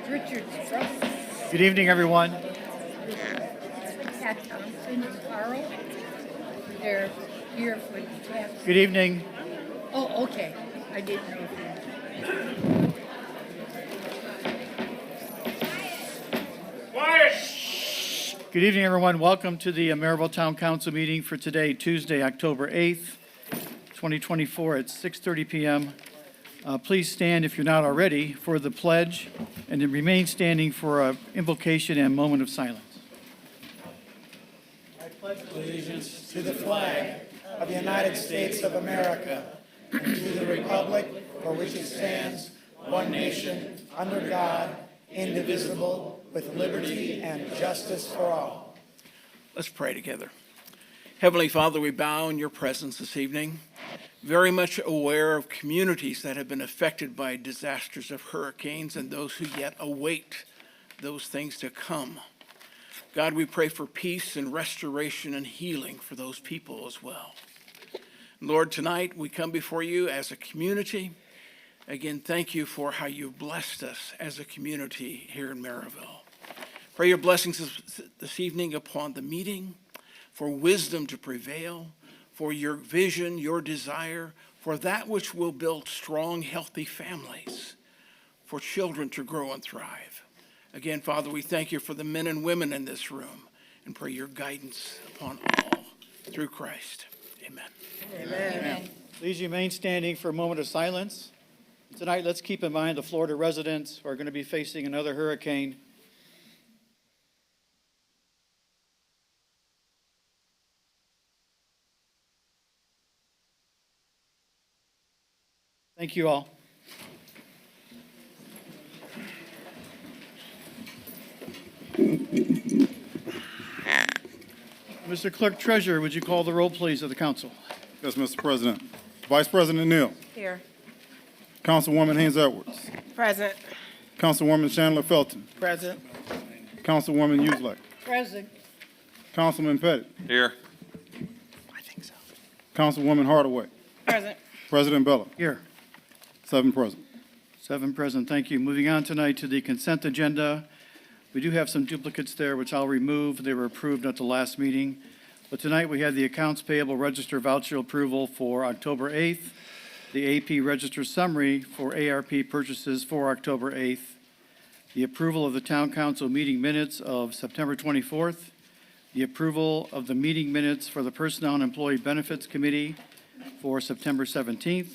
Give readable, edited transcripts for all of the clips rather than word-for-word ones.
Richard's from Good evening, everyone. Pat Thompson and Carl. They're here for the tax. Good evening. Oh, okay. I didn't know if Good evening, everyone. Welcome to the Merrillville Town Council meeting for today, Tuesday, October 8th, 2024 at 6:30 p.m. Please stand if you're not already for the pledge and then remain standing for an invocation and moment of silence. I pledge allegiance to the flag of the United States of America and to the republic for which it stands, one nation, under God, indivisible, with liberty and justice for all. Let's pray together. Heavenly Father, we bow in your presence this evening, very much aware of communities that have been affected by disasters of hurricanes and those who yet await those things to come. God, we pray for peace and restoration and healing for those people as well. Lord, tonight we come before you as a community. Again, thank you for how you've blessed us as a community here in Merrillville. Pray your blessings this evening upon the meeting, for wisdom to prevail, for your vision, your desire, for that which will build strong, healthy families, for children to grow and thrive. Again, Father, we thank you for the men and women in this room and pray your guidance upon all through Christ. Amen. Amen. Please remain standing for a moment of silence. Tonight, let's keep in mind the Florida residents who are going to be facing another hurricane. Thank you all. Mr. Clerk Treasurer, would you call the roll, please, of the council? Yes, Mr. President. Vice President Neal. Here. Councilwoman Haynes Edwards. Present. Councilwoman Chandler Felton. Present. Councilwoman Uselak. Present. Councilman Pettit. Here. I think so. Councilwoman Hardaway. Present. President Bella. Here. 7 present. 7 present, thank you. Moving on tonight to the consent agenda. We do have some duplicates there, which I'll remove. They were approved at the last meeting. But tonight we have the accounts payable register voucher approval for October 8th, the AP register summary for ARP purchases for October 8th, the approval of the town council meeting minutes of September 24th, the approval of the meeting minutes for the Personnel and Employee Benefits Committee for September 17th,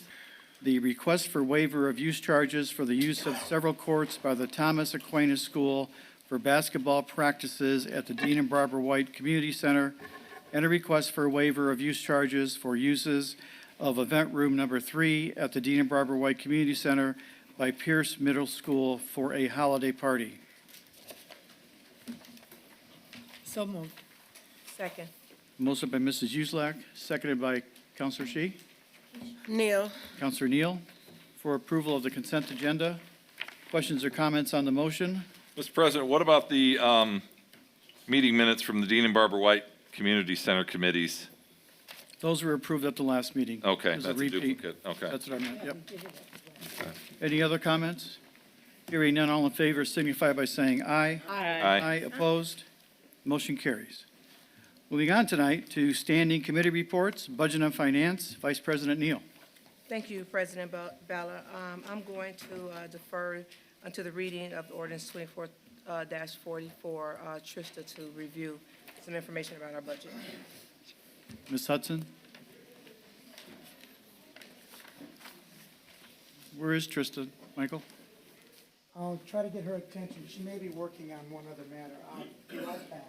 the request for waiver of use charges for the use of several courts by the Thomas Aquinas School for basketball practices at the Dean and Barbara White Community Center, and a request for waiver of use charges for uses of event room number 3 at the Dean and Barbara White Community Center by Pierce Middle School for a holiday party. So moved. Second. Motion by Mrs. Uselak, seconded by Councilor Shi. Neal. Councilor Neal, for approval of the consent agenda. Questions or comments on the motion? Mr. President, what about the meeting minutes from the Dean and Barbara White Community Center committees? Those were approved at the last meeting. Okay, There's that's a repeat. duplicate. Okay. That's what I meant, yep. Any other comments? Hearing none, all in favor signify by saying aye. Aye. Opposed? Motion carries. Moving on tonight to standing committee reports, Budget and Finance, Vice President Neal. Thank you, President Bella. I'm going to defer unto the reading of the Ordinance 24-40 for Trista to review some information about our budget. Ms. Hudson? Where is Trista? Michael? I'll try to get her attention. She may be working on one other matter. I'll be right back.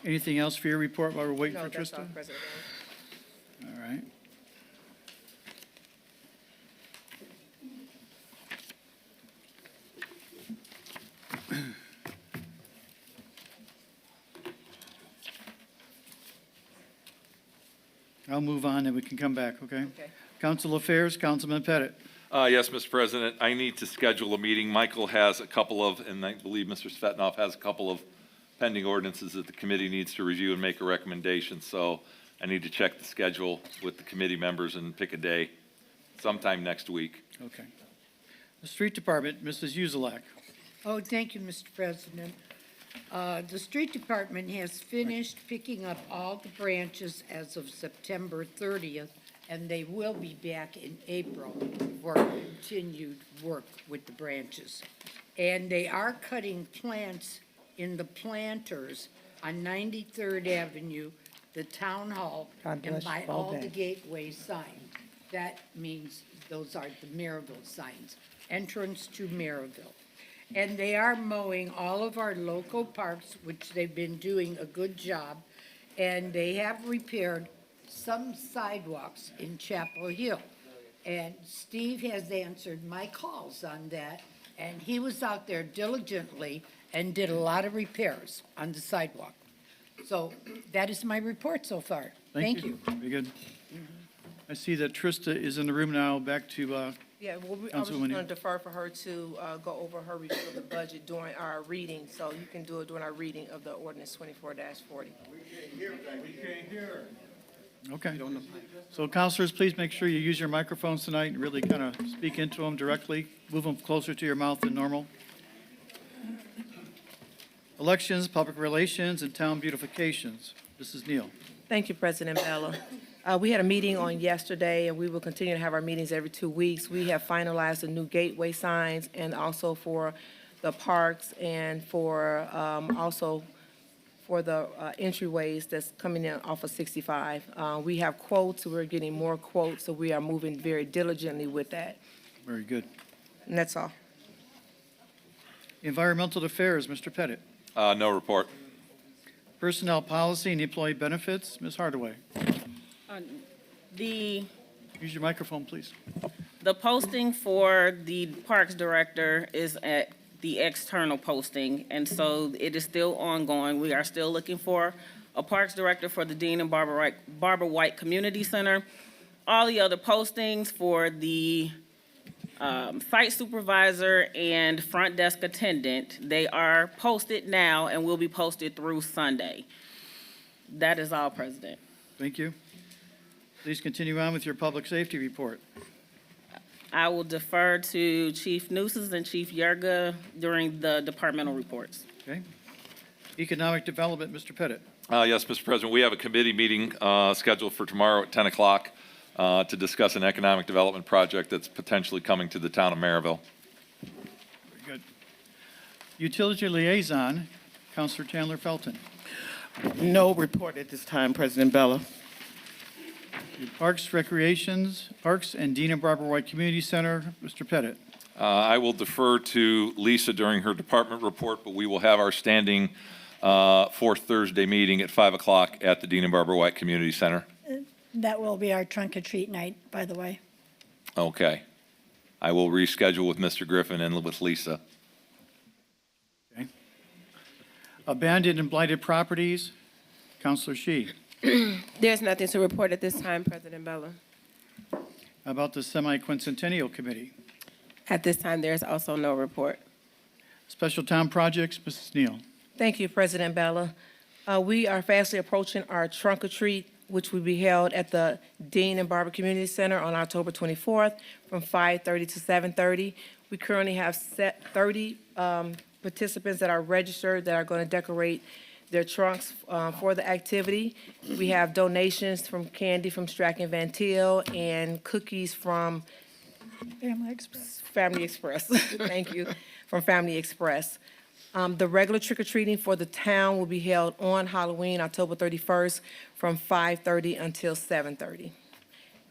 Anything else for your report while we're waiting No, for that's all, Trista? President. All right. I'll move on and we can come back, okay? Okay. Council Affairs, Councilman Pettit. Yes, Mr. President, I need to schedule a meeting. Michael has a couple of, and I believe Mr. Svetnov has a couple of pending ordinances that the committee needs to review and make a recommendation. So I need to check the schedule with the committee members and pick a day sometime next week. Okay. The Street Department, Mrs. Uzelak. Oh, thank you, Mr. President. The street department has finished picking up all the branches as of September 30th, and they will be back in April for continued work with the branches. And they are cutting plants in the planters on 93rd Avenue, the Town Hall, God and bless by you all all day. the gateway signs. That means those are the Merrillville signs, entrance to Merrillville. And they are mowing all of our local parks, which they've been doing a good job. And they have repaired some sidewalks in Chapel Hill. And Steve has answered my calls on that, and he was out there diligently and did a lot of repairs on the sidewalk. So that is my report so far. Thank you. Very good. I see that Trista is in the room now. Back to, Yeah, well, I was just Councilwoman. going to defer for her to go over her review of the budget during our reading, so you can do it during our reading of the ordinance 24-40. okay. So counselors, please make sure you use your microphones tonight and really kind of speak into them directly. Move them closer to your mouth than normal. Elections, public relations, and town beautifications. Mrs. Neal. Thank you, President Bella. We had a meeting on yesterday, and we will continue to have our meetings every 2 weeks. We have finalized the new gateway signs and also for the parks and for, also for the entryways that's coming in off of 65. We have quotes, we're getting more quotes, so we are moving very diligently with that. Very good. And that's all. Environmental affairs, Mr. Pettit. No report. Personnel policy and employee benefits, Ms. Hardaway. The Use your microphone, please. posting for the Parks Director is at the external posting, and so it is still ongoing. We are still looking for a Parks Director for the Dean and Barbara White Community Center. All the other postings for the site supervisor and front desk attendant, they are posted now and will be posted through Sunday. That is all, President. Thank you. Please continue on with your public safety report. I will defer to Chief Nueces and Chief Yerga during the departmental reports. Okay. Economic development, Mr. Pettit. Yes, Mr. President, we have a committee meeting scheduled for tomorrow at 10 o'clock to discuss an economic development project that's potentially coming to the town of Merrillville. Very good. Utility liaison, Counselor Chandler Felton. No report at this time, President Bella. Parks, Recreations, Parks and Dean and Barbara White Community Center, Mr. Pettit. I will defer to Lisa during her department report, but we will have our standing fourth Thursday meeting at 5 o'clock at the Dean and Barbara White Community Center. That will be our trunk or treat night, by the way. Okay. I will reschedule with Mr. Griffin and with Lisa. Okay. Abandoned and blighted properties, Counselor Shi. There's nothing to report at this time, President Bella. How about the Semi-Quincentennial Committee? At this time, there's also no report. Special Town Projects, Mrs. Neal. Thank you, President Bella. We are fastly approaching our trunk or treat, which will be held at the Dean and Barbara Community Center on October 24th from 5:30 to 7:30. We currently have 30 participants that are registered that are going to decorate their trunks for the activity. We have donations from candy from Strachan Van Til and cookies from Family Express. Family Express. Thank you, from Family Express. The regular trick-or-treating for the town will be held on Halloween, October 31st, from 5:30 until 7:30.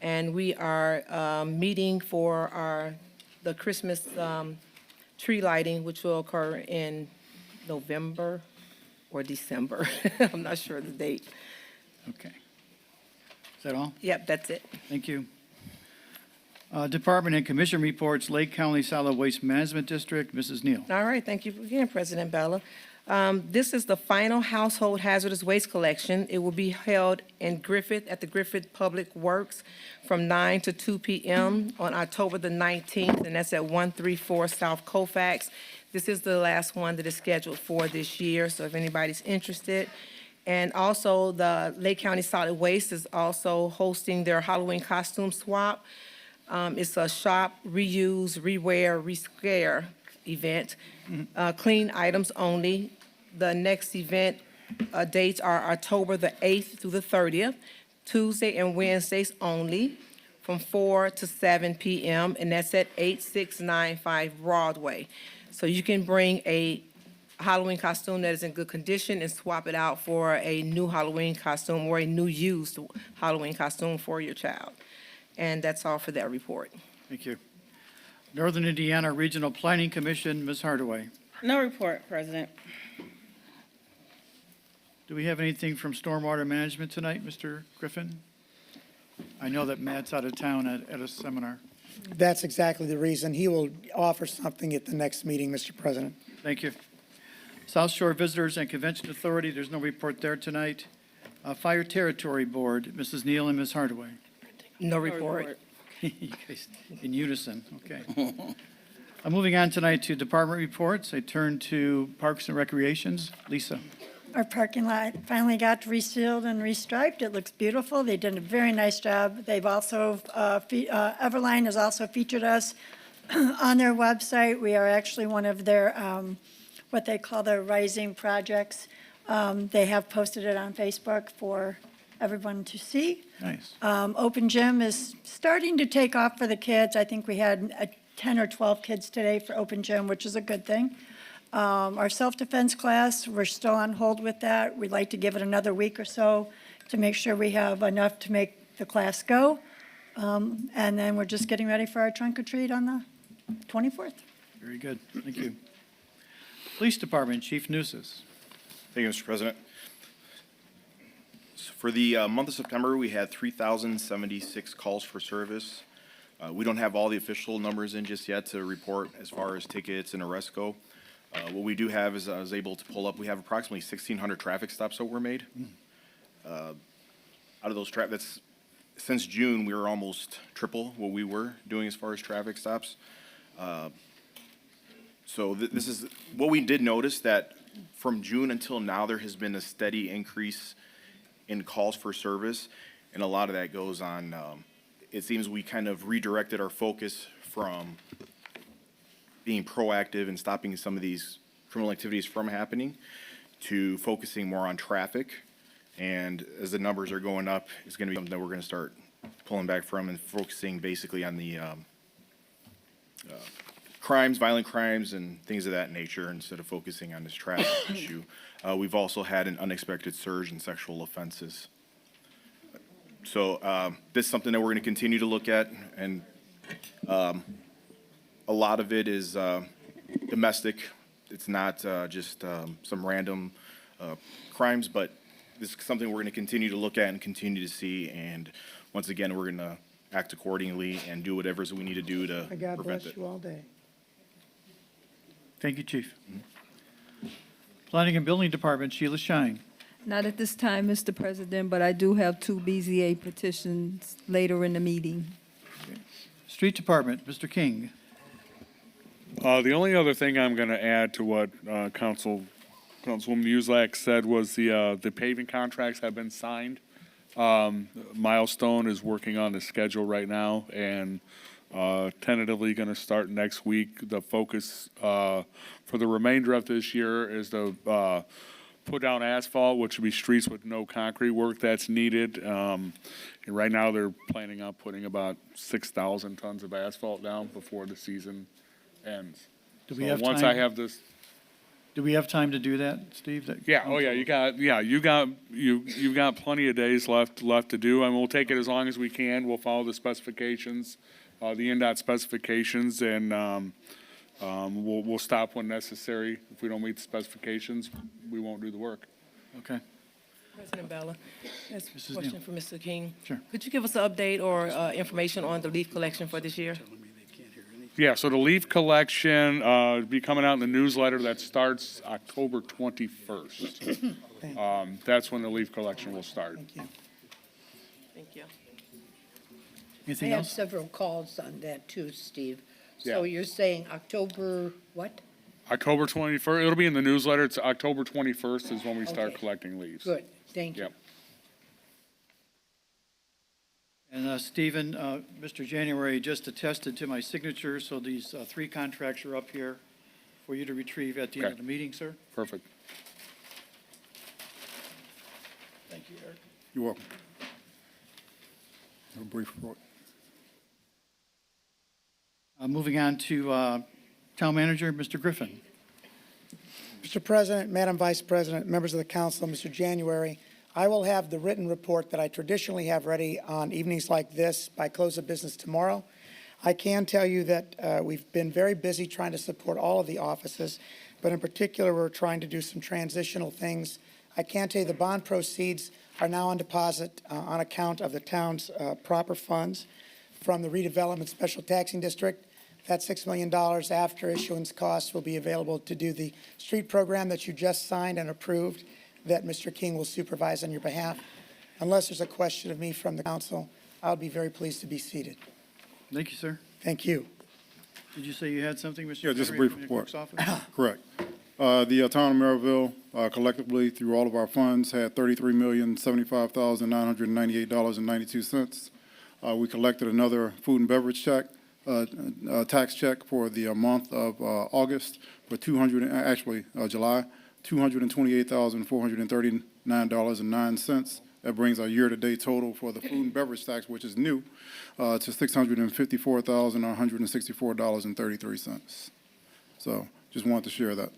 And we are meeting for the Christmas tree lighting, which will occur in November or December. I'm not sure the date. Okay. Is that all? Yep, that's it. Thank you. Department and Commission reports, Lake County Solid Waste Management District, Mrs. Neal. All right, thank you again, President Bella. This is the final household hazardous waste collection. It will be held in Griffith, at the Griffith Public Works, from 9 to 2 p.m. on October the 19th, and that's at 134 South Colfax. This is the last one that is scheduled for this year, so if anybody's interested. And also, the Lake County Solid Waste is also hosting their Halloween costume swap. It's a shop, reuse, rewear, rescare event. Clean items only. The next event dates are October the 8th through the 30th, Tuesday and Wednesdays only, from 4 to 7 p.m., and that's at 8695 Broadway. So you can bring a Halloween costume that is in good condition and swap it out for a new Halloween costume or a new used Halloween costume for your child. And that's all for that report. Thank you. Northern Indiana Regional Planning Commission, Ms. Hardaway. No report, President. Do we have anything from Stormwater Management tonight, Mr. Griffin? I know that Matt's out of town at a seminar. That's exactly the reason. He will offer something at the next meeting, Mr. President. Thank you. South Shore Visitors and Convention Authority, there's no report there tonight. Fire Territory Board, Mrs. Neal and Ms. Hardaway. No report. You guys in unison, okay. Moving on tonight to department reports. I turn to Parks and Recreations. Lisa. Our parking lot finally got resealed and restriped. It looks beautiful. They did a very nice job. They've also, Everline has also featured us on their website. We are actually one of their, what they call their rising projects. They have posted it on Facebook for everyone to see. Nice. Open gym is starting to take off for the kids. I think we had 10 or 12 kids today for open gym, which is a good thing. Our self-defense class, we're still on hold with that. We'd like to give it another week or so to make sure we have enough to make the class go. And then we're just getting ready for our trunk or treat on the 24th. Very good. Thank you. Police Department, Chief Nusis. Thank you, Mr. President. So for the month of September, we had 3,076 calls for service. We don't have all the official numbers in just yet to report as far as tickets and arrests go. What we do have is I was able to pull up, we have approximately 1,600 traffic stops that were made. Out of those that's since June, we were almost triple what we were doing as far as traffic stops. So this is what we did notice, that from June until now, there has been a steady increase in calls for service, and a lot of that goes on. It seems we kind of redirected our focus from being proactive and stopping some of these criminal activities from happening to focusing more on traffic. And as the numbers are going up, it's going to be something that we're going to start pulling back from and focusing basically on the crimes, violent crimes, and things of that nature instead of focusing on this traffic issue. We've also had an unexpected surge in sexual offenses. So this is something that we're going to continue to look at, and a lot of it is domestic. It's not just some random crimes, but this is something we're going to continue to look at and continue to see. And once again, we're going to act accordingly and do whatever we need to do to God prevent bless it. you all day. Thank you, Chief. Planning and Building Department, Sheila Shine. Not at this time, Mr. President, but I do have 2 BZA petitions later in the meeting. Street Department, Mr. King. The only other thing I'm going to add to what Councilwoman Uselak said was the paving contracts have been signed. Milestone is working on the schedule right now and tentatively going to start next week. The focus for the remainder of this year is to put down asphalt, which would be streets with no concrete work that's needed. And right now, they're planning on putting about 6,000 tons of asphalt down before the season ends. Do we So have once time? I have this, Do we have time to do that, Steve? yeah, oh yeah, you've got plenty of days left to do, and we'll take it as long as we can. We'll follow the specifications, the NDOT specifications, and we'll stop when necessary. If we don't meet the specifications, we won't do the work. Okay. President Bella, that's a Mrs. question Neal. for Mr. King. Sure. Could you give us an update or information on the leaf collection for this year? Yeah, so the leaf collection will be coming out in the newsletter that starts October 21st. That's when the leaf collection will start. Thank you. I Anything have else? several calls on that too, Steve. So Yeah. you're saying October what? October 21st, it'll be in the newsletter. It's October 21st is when we start Okay. collecting leaves. Good, thank you. Yep. And And Stephen, Mr. January just attested to my signature, so these 3 contracts are up here for you to retrieve at the end of Okay. the meeting, sir. Perfect. Thank you, Eric. You're welcome. A brief report. Moving on to Town Manager, Mr. Griffin. Mr. President, Madam Vice President, members of the council, Mr. January, I will have the written report that I traditionally have ready on evenings like this by close of business tomorrow. I can tell you that we've been very busy trying to support all of the offices, but in particular, we're trying to do some transitional things. I can tell you the bond proceeds are now on deposit on account of the town's proper funds from the redevelopment special taxing district. That $6 million after issuance costs will be available to do the street program that you just signed and approved that Mr. King will supervise on your behalf. Unless there's a question of me from the council, I'll be very pleased to be seated. Thank you, sir. Thank you. Did you say you had something, Mr. Yeah, just a January, brief from the report. clerk's office? Correct. The town of Merrillville collectively, through all of our funds, had $33,075,998.92. We collected another food and beverage check, tax check for the month of August for July, $228,439.09. That brings our year-to-date total for the food and beverage tax, which is new, to $654,164.33. So just wanted to share that.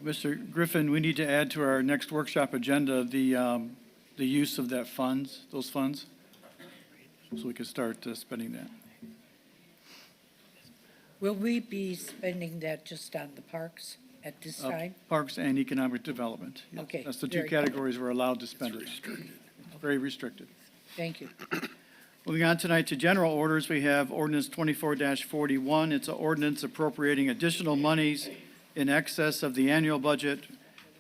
Mr. Griffin, we need to add to our next workshop agenda the use of those funds, so we can start spending that. Will we be spending that just on the parks at this time? Parks and economic development. Yes. Okay, That's the 2 very good. categories we're allowed to spend it. Very restricted. Thank you. Moving on tonight to general orders, we have ordinance 24-41. It's an ordinance appropriating additional monies in excess of the annual budget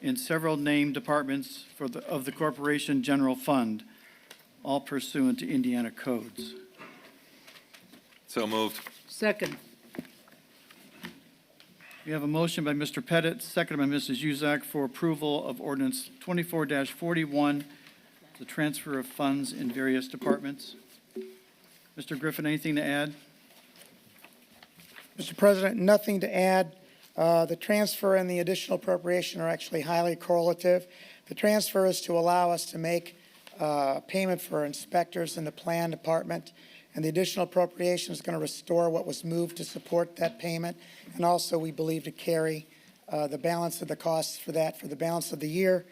in several named departments of the corporation general fund, all pursuant to Indiana codes. So moved. Second. We have a motion by Mr. Pettit, seconded by Mrs. Uzak for approval of ordinance 24-41, the transfer of funds in various departments. Mr. Griffin, anything to add? Mr. President, nothing to add. The transfer and the additional appropriation are actually highly correlative. The transfer is to allow us to make payment for inspectors in the plan department, and the additional appropriation is going to restore what was moved to support that payment, and also, we believe, to carry the balance of the costs for that for the balance of the year.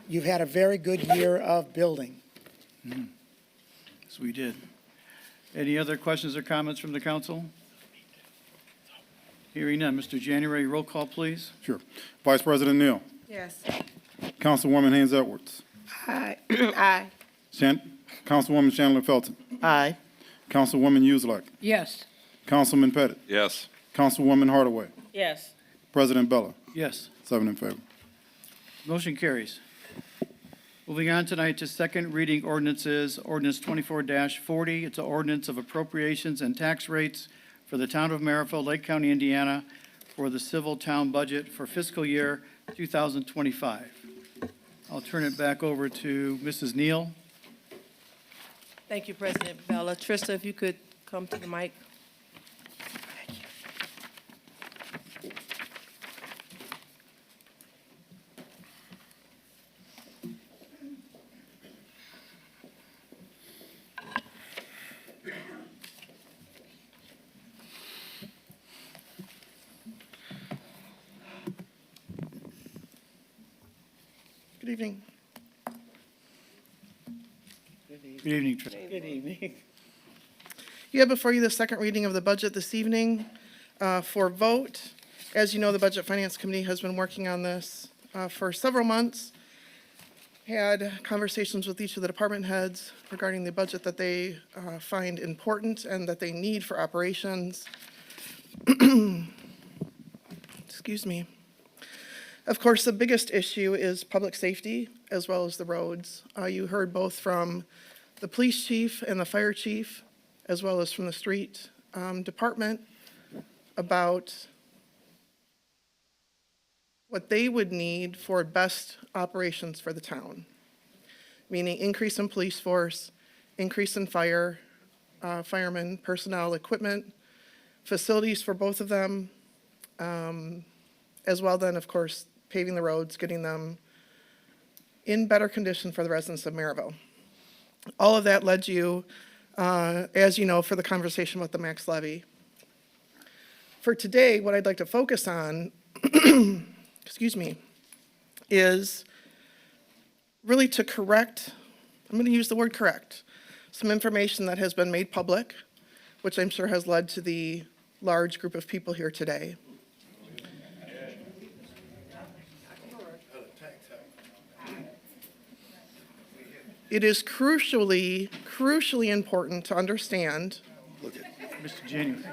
You've had a very good year of building. Yes, we did. Any other questions or comments from the council? Hearing none. Mr. January, roll call, please. Sure. Vice President Neal. Yes. Councilwoman Haynes Edwards. Aye. Aye. Councilwoman Chandler Felton. Aye. Councilwoman Uselak. Yes. Councilman Pettit. Yes. Councilwoman Hardaway. Yes. President Bella. Yes. 7 in favor. Motion carries. Moving on tonight to second reading ordinances, ordinance 24-40. It's an ordinance of appropriations and tax rates for the town of Merrillville, Lake County, Indiana, for the civil town budget for fiscal year 2025. I'll turn it back over to Mrs. Neal. Thank you, President Bella. Trista, if you could come to the mic. Good evening. Good evening, Trista. Good evening. You have before you the second reading of the budget this evening for vote. As you know, the Budget Finance Committee has been working on this for several months. Had conversations with each of the department heads regarding the budget that they find important and that they need for operations. Excuse me. Of course, the biggest issue is public safety as well as the roads. You heard both from the police chief and the fire chief, as well as from the street department, about what they would need for best operations for the town, meaning increase in police force, increase in firemen, personnel, equipment, facilities for both of them, as well then, of course, paving the roads, getting them in better condition for the residents of Merrillville. All of that led you, as you know, for the conversation with the max levy. For today, what I'd like to focus on, excuse me, is really to correct, I'm going to use the word correct, some information that has been made public, which I'm sure has led to the large group of people here today. It is crucially important to understand. Look at Mr. January.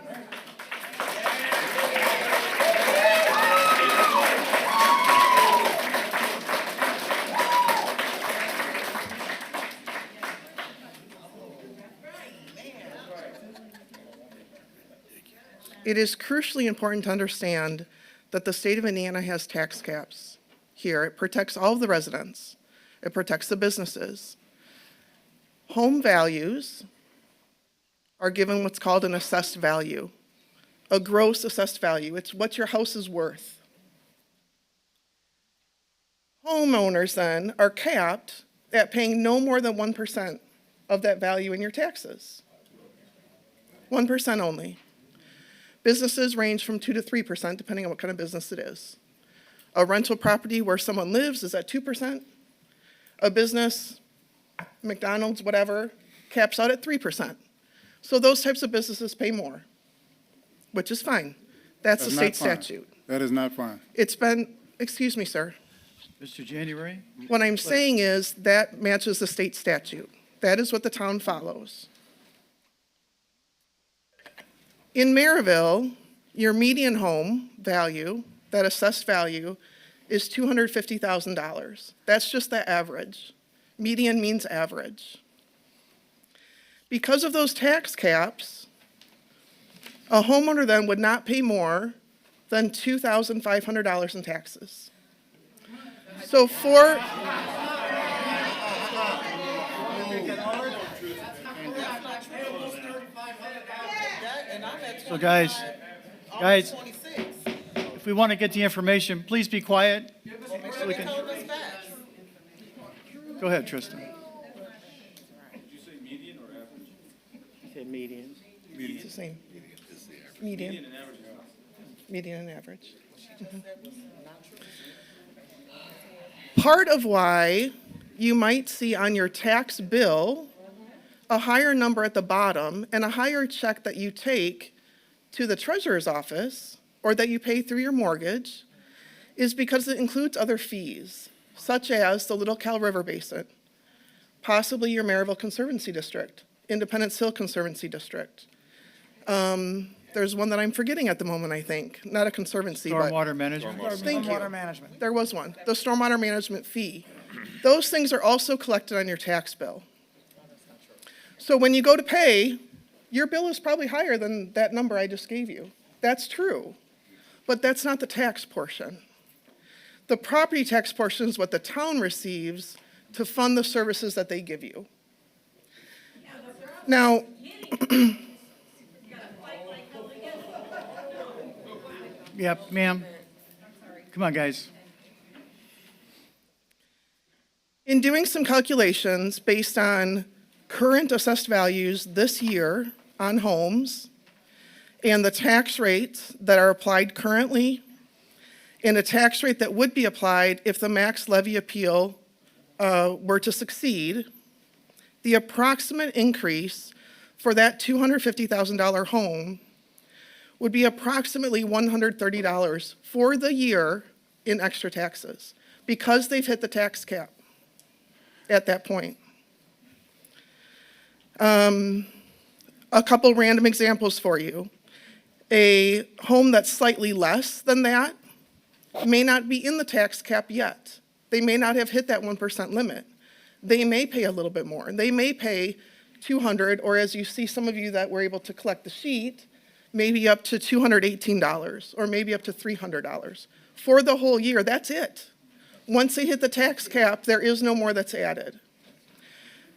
It is crucially important to understand that the state of Indiana has tax caps here. It protects all of the residents. It protects the businesses. Home values are given what's called an assessed value, a gross assessed value. It's what your house is worth. Homeowners then are capped at paying no more than 1% of that value in your taxes. 1% only. Businesses range from 2 to 3%, depending on what kind of business it is. A rental property where someone lives is at 2%. A business, McDonald's, whatever, caps out at 3%. So those types of businesses pay more, which is fine. That's the state statute. That is not fine. It's been, excuse me, sir. Mr. January? What I'm saying is that matches the state statute. That is what the town follows. In Merrillville, your median home value, that assessed value, is $250,000. That's just the average. Median means average. Because of those tax caps, a homeowner then would not pay more than $2,500 in taxes. So for... So guys, if we want to get the information, please be quiet. So we can... Go ahead, Tristan. Did you say median or average? You said median. It's the same. Median. Median and average. Part of why you might see on your tax bill a higher number at the bottom and a higher check that you take to the treasurer's office or that you pay through your mortgage is because it includes other fees, such as the Little Cal River Basin, possibly your Merrillville Conservancy District, Independence Hill Conservancy District. There's one that I'm forgetting at the moment, I think. Not a conservancy, but... Stormwater management. Thank you. Stormwater management. There was one. The stormwater management fee. Those things are also collected on your tax bill. So when you go to pay, your bill is probably higher than that number I just gave you. That's true. But that's not the tax portion. The property tax portion is what the town receives to fund the services that they give you. Now, Yep, ma'am. Come on, guys. in doing some calculations based on current assessed values this year on homes and the tax rates that are applied currently and a tax rate that would be applied if the max levy appeal were to succeed, the approximate increase for that $250,000 home would be approximately $130 for the year in extra taxes because they've hit the tax cap at that point. A couple random examples for you. A home that's slightly less than that may not be in the tax cap yet. They may not have hit that 1% limit. They may pay a little bit more. They may pay $200, or as you see some of you that were able to collect the sheet, maybe up to $218, or maybe up to $300. For the whole year, that's it. Once they hit the tax cap, there is no more that's added.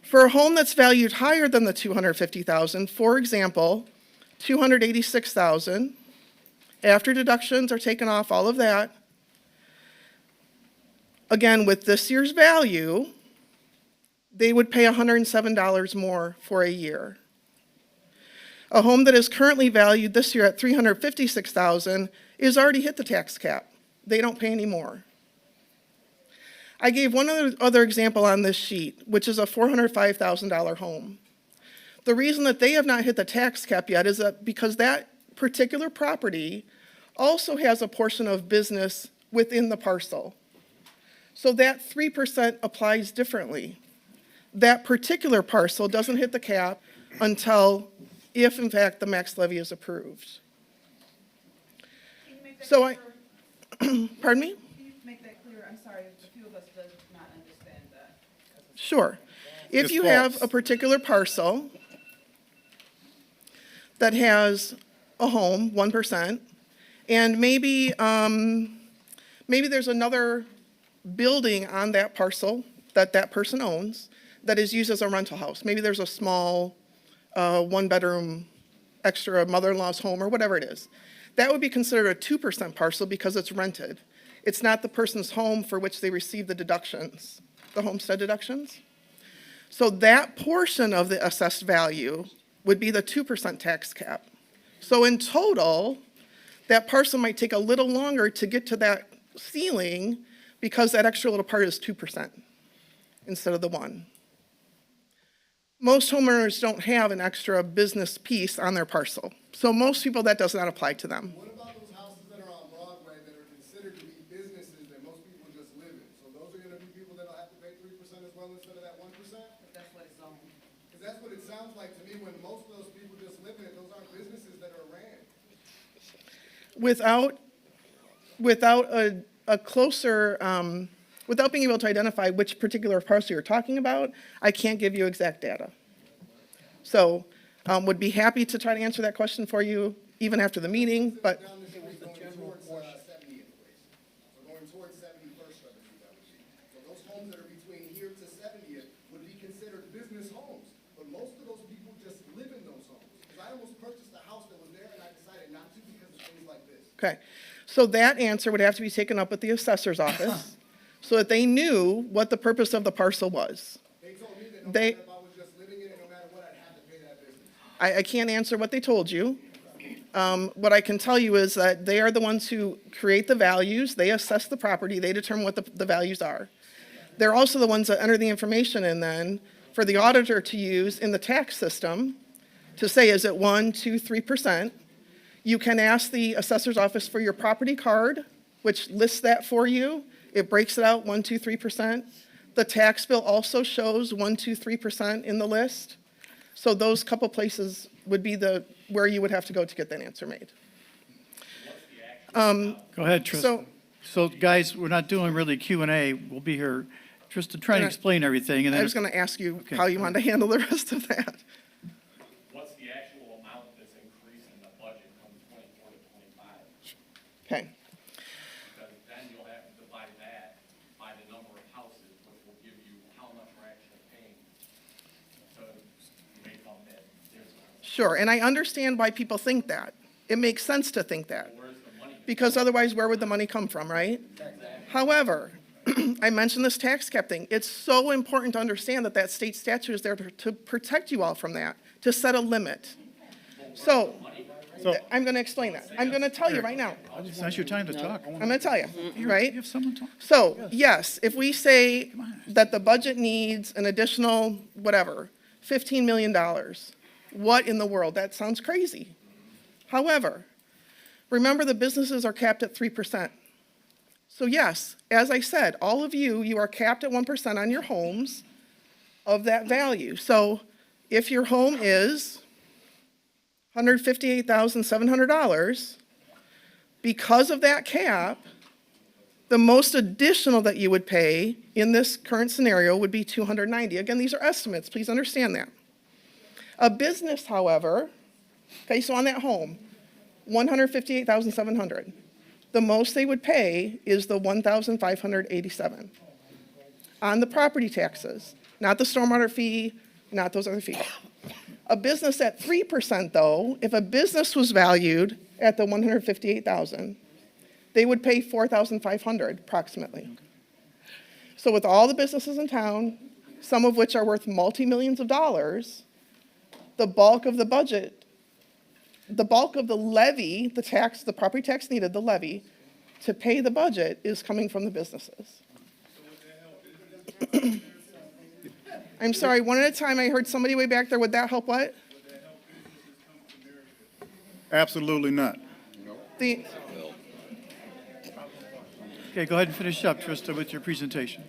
For a home that's valued higher than the 250,000, for example, 286,000, after deductions are taken off, all of that, again, with this year's value, they would pay $107 more for a year. A home that is currently valued this year at $356,000 is already hit the tax cap. They don't pay any more. I gave one other example on this sheet, which is a $405,000 home. The reason that they have not hit the tax cap yet is that because that particular property also has a portion of business within the parcel. So that 3% applies differently. That particular parcel doesn't hit the cap until, if in fact the max levy is approved. So pardon me? Can you make that clear? I'm sorry, a few of us does not understand that. Sure. If It's you have false. a particular parcel that has a home, 1%, and maybe there's another building on that parcel that that person owns that is used as a rental house. Maybe there's a small one-bedroom extra mother-in-law's home or whatever it is. That would be considered a 2% parcel because it's rented. It's not the person's home for which they receive the deductions, the homestead deductions. So that portion of the assessed value would be the 2% tax cap. So in total, that parcel might take a little longer to get to that ceiling because that extra little part is 2% instead of the 1%. Most homeowners don't have an extra business piece on their parcel. So most people, that does not apply to them. What about those houses that are on Broadway that are considered to be businesses that most people just live in? So those are gonna be people that'll have to pay 3% as well instead of that 1%? That's what it's on. Because that's what it sounds like to me when most of those people just live in it. Those aren't businesses that are ran. Without a closer, without being able to identify which particular parcel you're talking about, I can't give you exact data. So, would be happy to try to answer that question for you even after the meeting, but Down the street going towards 70th place. So going towards 71st Avenue, that would be. So those homes that are between here to 70th would be considered business homes. But most of those people just live in those homes. Because I almost purchased a house that was there and I decided not to because of things like this. okay. So that answer would have to be taken up with the assessor's office so that they knew what the purpose of the parcel was. They told me that no They- matter if I was just living in it, no matter what, I'd have to pay that business. I can't answer what they told you. What I can tell you is that they are the ones who create the values, they assess the property, they determine what the values are. They're also the ones that enter the information in then for the auditor to use in the tax system to say, is it 1%, 2%, 3%? You can ask the assessor's office for your property card, which lists that for you. It breaks it out, 1%, 2%, 3%. The tax bill also shows 1%, 2%, 3% in the list. So those couple places would be where you would have to go to get that answer made. Go ahead, Tristan. So, So, guys, we're not doing really Q&A. We'll be here, Tristan, trying to explain everything, and I then, was going to ask you Okay. how you wanted to handle the rest of that. What's the actual amount that's increasing the budget from 24 to 25? Okay. Because then you'll have to divide that by the number of houses, which will give you how much we're actually paying to make up that difference. Sure, and I understand why people think that. It makes sense to think that. Because otherwise, where would the money come from, right? However, I mentioned this tax cap thing. It's so important to understand that that state statute is there to protect you all from that, to set a limit. So, I'm going to explain that. I'm going to tell you right now. it's not your time to talk. I'm going to tell you, right? You have someone talk. So, yes, if we say that the budget needs an additional, whatever, $15 million, what in the world? That sounds crazy. However, remember the businesses are capped at 3%. So yes, as I said, all of you are capped at 1% on your homes of that value. So if your home is $158,700, because of that cap, the most additional that you would pay in this current scenario would be $290. Again, these are estimates, please understand that. A business, however, okay, so on that home, $158,700. The most they would pay is the $1,587 on the property taxes. not the stormwater fee, not those other fees. A business at 3%, though, if a business was valued at the 158,000, they would pay 4,500 approximately. So with all the businesses in town, some of which are worth multi-millions of dollars, the bulk of the budget, the bulk of the levy, the tax, the property tax needed, the levy, to pay the budget is coming from the businesses. I'm sorry, one at a time, I heard somebody way back there, would that help what? Absolutely not. The, Okay, go ahead and finish up, Trista, with your presentation.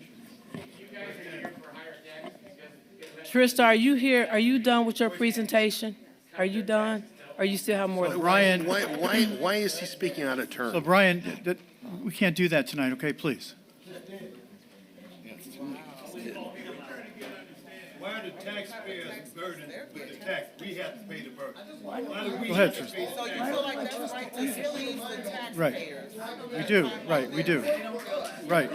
Trista, are you here? Are you done with your presentation? Are you done? Or you still have more? So Brian, Why is he speaking out of turn? so Brian, we can't do that tonight, okay, please? Why are the taxpayers burdened with the tax? We have to pay the burden. Go ahead, Trista. So you feel like that's right to please the taxpayers? Right. We do, right, we do. Right.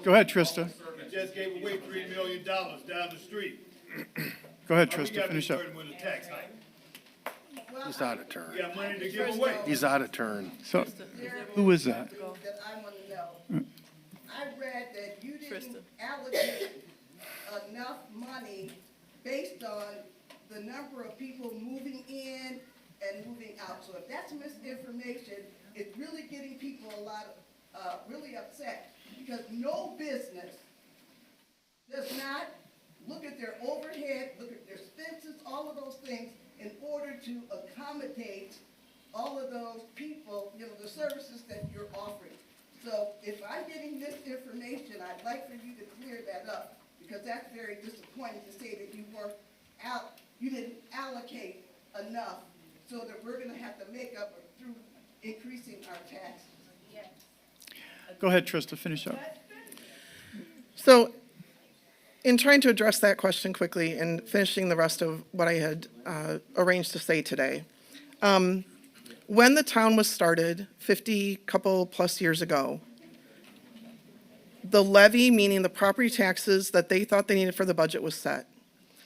Go ahead, Trista. We just gave away $3 million down the street. Go ahead, Trista, finish up. With a tax hike. He's out of turn. We got money to give away. He's out of turn. So, who is that? That I want to know. I read that you didn't allocate enough money based on the number of people moving in and moving out. So if that's misinformation, it's really getting people a lot of, really upset, because no business does not look at their overhead, look at their expenses, all of those things, in order to accommodate all of those people, you know, the services that you're offering. So if I'm getting this information, I'd like for you to clear that up, because that's very disappointing to say that you didn't allocate enough, so that we're gonna have to make up through increasing our taxes. Go ahead, Trista, finish up. so, in trying to address that question quickly and finishing the rest of what I had arranged to say today, when the town was started 50 couple plus years ago, the levy, meaning the property taxes that they thought they needed for the budget, was set.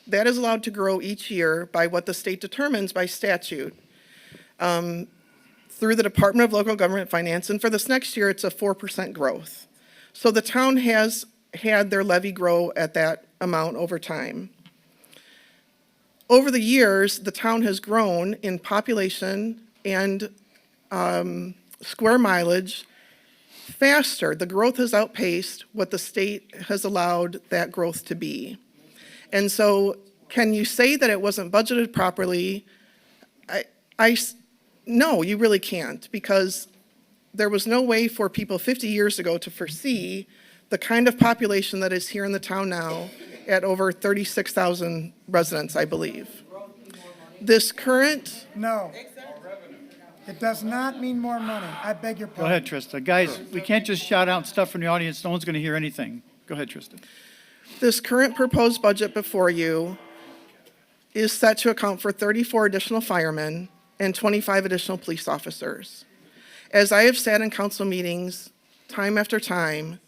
That is allowed to grow each year by what the state determines by statute through the Department of Local Government Finance, and for this next year, it's a 4% growth. So the town has had their levy grow at that amount over time. Over the years, the town has grown in population and square mileage faster. The growth has outpaced what the state has allowed that growth to be. And so, can you say that it wasn't budgeted properly? No, you really can't, because there was no way for people 50 years ago to foresee the kind of population that is here in the town now at over 36,000 residents, I believe. This current, No. It does not mean more money. I beg your Go pardon. ahead, Trista. Guys, we can't just shout out stuff from the audience. No one's going to hear anything. Go ahead, Trista. this current proposed budget before you is set to account for 34 additional firemen and 25 additional police officers. As I have sat in council meetings time after time,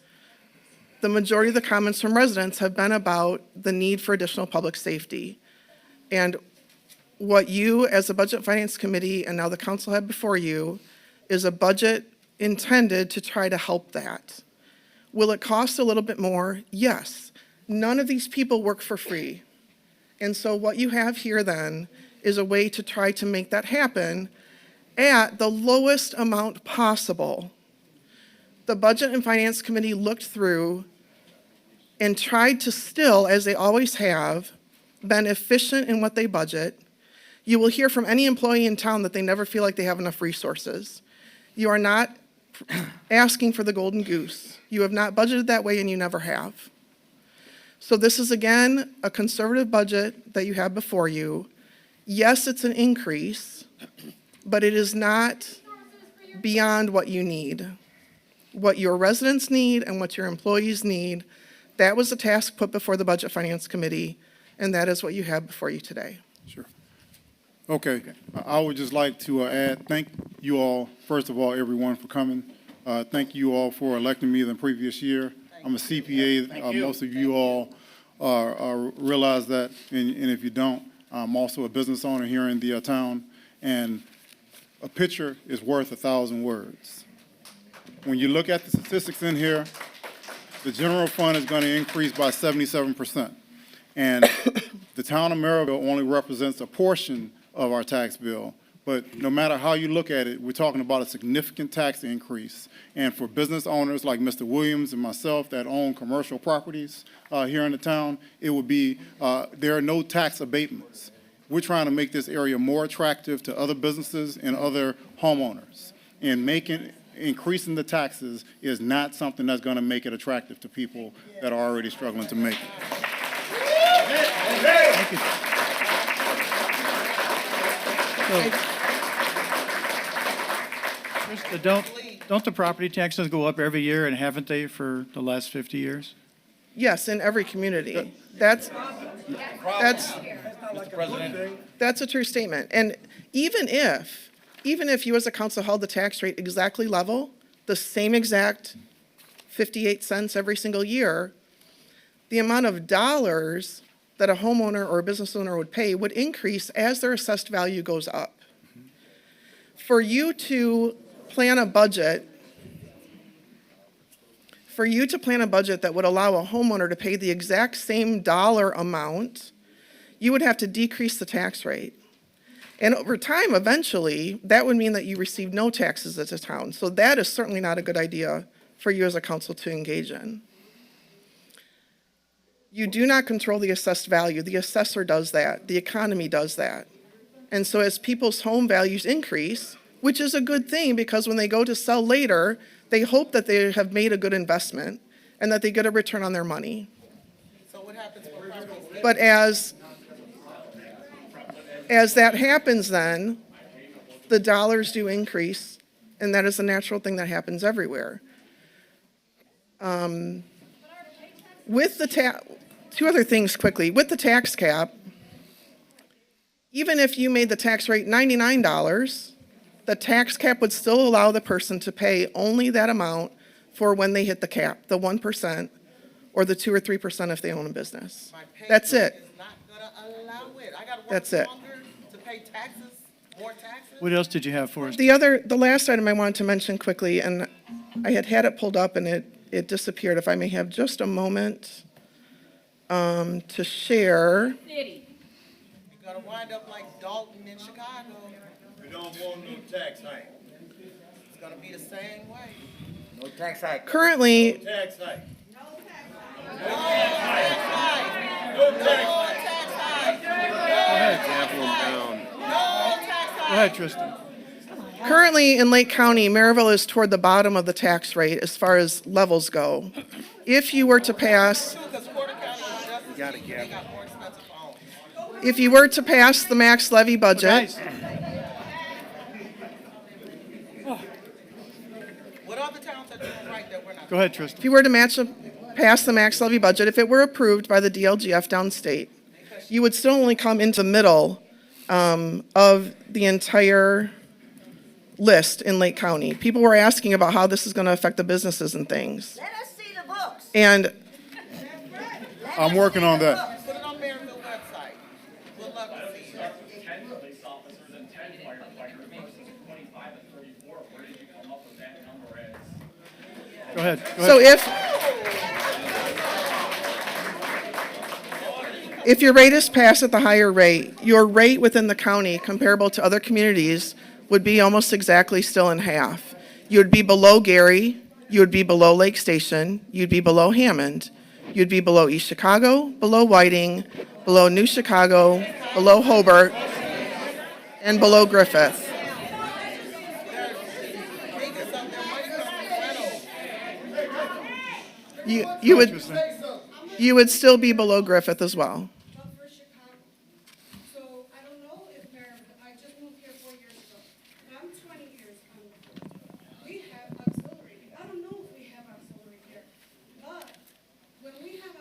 the majority of the comments from residents have been about the need for additional public safety. And what you, as the Budget Finance Committee, and now the council had before you, is a budget intended to try to help that. Will it cost a little bit more? Yes. None of these people work for free. And so what you have here then is a way to try to make that happen at the lowest amount possible. The Budget and Finance Committee looked through and tried to still, as they always have, been efficient in what they budget. You will hear from any employee in town that they never feel like they have enough resources. You are not asking for the golden goose. You have not budgeted that way, and you never have. So this is, again, a conservative budget that you have before you. Yes, it's an increase, but it is not beyond what you need. What your residents need and what your employees need That was the task put before the Budget Finance Committee, and that is what you have before you today. Sure. Okay, I would just like to add, thank you all, first of all, everyone for coming. Thank you all for electing me the previous year. I'm a CPA. Most of you all realize that, and if you don't, I'm also a business owner here in the town, and a picture is worth 1,000 words. When you look at the statistics in here, the general fund is going to increase by 77%. And the town of Merrillville only represents a portion of our tax bill. But no matter how you look at it, we're talking about a significant tax increase. And for business owners like Mr. Williams and myself that own commercial properties here in the town, it would be, there are no tax abatements. We're trying to make this area more attractive to other businesses and other homeowners. And increasing the taxes is not something that's going to make it attractive to people that are already struggling to make it. Thank you. Krista, don't the property taxes go up every year, and haven't they for the last 50 years? Yes, in every community. That's a true statement. And even if you as a council held the tax rate exactly level, the same exact 58 cents every single year, the amount of dollars that a homeowner or a business owner would pay would increase as their assessed value goes up. For you to plan a budget that would allow a homeowner to pay the exact same dollar amount, you would have to decrease the tax rate. And over time, eventually, that would mean that you receive no taxes as a town. So that is certainly not a good idea for you as a council to engage in. You do not control the assessed value. The assessor does that. The economy does that. And so as people's home values increase, which is a good thing because when they go to sell later, they hope that they have made a good investment and that they get a return on their money. So what happens when properties? But as that happens then, the dollars do increase, and that is a natural thing that happens everywhere. Two other things quickly. With the tax cap, even if you made the tax rate $99, the tax cap would still allow the person to pay only that amount for when they hit the cap, the 1% or the 2 or 3% if they own a business. That's it. Is not gonna allow it. I gotta work That's it. longer to pay taxes, more taxes. What else did you have for us? The last item I wanted to mention quickly, and I had it pulled up and it disappeared. If I may have just a moment to share. You're gonna wind up like Dalton in Chicago. We don't want no tax hike. It's gonna be the same way. No tax hike. Currently, Tax hike. Go ahead, Tristan. Currently in Lake County, Merrillville is toward the bottom of the tax rate as far as levels go. If you were to pass the max levy budget, What other towns are doing right that we're not? Go ahead, Tristan. if you were to pass the max levy budget, if it were approved by the DLGF downstate, you would still only come into the middle of the entire list in Lake County. People were asking about how this is going to affect the businesses and things. Let us see the books. And I'm working on that. Put it on Merrillville website. We'll love to see it. Go ahead. so if your rate is passed at the higher rate, your rate within the county comparable to other communities would be almost exactly still in half. You would be below Gary, you would be below Lake Station, you'd be below Hammond, you'd be below East Chicago, below Whiting, below New Chicago, below Hobart, and below Griffith. You would still be below Griffith as well. So I don't know if Merrillville, I just moved here 4 years ago. I'm 20 years on. We have auxiliary. I don't know if we have auxiliary here. But when we have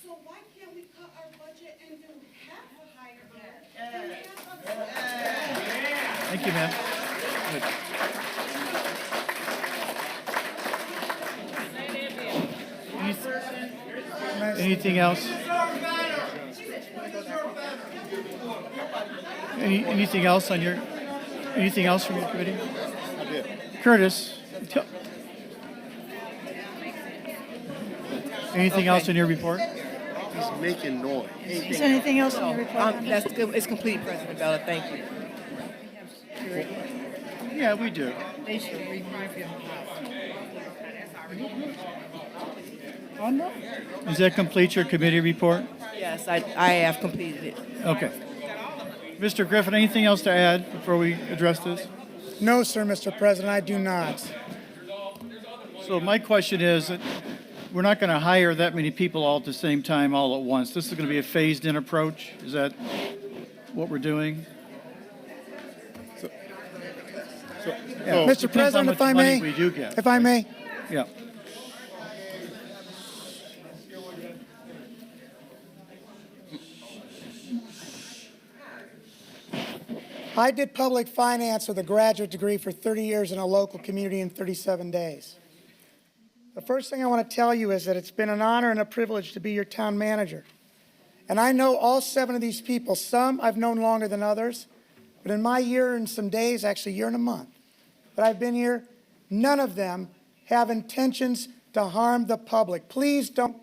So why can't we cut our budget and do half a higher amount? And half of Thank you, ma'am. Anything else? Anything else on your, anything else from your committee? Curtis? Anything else in your report? He's making noise. Is there anything else in your report? That's good. It's complete, President Bella. Thank you. Yeah, we do. They should remove him. Does that complete your committee report? Yes, I have completed it. Okay. Mr. Griffin, anything else to add before we address this? No, sir, Mr. President, I do not. So my question is, that we're not going to hire that many people all at the same time, all at once. This is going to be a phased-in approach? Is that what we're doing? Yeah, Mr. depends how President, much if I money may, we do get. if I may, Yeah. I did public finance with a graduate degree for 30 years in a local community in 37 days. The first thing I want to tell you is that it's been an honor and a privilege to be your town manager. And I know all 7 of these people. Some I've known longer than others, but in my year and some days, actually year and a month, that I've been here, none of them have intentions to harm the public. Please don't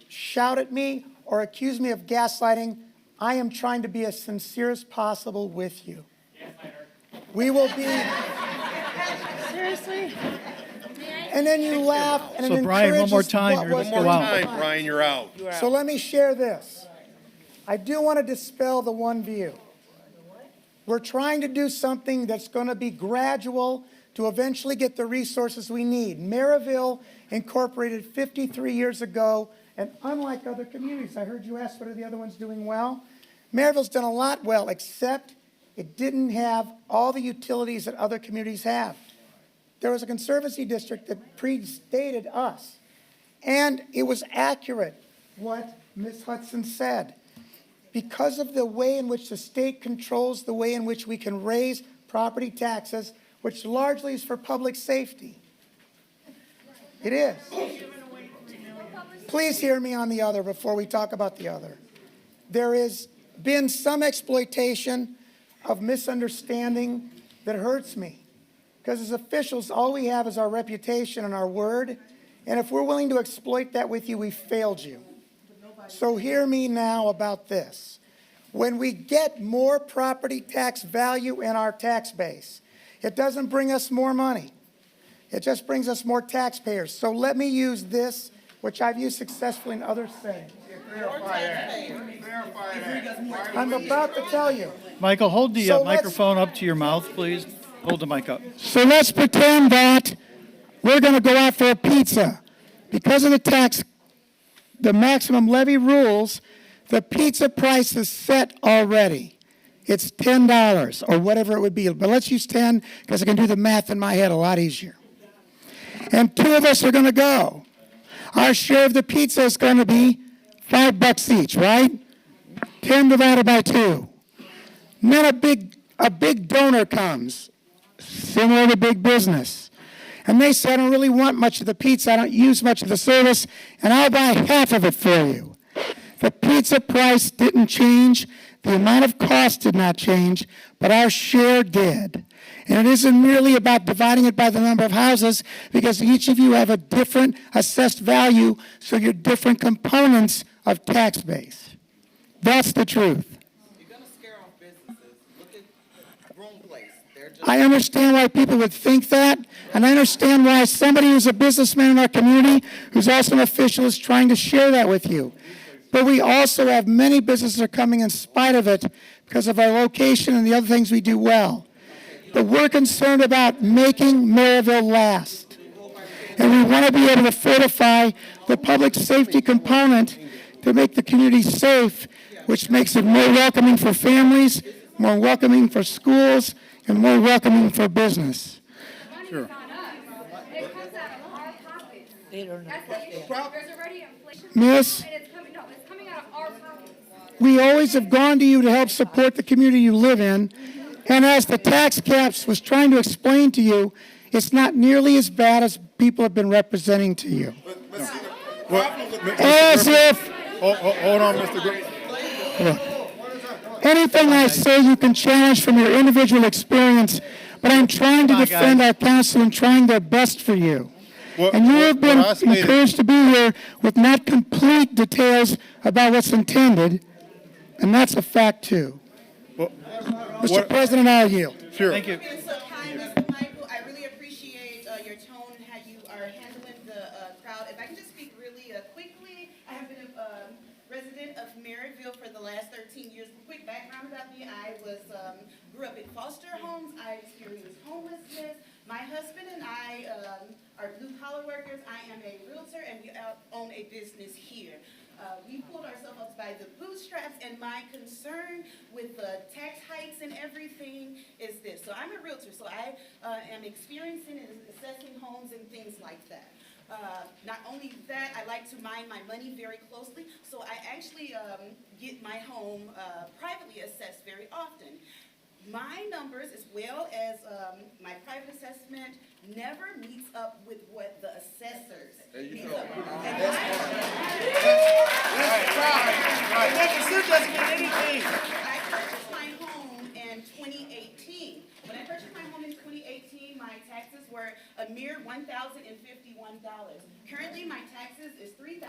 shout at me or accuse me of gaslighting. I am trying to be as sincere as possible with you. We will be. Seriously? And then you laugh, and So it Brian, one more encourages time, what you're was gonna go out. behind. Brian, you're out. So let me share this. I do want to dispel the one view. We're trying to do something that's going to be gradual to eventually get the resources we need. Merrillville incorporated 53 years ago, and unlike other communities, I heard you ask what are the other ones doing well. Merrillville's done a lot well, except it didn't have all the utilities that other communities have. There was a conservancy district that predated us, and it was accurate what Ms. Hudson said. Because of the way in which the state controls the way in which we can raise property taxes, which largely is for public safety. It is. Please hear me on the other before we talk about the other. There has been some exploitation of misunderstanding that hurts me. Because as officials, all we have is our reputation and our word. And if we're willing to exploit that with you, we failed you. So hear me now about this. When we get more property tax value in our tax base, it doesn't bring us more money. It just brings us more taxpayers. So let me use this, which I've used successfully in other settings. I'm about to tell you. Michael, hold the So let's- microphone up to your mouth, please. Hold the mic up. So let's pretend that we're going to go out for a pizza. Because of the maximum levy rules, the pizza price is set already. It's $10 or whatever it would be. But let's use 10 because I can do the math in my head a lot easier. And 2 of us are going to go. Our share of the pizza is going to be $5 each, right? 10 divided by 2. And then a big donor comes, similar to big business. And they say, I don't really want much of the pizza, I don't use much of the service, and I'll buy half of it for you. The pizza price didn't change, the amount of cost did not change, but our share did. And it isn't merely about dividing it by the number of houses, because each of you have a different assessed value, so you're different components of tax base. That's the truth. I understand why people would think that, and I understand why somebody who's a businessman in our community, who's also an official, is trying to share that with you. But we also have many businesses that are coming in spite of it because of our location and the other things we do well. But we're concerned about making Merrillville last. And we want to be able to fortify the public safety component to make the community safe, which makes it more welcoming for families, more welcoming for schools, and more welcoming for business. Sure. They don't know. There's already inflation. Miss? And it's coming up. It's We always have gone to you to help support the community you live in. And as the tax caps was trying to explain to you, it's not nearly as bad as people have been representing to you. As if, Hold on, Mr. Griffin. anything I say you can challenge from your individual experience, but I'm trying to defend our council and trying their best for you. And you have been encouraged to be here with not complete details about what's intended, and that's a fact too. Mr. President, I'll yield. Sure. Thank you. Been so kind, Mr. Michael. I really appreciate your tone and how you are handling the crowd. If I can just speak really quickly, I have been a resident of Merrillville for the last 13 years. Quick background about me: I grew up in foster homes. I experienced homelessness. My husband and I are blue-collar workers. I am a realtor, and we own a business here. We pulled ourselves up by the bootstraps, and my concern with the tax hikes and everything is this. So I'm a realtor, so I am experiencing and assessing homes and things like that. Not only that, I like to mind my money very closely, so I actually get my home privately assessed very often. My numbers, as well as my private assessment, never meets up with what the assessors meets up with. I purchased my home in 2018. When I purchased my home in 2018, my taxes were a mere $1,051. Currently, my taxes is $3,108.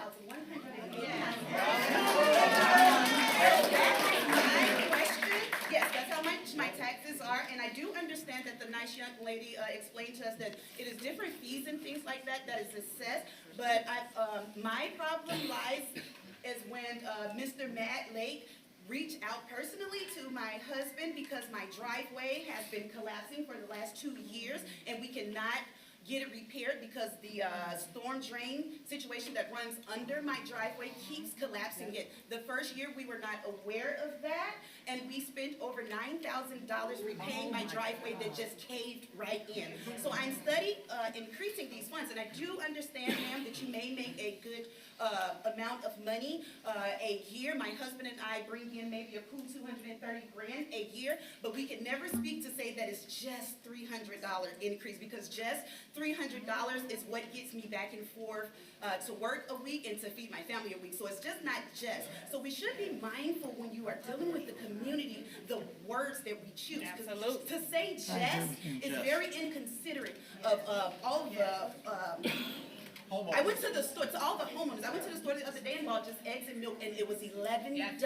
Yes, that's how much my taxes are, and I do understand that the nice young lady explained to us that it is different fees and things like that that is assessed, but my problem lies is when Mr. Matt Lake reached out personally to my husband because my driveway has been collapsing for the last 2 years, and we cannot get it repaired because the storm drain situation that runs under my driveway keeps collapsing it. The first year, we were not aware of that, and we spent over $9,000 repaying my driveway that just caved right in. So I'm studying increasing these funds, and I do understand, ma'am, that you may make a good amount of money a year. My husband and I bring in maybe a cool $230,000 a year, but we can never speak to say that it's just $300 increase, because just $300 is what gets me back and forth to work a week and to feed my family a week. So it's just not just. So we should be mindful when you are dealing with the community, the words that we choose. Absolutely. To say just is very inconsiderate of all the I went to the store, to all the homeowners, I went to the store the other day and bought just eggs and milk, and it was $11.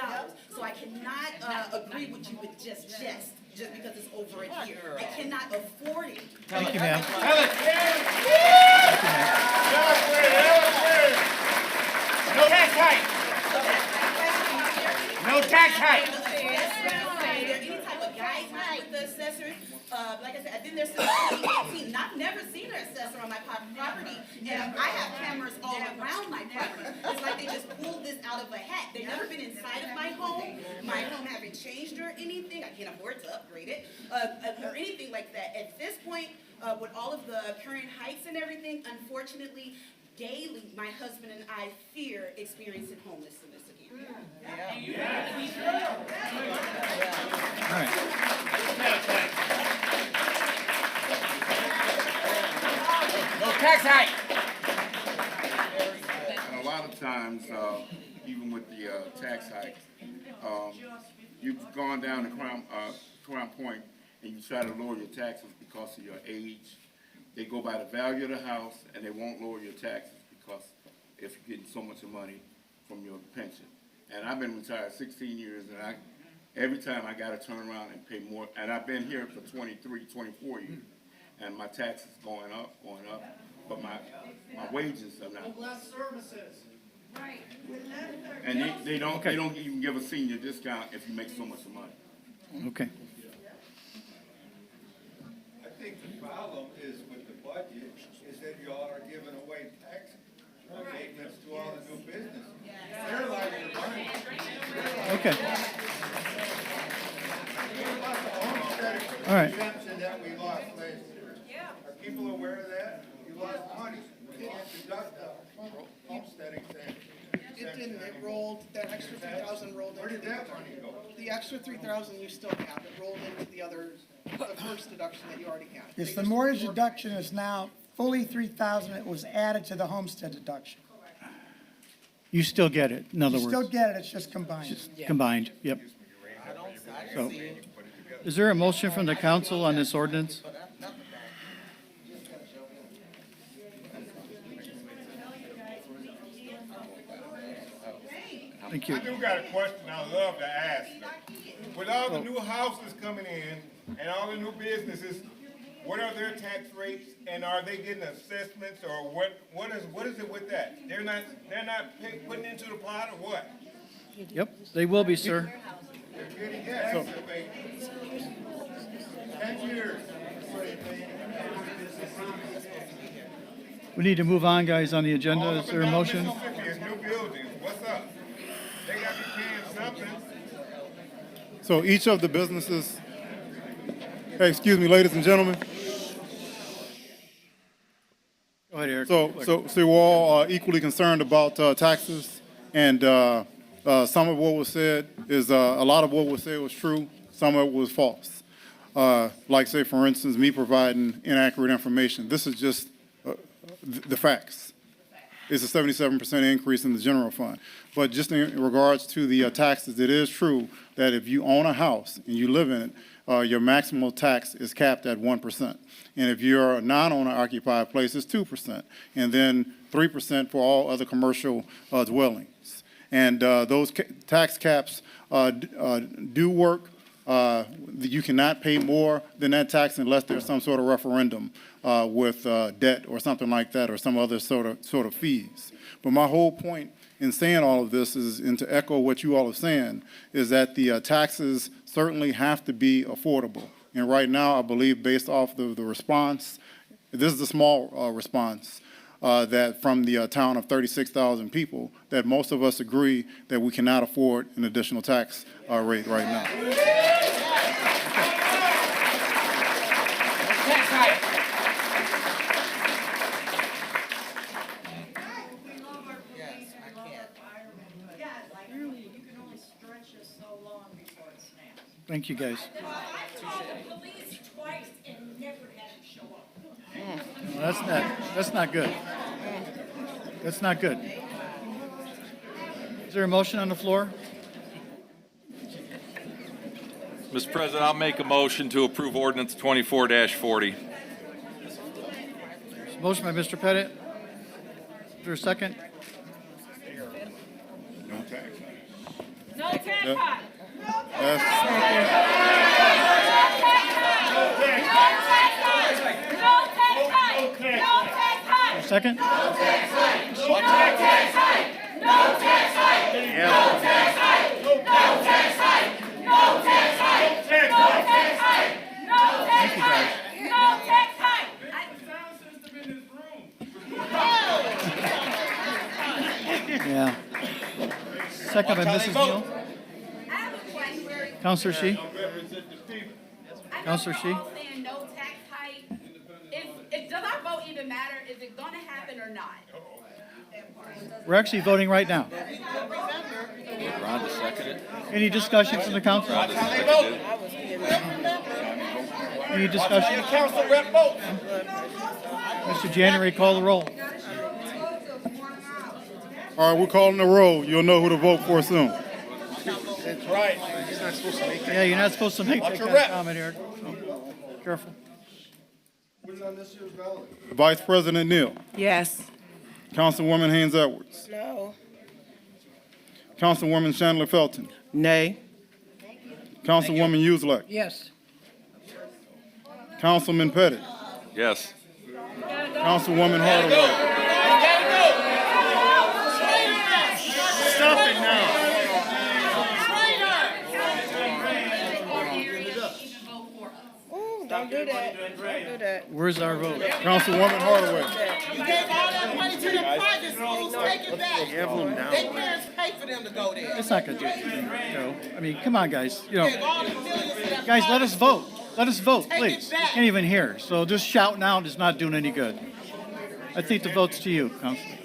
So I cannot agree with you with just because it's over a year. I cannot afford it. Thank you, ma'am. No tax hike. No tax hike. Is there any type of guidelines with the assessors? Like I said, I've been there since 2018, and I've never seen an assessor on my property, and I have cameras all around my property. It's like they just pulled this out of a hat. They've never been inside of my home. My home haven't changed or anything. I can't afford to upgrade it, or anything like that. At this point, with all of the current hikes and everything, unfortunately, daily, my husband and I fear experiencing homelessness again. All right. No tax hike. And a lot of times, even with the tax hike, you've gone down to Crown Point and you try to lower your taxes because of your age. They go by the value of the house and they won't lower your taxes because if you're getting so much money from your pension. And I've been retired 16 years, and every time I got to turn around and pay more. And I've been here for 23, 24 years, and my taxes going up, but my wages are not. Less services. Right. And they don't even give a senior discount if you make so much money. Okay. I think the problem is with the budget is that y'all are giving away tax abatements to all the new business. They're like the money. Okay. All right. Exemption that we lost last year. Are people aware of that? You lost money. You can't deduct the homestead exemption. didn't, it rolled, that extra 3,000 rolled into. Where did that money go? The extra 3,000 you still have, it rolled into the other, the first deduction that you already had. Yes, the mortgage deduction is now fully 3,000. It was added to the homestead deduction. You still get it, in other You words. still get it, it's just combined. Combined, yep. So, is there a motion from the council on this ordinance? Thank you. I do got a question I love to ask. With all the new houses coming in and all the new businesses, what are their tax rates and are they getting assessments or what is it with that? They're not putting into the pot or what? Yep, they will be, sir. They're getting gas. 10 years. We need to move on, guys, on the agenda. Is there a motion? Mississippi is new buildings. What's up? They got to be paying something. So each of the businesses, hey, excuse me, ladies and gentlemen. Go ahead, Eric. So we're all equally concerned about taxes, and some of what was said is, a lot of what was said was true, some of it was false. Like, say, for instance, me providing inaccurate information. This is just the facts. It's a 77% increase in the general fund. But just in regards to the taxes, it is true that if you own a house and you live in it, your maximum tax is capped at 1%. And if you're a non-owner occupied place, it's 2%. And then 3% for all other commercial dwellings. And those tax caps do work. You cannot pay more than that tax unless there's some sort of referendum with debt or something like that, or some other sort of fees. But my whole point in saying all of this is, and to echo what you all are saying, is that the taxes certainly have to be affordable. And right now, I believe, based off the response, this is a small response, that from the town of 36,000 people, that most of us agree that we cannot afford an additional tax rate right now. Thank you, guys. Well, that's not good. That's not good. Is there a motion on the floor? Mr. President, I'll make a motion to approve ordinance 24-40. Motion by Mr. Pettit. Is there a second? No tax. No tax hike. Second? No tax hike. No tax hike. No tax hike. No tax hike. No tax hike. No tax hike. No tax hike. No tax hike. No tax hike. Yeah. Second by Mrs. Neal. Counselor Shi? Counselor Shi? Saying no tax hike. Does our vote even matter? Is it going to happen or not? We're actually voting right now. Rhonda seconded. Any discussion from the council? Any discussion? Council rep vote. Mr. January, call the roll. All right, we're calling the roll. You'll know who to vote for soon. That's right. He's not supposed to make that. Yeah, you're not supposed to make that kind of comment, Eric. So, careful. What's on this year's ballot? Vice President Neal. Yes. Councilwoman Haynes Edwards. No. Councilwoman Chandler Felton. Nay. Councilwoman Uselak. Yes. Councilman Pettit. Yes. Councilwoman Hardaway. Stop it now. Don't do that. Don't do that. Where's our vote? Councilwoman Hardaway. You gave all that money to the private schools, take it back. Their parents pay for them to go there. It's not going to do anything, Joe. I mean, come on, guys. You Gave know, all the millions to that guys, let us vote. Let us vote, Take it please. You back. can't even hear. So just shouting out is not doing any good. I think the vote's to you, Councilor.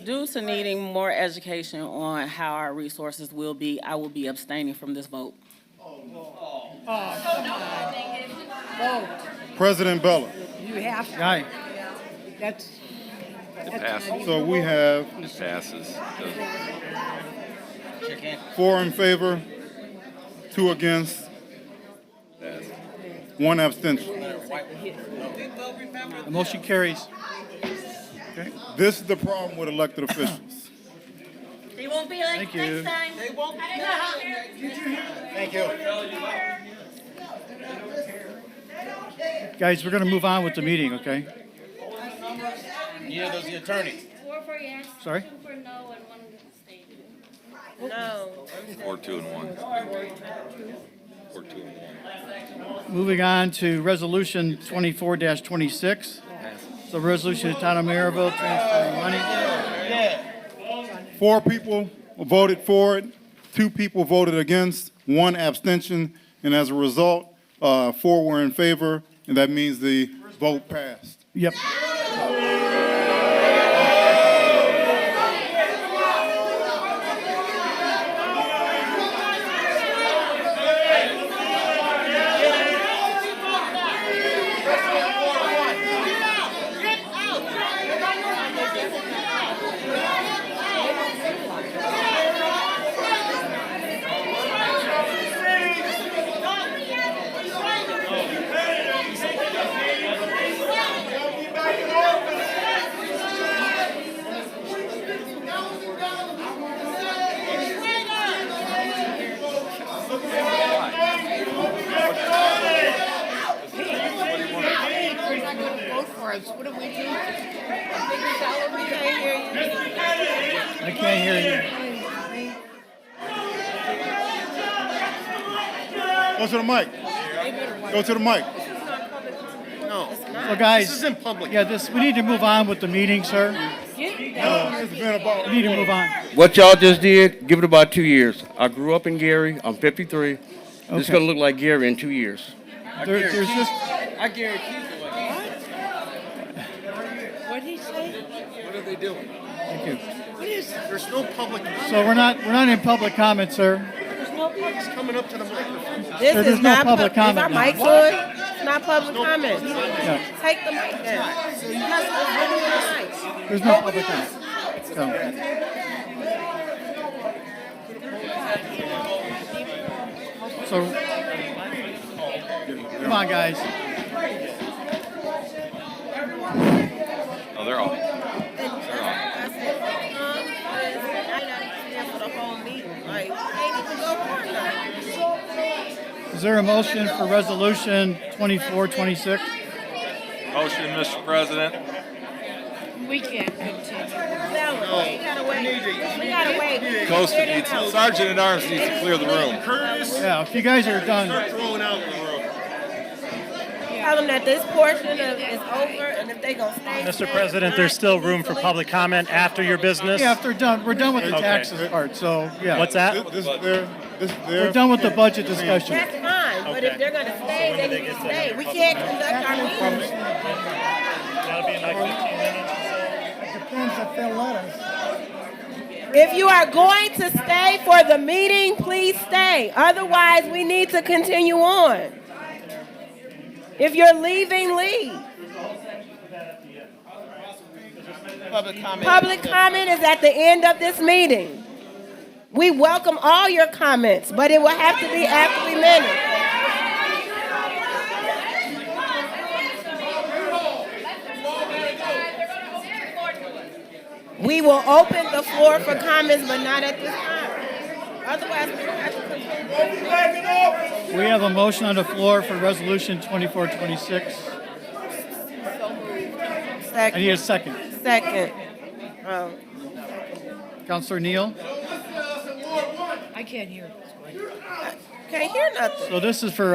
Due to needing more education on how our resources will be, I will be abstaining from this vote. President Bella. You have to. Aye. That's, It passes. So we have It passes. 4 in favor, 2 against, 1 abstention. The motion carries. This is the problem with elected officials. They won't be like Thank you. next time. They won't be Thank you. Guys, we're going to move on with the meeting, okay? Yeah, those are the attorneys. 4 for yes. Sorry? 2 for no, and 1 abstain. No. 4, 2, and 1. 4, 2, and 1. Moving on to Resolution 24-26. The resolution of the Town of Merrillville transferring money. 4 people voted for it, 2 people voted against, 1 abstention, and as a result, 4 were in favor, and that means the vote passed. Yep. what do we do? I can't hear you. Go to the mic. Go to the mic. So guys, This isn't public. yeah, we need to move on with the meeting, sir. It's been about. We need to move on. What y'all just did, give it about 2 years. I grew up in Gary. I'm 53. It's Okay. going to look like Gary in 2 years. There's just, I guarantee you. What'd he say? What are they doing? thank you. What is, There's no public. So we're not in public comment, sir. there's no public. Coming up to the microphone. This There's is no not public comment Is our now. mic on? It's not public comment. Yeah. Take the mic down. There's no public comment. So, come on, guys. Oh, they're off. Is there a motion for Resolution 2426? Motion, Mr. President. We can't continue. We gotta wait. We gotta wait. Costa needs, Sergeant at Arms needs to clear the room. Yeah, if you guys are done. Throwing out the room. Tell them that this portion is over, and if they gonna stay. Mr. President, there's still room for public comment after your business? Yeah, if they're done, we're done with the Okay. taxes part, so, yeah. What's that? This is their. We're done with the budget discussion. That's fine, but if they're gonna stay, they need to stay. We can't conduct our meetings. That'll be in like 15 minutes. Depends if they'll let us. If you are going to stay for the meeting, please stay. Otherwise, we need to continue on. If you're leaving, leave. Public comment is at the end of this meeting. We welcome all your comments, but it will have to be after we minute. We will open the floor for comments, but not at this time. Otherwise, we will have to continue. We have a motion on the floor for Resolution 2426. I need a second. Second. Counselor Neal? I can't hear. Can't hear nothing. So this is for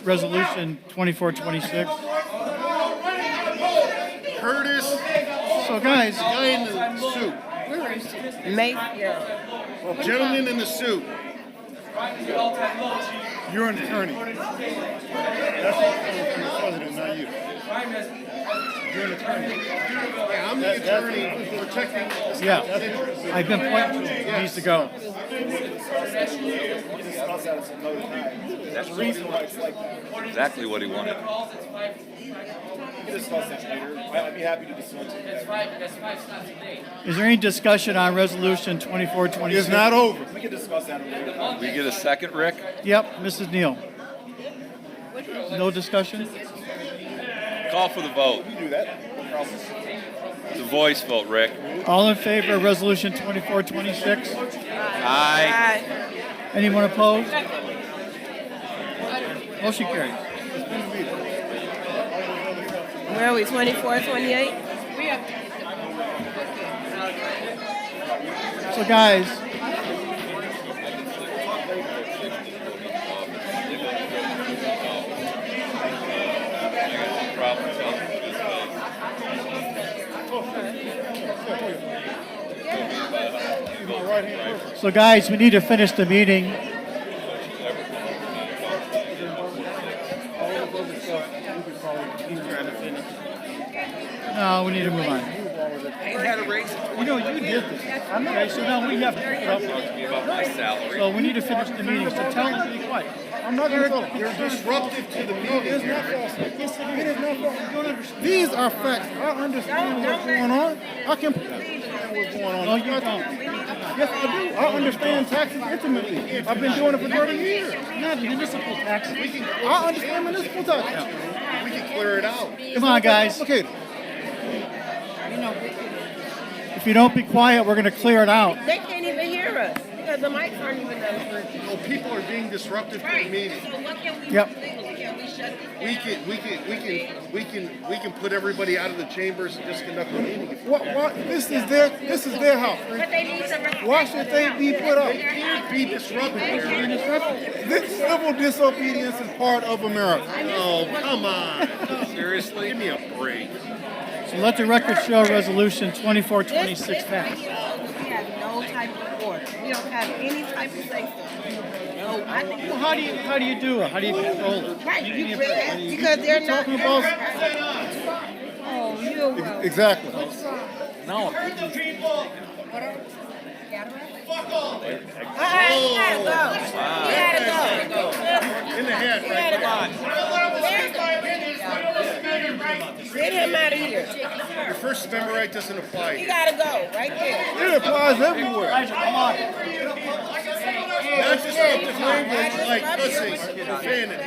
Resolution 2426. Curtis. So guys, Guy in the suit. Where is it? Mayfield. Gentleman in the suit. You're an attorney. That's the president, not you. Yeah, I'm the attorney protecting. Yeah, I've been pointing to him. He needs to go. That's exactly what he wanted. We can discuss that later. I'd be happy to discuss it. Is there any discussion on Resolution 2426? It's not over. We can discuss that later. We get a second, Rick? Yep, Mrs. Neal. No discussion? Call for the vote. We do that. It's a voice vote, Rick. All in favor of Resolution 2426? Aye. Anyone opposed? Motion carries. Where are we, 24, 28? So guys, we need to finish the meeting. No, we need to move on. You know, you did this. Okay, so now we have to pick it up. About my salary. So we need to finish the meeting, so tell them to be quiet. I'm not going to tell them. You're disruptive to the meeting. It's not false. It is not false. You don't understand. These are facts. I understand what's going on. I can understand what's going on. No, you don't. Yes, I do. I understand taxes intimately. I've been doing it for 30 years. Not municipal taxes. I understand municipal taxes. We can clear it out. Come on, guys. Okay. If you don't be quiet, we're going to clear it out. They can't even hear us because the mics aren't even working. Well, people are being disruptive to the meeting. So what can we Yep. do? Can we shut this We can put everybody out of the chambers and just conduct a meeting. This is their house. But they need to respect Why should they be put up? They can't be disruptive. This civil disobedience is part of America. Oh, come on. Seriously? Give me a break. So let the record show Resolution 2426 pass. We have no type of order. We don't have any type of say. No, I think. Well, how do you do it? How do you control it? Right, you can't because they're not. Talking about Oh, you're exactly. No. He gotta go. He gotta go. In the head, He right? gotta go. Get him out of here. Your First Amendment right doesn't apply He here. gotta go, right there. It applies everywhere. Come on. Not disruptive language like cussing, profanity.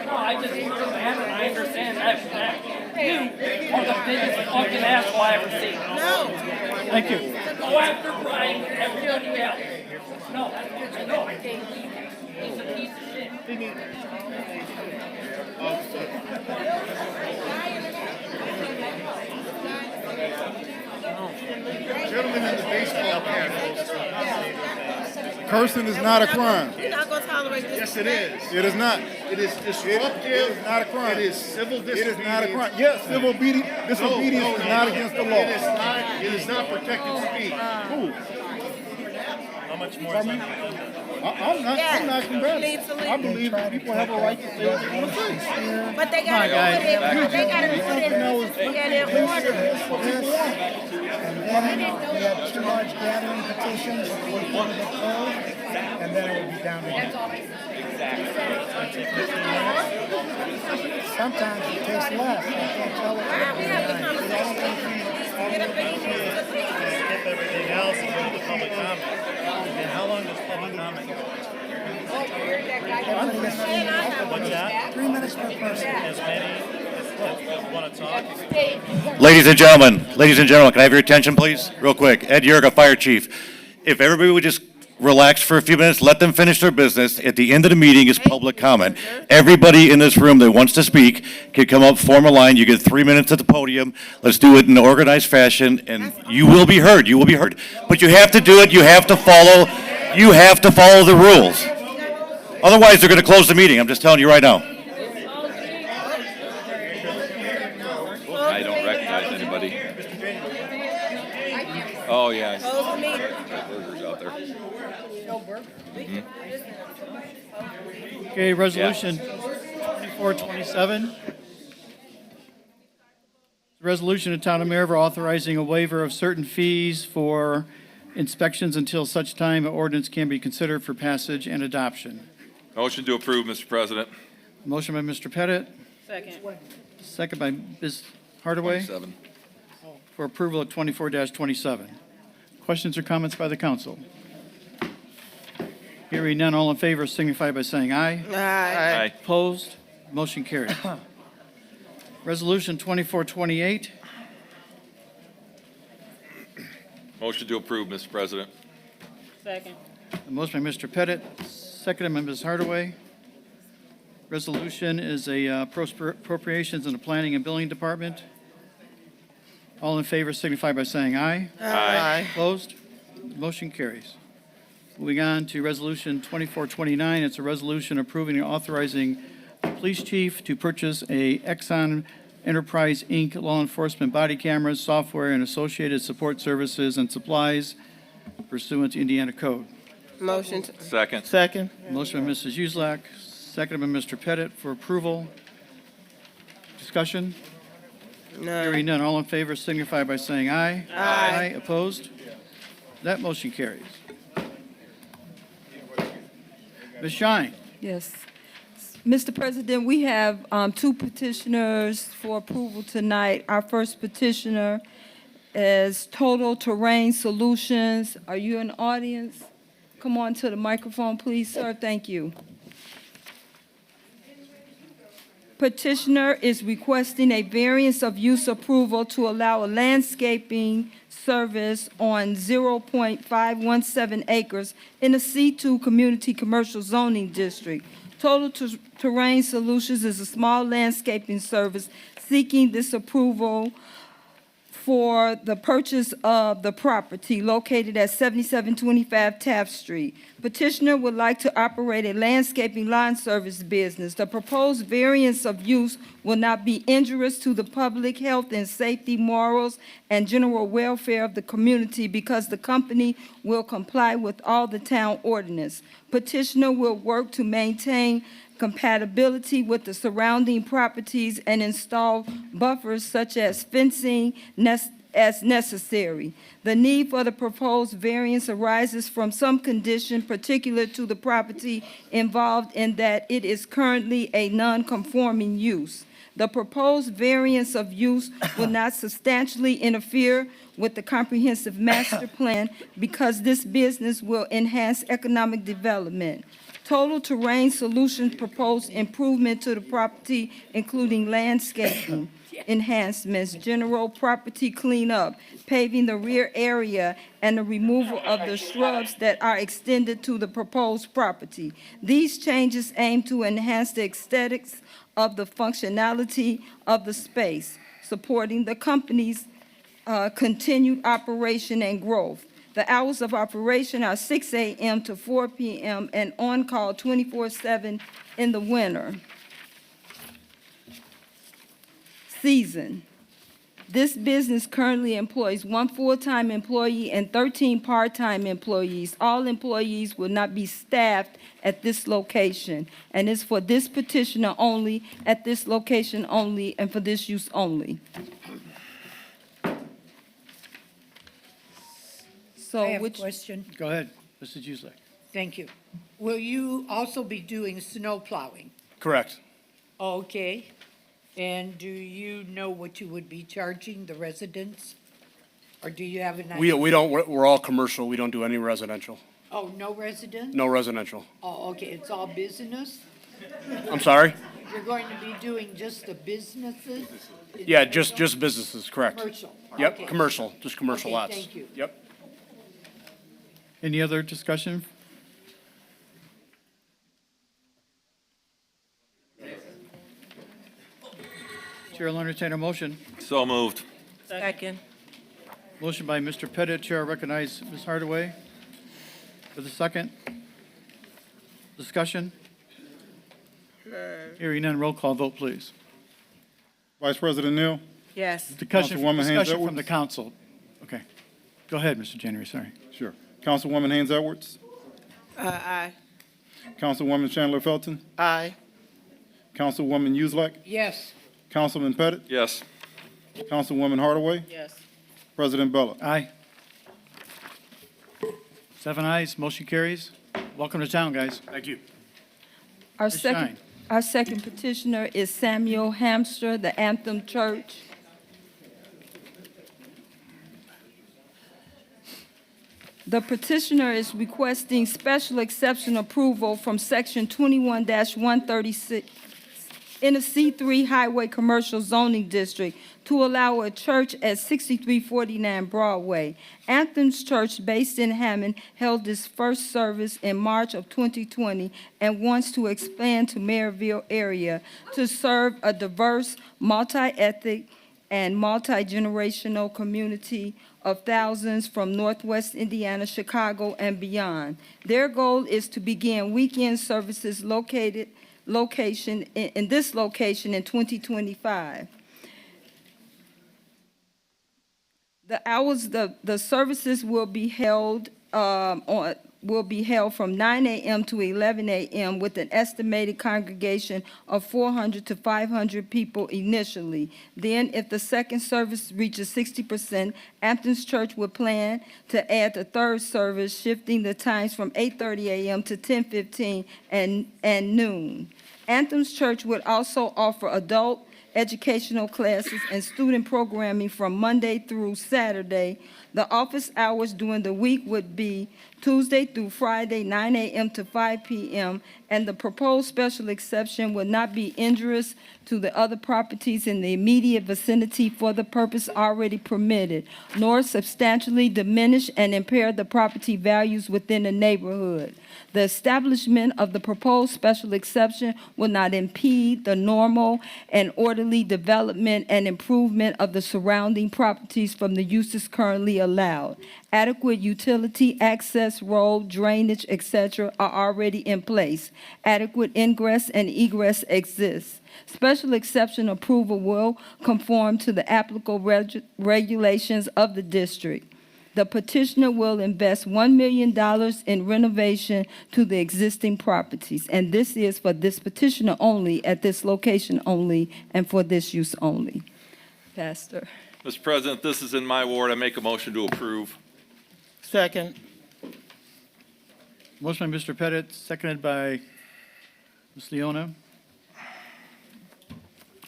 No, I just look at that and I understand that you are the biggest fucking asshole I ever seen. No. Thank you. Go after Brian and everybody else. No, no. He's a piece of shit. Gentlemen in the baseball cap. Cursing is not a crime. You're not gonna tolerate this. Yes, it is. It is not. It is disruptive. It is not a crime. It is civil It disobedience. is not a crime. Yes, civil disobedience is not against the law. It is not protected speech. Who? How much more? I'm not combative. I believe that people have a right to say what they want to say. But they gotta put it, they gotta put it in order. And then we have two large gathering petitions, one for the code, and then it will be down to you. Sometimes it takes less. I can't tell what We have the conversation. Get up and Skip everything else and go to public comment. And how long does public comment go? What's that? 3 minutes per person. As many as want to talk? Ladies and gentlemen, can I have your attention, please? Real quick. Ed Yerga, Fire Chief. If everybody would just relax for a few minutes, let them finish their business. At the end of the meeting is public comment. Everybody in this room that wants to speak can come up, form a line. You get 3 minutes at the podium. Let's do it in an organized fashion, and you will be heard. You will be heard. But you have to do it. You have to follow the rules. Otherwise, they're going to close the meeting. I'm just telling you right now. I don't recognize anybody. Oh, yeah. I see burgers out there. Okay, Resolution 2427. Resolution of Town of Maryville authorizing a waiver of certain fees for inspections until such time an ordinance can be considered for passage and adoption. Motion to approve, Mr. President. Motion by Mr. Pettit, Second. second by Ms. Hardaway 27. for approval of 24-27. Questions or comments by the council? Hearing none, all in favor signify by saying aye. Aye. Opposed? Motion carried. Resolution 2428. Motion to approve, Mr. President. Second. A motion by Mr. Pettit, seconded by Ms. Hardaway. Resolution is a appropriations in the Planning and Building Department. All in favor signify by saying aye. Aye. Opposed? Motion carries. Moving on to Resolution 2429, it's a resolution approving and authorizing the police chief to purchase a Exxon Enterprise, Inc. law enforcement body cameras, software, and associated support services and supplies pursuant to Indiana Code. Motion. Second. Second. Motion by Mrs. Uselak, seconded by Mr. Pettit for approval. Discussion? Hearing none. All in favor signify by saying aye. Aye. Opposed? That motion carries. Ms. Shine. Yes. Mr. President, we have two petitioners for approval tonight. Our first petitioner is Total Terrain Solutions. Are you in the audience? Come on to the microphone, please, sir. Thank you. Petitioner is requesting a variance of use approval to allow a landscaping service on 0.517 acres in the C2 Community Commercial Zoning District. Total Terrain Solutions is a small landscaping service seeking this approval for the purchase of the property located at 7725 Taft Street. Petitioner would like to operate a landscaping lawn service business. The proposed variance of use will not be injurious to the public health and safety, morals, and general welfare of the community because the company will comply with all the town ordinance. Petitioner will work to maintain compatibility with the surrounding properties and install buffers such as fencing as necessary. The need for the proposed variance arises from some condition particular to the property involved in that it is currently a non-conforming use. The proposed variance of use will not substantially interfere with the comprehensive master plan because this business will enhance economic development. Total Terrain Solutions proposed improvement to the property, including landscaping enhancements, general property cleanup, paving the rear area, and the removal of the shrubs that are extended to the proposed property. These changes aim to enhance the aesthetics of the functionality of the space, supporting the company's continued operation and growth. The hours of operation are 6 a.m. to 4 p.m. and on-call 24/7 in the winter season. This business currently employs 1 full-time employee and 13 part-time employees. All employees will not be staffed at this location, and it's for this petitioner only, at this location only, and for this use only. So I have a question. Go ahead, Mrs. Uselak. Thank you. Will you also be doing snow plowing? Correct. Okay. And do you know what you would be charging the residents? Or do you have an idea? We don't, we're all commercial. We don't do any residential. Oh, no residents? No residential. Oh, okay, it's all business? I'm sorry? You're going to be doing just the businesses? Yeah, just businesses, correct. Commercial? Yep, Okay. commercial, just commercial Okay, lots. thank you. Yep. Any other discussion? Chair will entertain a motion. So moved. Second. Motion by Mr. Pettit. Chair will recognize Ms. Hardaway for the second. Discussion? Hearing none, roll call vote, please. Vice President Neal? Yes. Discussion Councilwoman Haynes discussion from Edwards? the council. Okay. Go ahead, Mr. January, sorry. Sure. Councilwoman Haynes Edwards? Aye. Councilwoman Chandler Felton? Aye. Councilwoman Yuzlak, Yes. Councilman Pettit, Yes. Councilwoman Hardaway, Yes. President Bella. Aye. 7 ayes, motion carries. Welcome to town, guys. Thank you. Our Ms. second, Shine. our second petitioner is Samuel Hamster, the Anthem Church. The petitioner is requesting special exception approval from Section 21-136 in a C3 Highway Commercial Zoning District to allow a church at 6349 Broadway. Anthem's Church, based in Hammond, held its first service in March of 2020 and wants to expand to Merrillville area to serve a diverse, multi-ethnic, and multi-generational community of thousands from Northwest Indiana, Chicago, and beyond. Their goal is to begin weekend services in this location in 2025. The services will be held from 9 a.m. to 11 a.m. with an estimated congregation of 400 to 500 people initially. Then, if the second service reaches 60%, Athens Church would plan to add the third service, shifting the times from 8:30 a.m. to 10:15 and noon. Anthem's Church would also offer adult educational classes and student programming from Monday through Saturday. The office hours during the week would be Tuesday through Friday, 9 a.m. to 5 p.m., and the proposed special exception would not be injurious to the other properties in the immediate vicinity for the purpose already permitted, nor substantially diminish and impair the property values within the neighborhood. The establishment of the proposed special exception will not impede the normal and orderly development and improvement of the surrounding properties from the uses currently allowed. Adequate utility, access, road, drainage, etc. are already in place. Adequate ingress and egress exists. Special exception approval will conform to the applicable regulations of the district. The petitioner will invest $1 million in renovation to the existing properties, and this is for this petitioner only, at this location only, and for this use only. Pastor. Mr. President, this is in my ward. I make a motion to approve. Second. Motion by Mr. Pettit, seconded by Ms. Leona.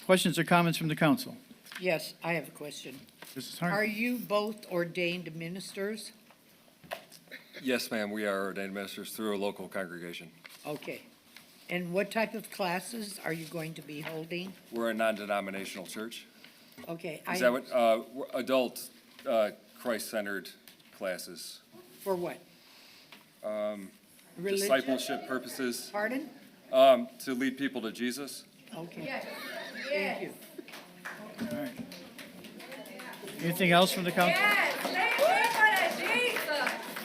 Questions or comments from the council? Yes, I have a question. Mrs. Hart. Are you both ordained ministers? Yes, ma'am, we are ordained ministers through a local congregation. Okay. And what type of classes are you going to be holding? We're a non-denominational church. Okay. Is that what, adult, Christ-centered classes? For what? Religion? Discipleship purposes. Pardon? To lead people to Jesus. Okay. Thank you. All right. Anything else from the council?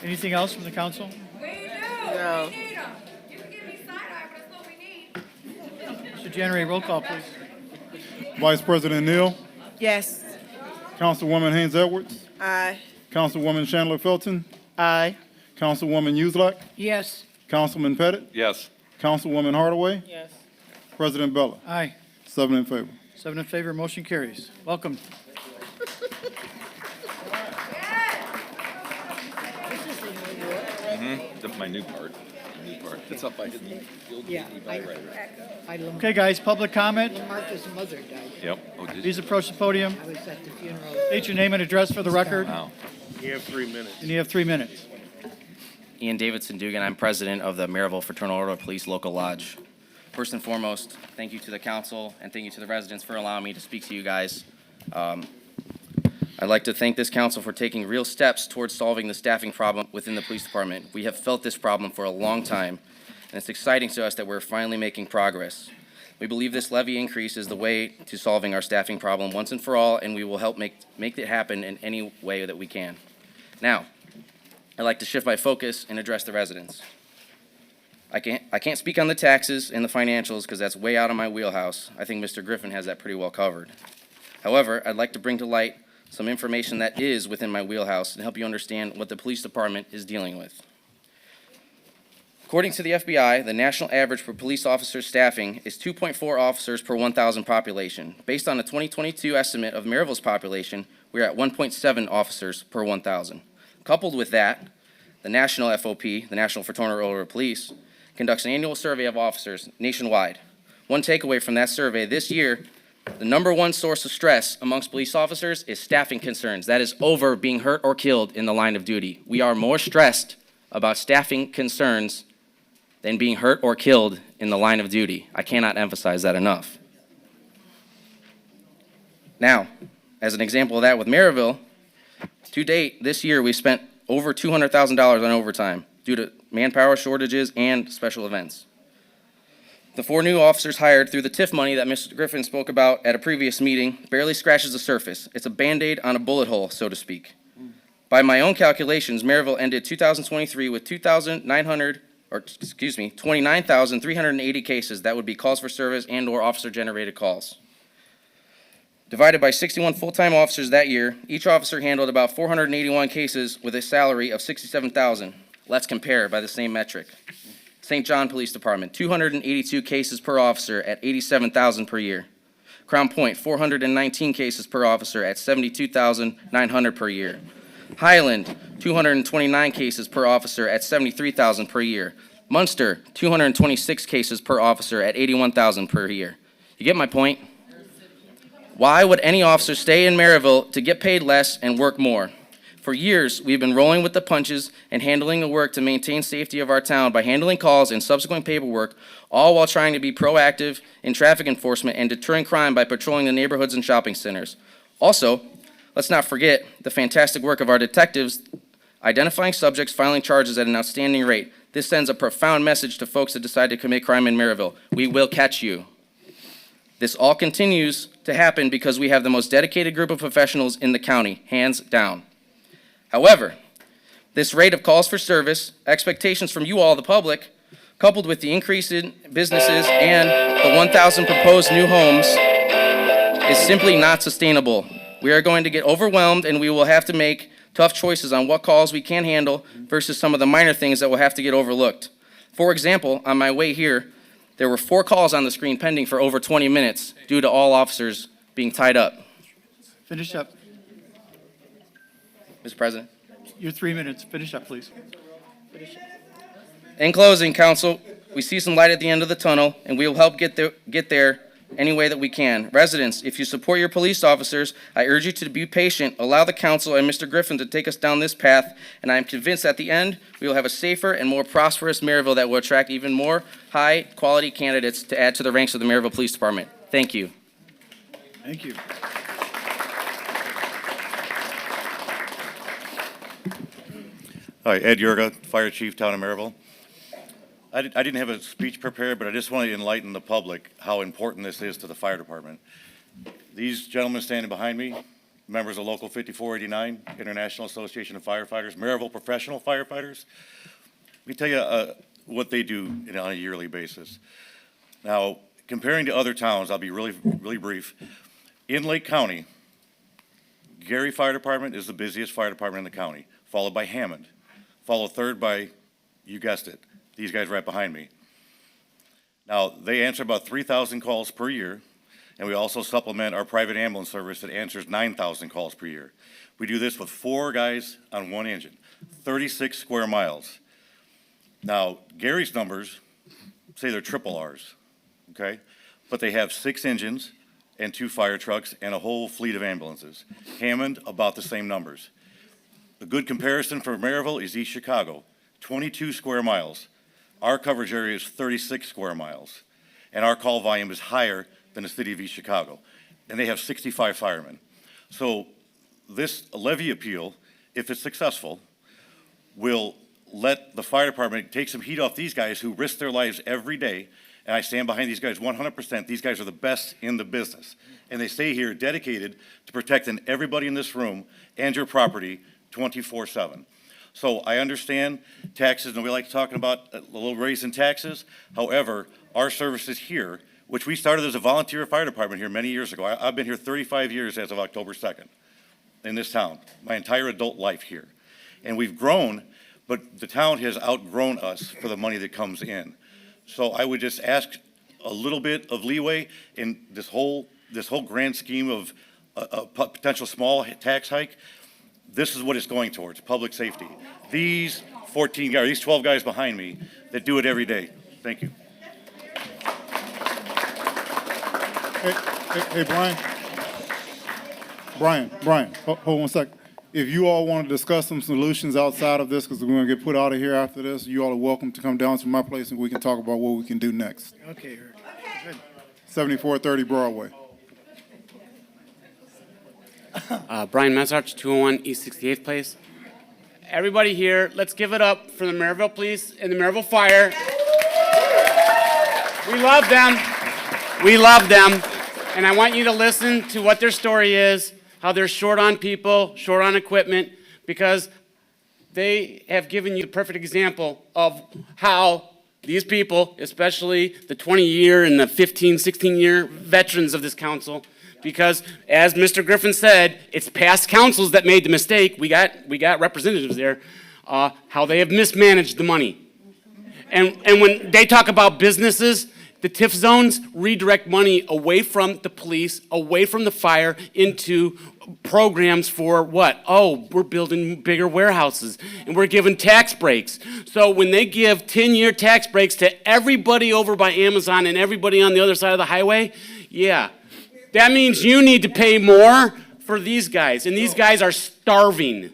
Anything else from the council? We do. No. We need them. You can give me side-eye, but that's what we need. Mr. January, roll call, please. Vice President Neal, Yes. Councilwoman Haynes Edwards, Aye. Councilwoman Chandler Felton, Aye. Councilwoman Yuzlak, Yes. Councilman Pettit, Yes. Councilwoman Hardaway, Yes. President Bella. Aye. 7 in favor. 7 in favor, motion carries. Welcome. My new part. It's up by hidden. Yeah. I Okay, guys, public comment. Martha's mother died. Yep. Oh, did you? Please approach the podium. I was at the funeral. State your name and address for the record, Wow. You have 3 minutes. and you have 3 minutes. Ian Davidson Dugan. I'm president of the Merrillville Fraternal Order of Police Local Lodge. First and foremost, thank you to the council and thank you to the residents for allowing me to speak to you guys. I'd like to thank this council for taking real steps towards solving the staffing problem within the police department. We have felt this problem for a long time, and it's exciting to us that we're finally making progress. We believe this levy increase is the way to solving our staffing problem once and for all, and we will help make it happen in any way that we can. Now, I'd like to shift my focus and address the residents. I can't speak on the taxes and the financials because that's way out of my wheelhouse. I think Mr. Griffin has that pretty well covered. However, I'd like to bring to light some information that is within my wheelhouse and help you understand what the police department is dealing with. According to the FBI, the national average for police officer staffing is 2.4 officers per 1,000 population. Based on the 2022 estimate of Merrillville's population, we are at 1.7 officers per 1,000. Coupled with that, the national FOP, the National Fraternal Order of Police, conducts an annual survey of officers nationwide. One takeaway from that survey this year, the number one source of stress amongst police officers is staffing concerns. That is over being hurt or killed in the line of duty. We are more stressed about staffing concerns than being hurt or killed in the line of duty. I cannot emphasize that enough. Now, as an example of that with Merrillville, to date, this year, we spent over $200,000 on overtime due to manpower shortages and special events. The 4 new officers hired through the TIF money that Mr. Griffin spoke about at a previous meeting barely scratches the surface. It's a Band-Aid on a bullet hole, so to speak. By my own calculations, Merrillville ended 2023 with 29,380 cases. That would be calls for service and/or officer-generated calls. Divided by 61 full-time officers that year, each officer handled about 481 cases with a salary of $67,000. Let's compare by the same metric. St. John Police Department, 282 cases per officer at $87,000 per year. Crown Point, 419 cases per officer at $72,900 per year. Highland, 229 cases per officer at $73,000 per year. Munster, 226 cases per officer at $81,000 per year. You get my point? Why would any officer stay in Merrillville to get paid less and work more? For years, we've been rolling with the punches and handling the work to maintain safety of our town by handling calls and subsequent paperwork, all while trying to be proactive in traffic enforcement and deterring crime by patrolling the neighborhoods and shopping centers. Also, let's not forget the fantastic work of our detectives identifying subjects, filing charges at an outstanding rate. This sends a profound message to folks that decide to commit crime in Merrillville. We will catch you. This all continues to happen because we have the most dedicated group of professionals in the county, hands down. However, this rate of calls for service, expectations from you all, the public, coupled with the increase in businesses and the 1,000 proposed new homes, is simply not sustainable. We are going to get overwhelmed and we will have to make tough choices on what calls we can handle versus some of the minor things that will have to get overlooked. For example, on my way here, there were 4 calls on the screen pending for over 20 minutes due to all officers being tied up. Finish up. Mr. President. Your 3 minutes. Finish up, please. In closing, Council, we see some light at the end of the tunnel, and we will help get there any way that we can. Residents, if you support your police officers, I urge you to be patient, allow the council and Mr. Griffin to take us down this path, and I am convinced at the end, we will have a safer and more prosperous Merrillville that will attract even more high-quality candidates to add to the ranks of the Merrillville Police Department. Thank you. Thank you. Hi, Ed Yurga, Fire Chief, Town of Merrillville. I didn't have a speech prepared, but I just wanted to enlighten the public how important this is to the fire department. These gentlemen standing behind me, members of Local 5489, International Association of Firefighters, Merrillville Professional Firefighters. Let me tell you what they do on a yearly basis. Now, comparing to other towns, I'll be really brief. In Lake County, Gary Fire Department is the busiest fire department in the county, followed by Hammond, followed third by, you guessed it, these guys right behind me. Now, they answer about 3,000 calls per year, and we also supplement our private ambulance service that answers 9,000 calls per year. We do this with 4 guys on 1 engine, 36 square miles. Now, Gary's numbers say they're triple ours, okay? But they have 6 engines and 2 fire trucks and a whole fleet of ambulances. Hammond, about the same numbers. A good comparison for Merrillville is East Chicago, 22 square miles. Our coverage area is 36 square miles, and our call volume is higher than the city of East Chicago, and they have 65 firemen. So this levy appeal, if it's successful, will let the fire department take some heat off these guys who risk their lives every day, and I stand behind these guys 100%. These guys are the best in the business, and they stay here dedicated to protecting everybody in this room and your property 24/7. So I understand taxes, and we like talking about a little raise in taxes. However, our services here, which we started as a volunteer fire department here many years ago. I've been here 35 years as of October 2nd in this town, my entire adult life here. And we've grown but the town has outgrown us for the money that comes in. So I would just ask a little bit of leeway in this whole grand scheme of a potential small tax hike. This is what it's going towards, public safety. These 14 guys, these 12 guys behind me that do it every day. Thank you. Hey, Brian, hold one sec. If you all want to discuss some solutions outside of this, because we're going to get put out of here after this, you all are welcome to come down to my place and we can talk about what we can do next. Okay, Eric. Good. 7430 Broadway. Brian Mesarch, 201 East 68th Place. Everybody here, let's give it up for the Merrillville Police and the Merrillville Fire. We love them. We love them. And I want you to listen to what their story is, how they're short on people, short on equipment, because they have given you the perfect example of how these people, especially the 20-year and the 15, 16-year veterans of this council, because as Mr. Griffin said, it's past councils that made the mistake. We got representatives there, how they have mismanaged the money. And when they talk about businesses, the TIF zones redirect money away from the police, away from the fire, into programs for what? Oh, we're building bigger warehouses, and we're giving tax breaks. So when they give 10-year tax breaks to everybody over by Amazon and everybody on the other side of the highway, yeah, that means you need to pay more for these guys, and these guys are starving.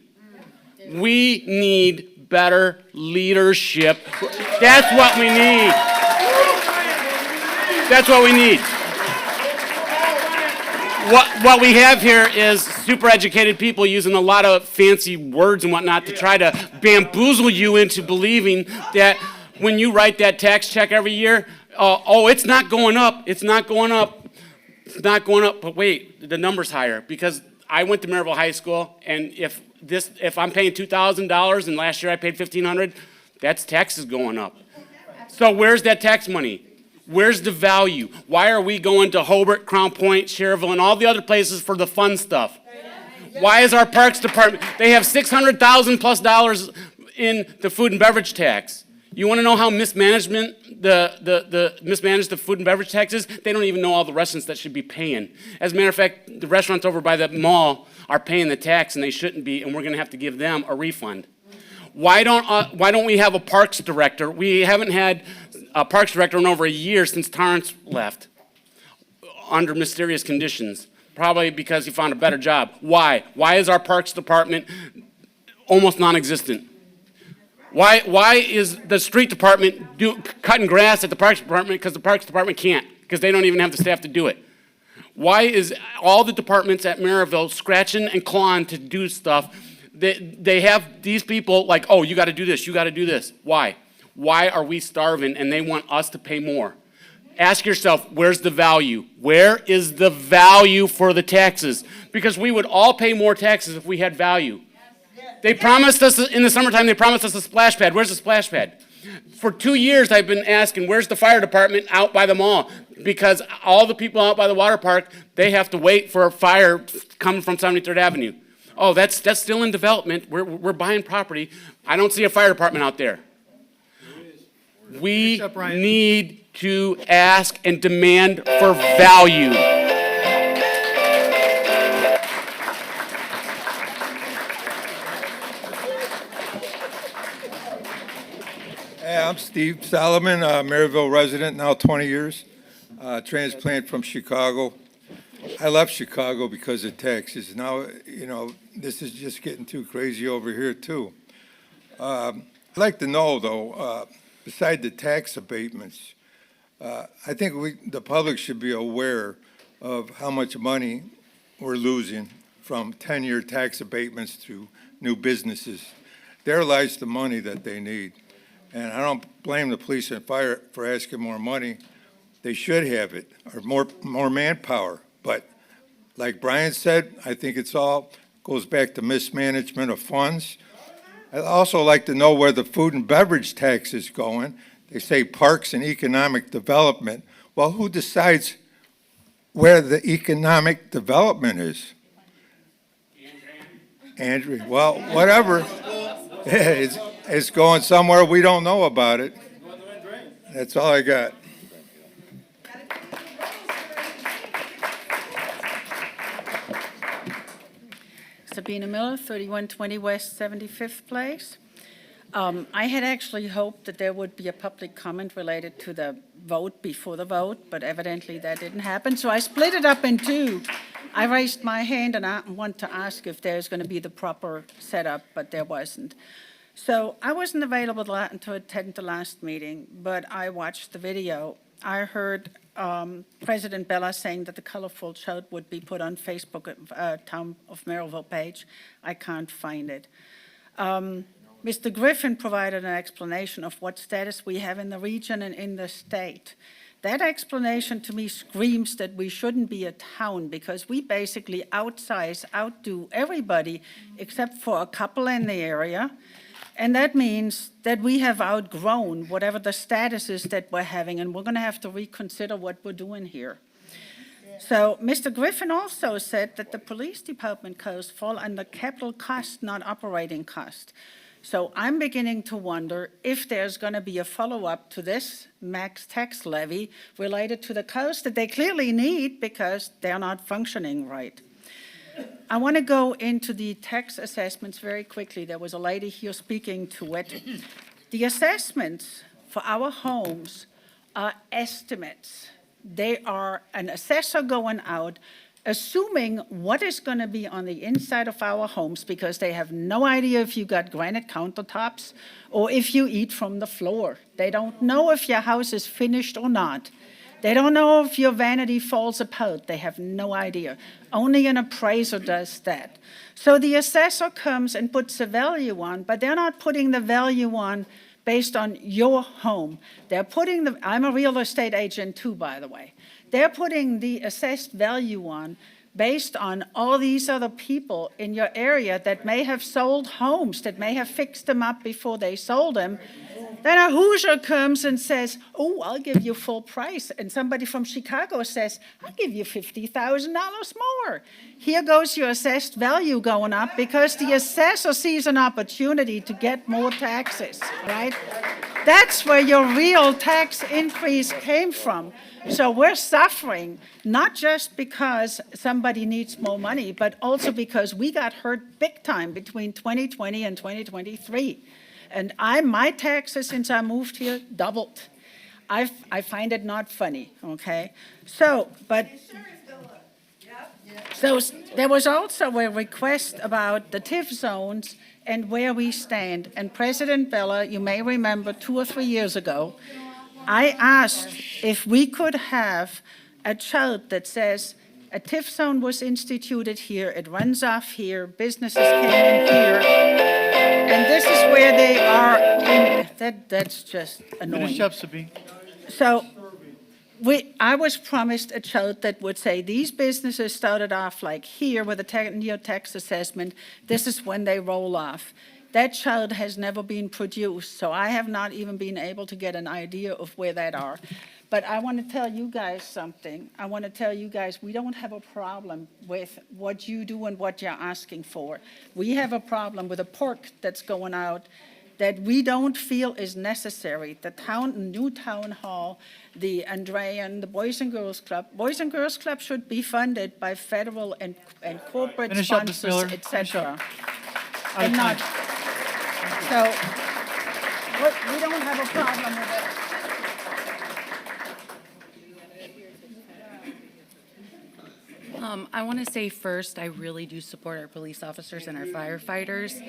We need better leadership. That's what we need. That's what we need. What we have here is super educated people using a lot of fancy words and whatnot to try to bamboozle you into believing that when you write that tax check every year, oh, it's not going up, it's not going up, it's not going up. But wait, the number's higher, because I went to Merrillville High School, and if I'm paying $2,000 and last year I paid $1,500, that's taxes going up. So where's that tax money? Where's the value? Why are we going to Hobart, Crown Point, Cherville, and all the other places for the fun stuff? Why is our Parks Department, they have $600,000 plus in the food and beverage tax. You want to know how mismanaged the food and beverage tax is? They don't even know all the restaurants that should be paying. As a matter of fact, the restaurants over by the mall are paying the tax, and they shouldn't be, and we're going to have to give them a refund. Why don't we have a parks director? We haven't had a parks director in over a year since Torrance left under mysterious conditions, probably because he found a better job. Why? Why is our parks department almost non-existent? Why is the street department cutting grass at the parks department because the parks department can't, because they don't even have the staff to do it? Why is all the departments at Merrillville scratching and clawing to do stuff? They have these people like, oh, you got to do this, you got to do this. Why? Why are we starving and they want us to pay more? Ask yourself, where's the value? Where is the value for the taxes? Because we would all pay more taxes if we had value. They promised us, in the summertime, they promised us a splash pad. Where's the splash pad? For 2 years, I've been asking, where's the fire department out by the mall? Because all the people out by the water park, they have to wait for a fire coming from 73rd Avenue. Oh, that's still in development. We're buying property. I don't see a fire department out there. We need to ask and demand for value. Hey, I'm Steve Solomon, Merrillville resident, now 20 years, transplant from Chicago. I left Chicago because of taxes. Now, this is just getting too crazy over here, too. I'd like to know, though, beside the tax abatements, I think the public should be aware of how much money we're losing from 10-year tax abatements to new businesses. There lies the money that they need. And I don't blame the police and fire for asking more money. They should have it, or more manpower. But like Brian said, I think it's all goes back to mismanagement of funds. I'd also like to know where the food and beverage tax is going. They say parks and economic development. Well, who decides where the economic development is? Andrew. Well, whatever. It's going somewhere we don't know about it. That's all I got. Sabina Miller, 3120 West 75th Place. I had actually hoped that there would be a public comment related to the vote before the vote, but evidently that didn't happen. So I split it up in two. I raised my hand and I want to ask if there's going to be the proper setup, but there wasn't. So I wasn't available to attend the last meeting, but I watched the video. I heard President Bella saying that the colorful chart would be put on Facebook, Town of Merrillville page. I can't find it. Mr. Griffin provided an explanation of what status we have in the region and in the state. That explanation to me screams that we shouldn't be a town because we basically outdo everybody except for a couple in the area. And that means that we have outgrown whatever the status is that we're having, and we're going to have to reconsider what we're doing here. So Mr. Griffin also said that the police department costs fall under capital cost, not operating cost. So I'm beginning to wonder if there's going to be a follow-up to this max tax levy related to the cost that they clearly need because they're not functioning right. I want to go into the tax assessments very quickly. There was a lady here speaking to it. The assessments for our homes are estimates. They are an assessor going out, assuming what is going to be on the inside of our homes because they have no idea if you got granite countertops or if you eat from the floor. They don't know if your house is finished or not. They don't know if your vanity falls apart. They have no idea. Only an appraiser does that. So the assessor comes and puts a value on, but they're not putting the value on based on your home. They're putting the, I'm a real estate agent too, by the way. They're putting the assessed value on based on all these other people in your area that may have sold homes, that may have fixed them up before they sold them. Then a Hoosier comes and says, oh, I'll give you full price. And somebody from Chicago says, I'll give you $50,000 more. Here goes your assessed value going up because the assessor sees an opportunity to get more taxes, right? That's where your real tax increase came from. So we're suffering, not just because somebody needs more money, but also because we got hurt big time between 2020 and 2023. And my taxes since I moved here doubled. I find it not funny, okay? So there was also a request about the TIF zones and where we stand. And President Bella, you may remember 2 or 3 years ago, I asked if we could have a chart that says a TIF zone was instituted here, it runs off here, businesses came in here, and this is where they are. That's just annoying. Finish up, Sabine. So I was promised a chart that would say these businesses started off like here with a near tax assessment. This is when they roll off. That chart has never been produced, so I have not even been able to get an idea of where that are. But I want to tell you guys something. I want to tell you guys we don't have a problem with what you do and what you're asking for. We have a problem with a park that's going out that we don't feel is necessary. The new town hall, the Andrean, the Boys and Girls Club. Boys and Girls Club should be funded by federal and corporate Finish up, Ms. sponsors, Miller. et cetera. Out of And not, time. so we don't have a problem with it. I want to say first, I really do support our police officers and our firefighters.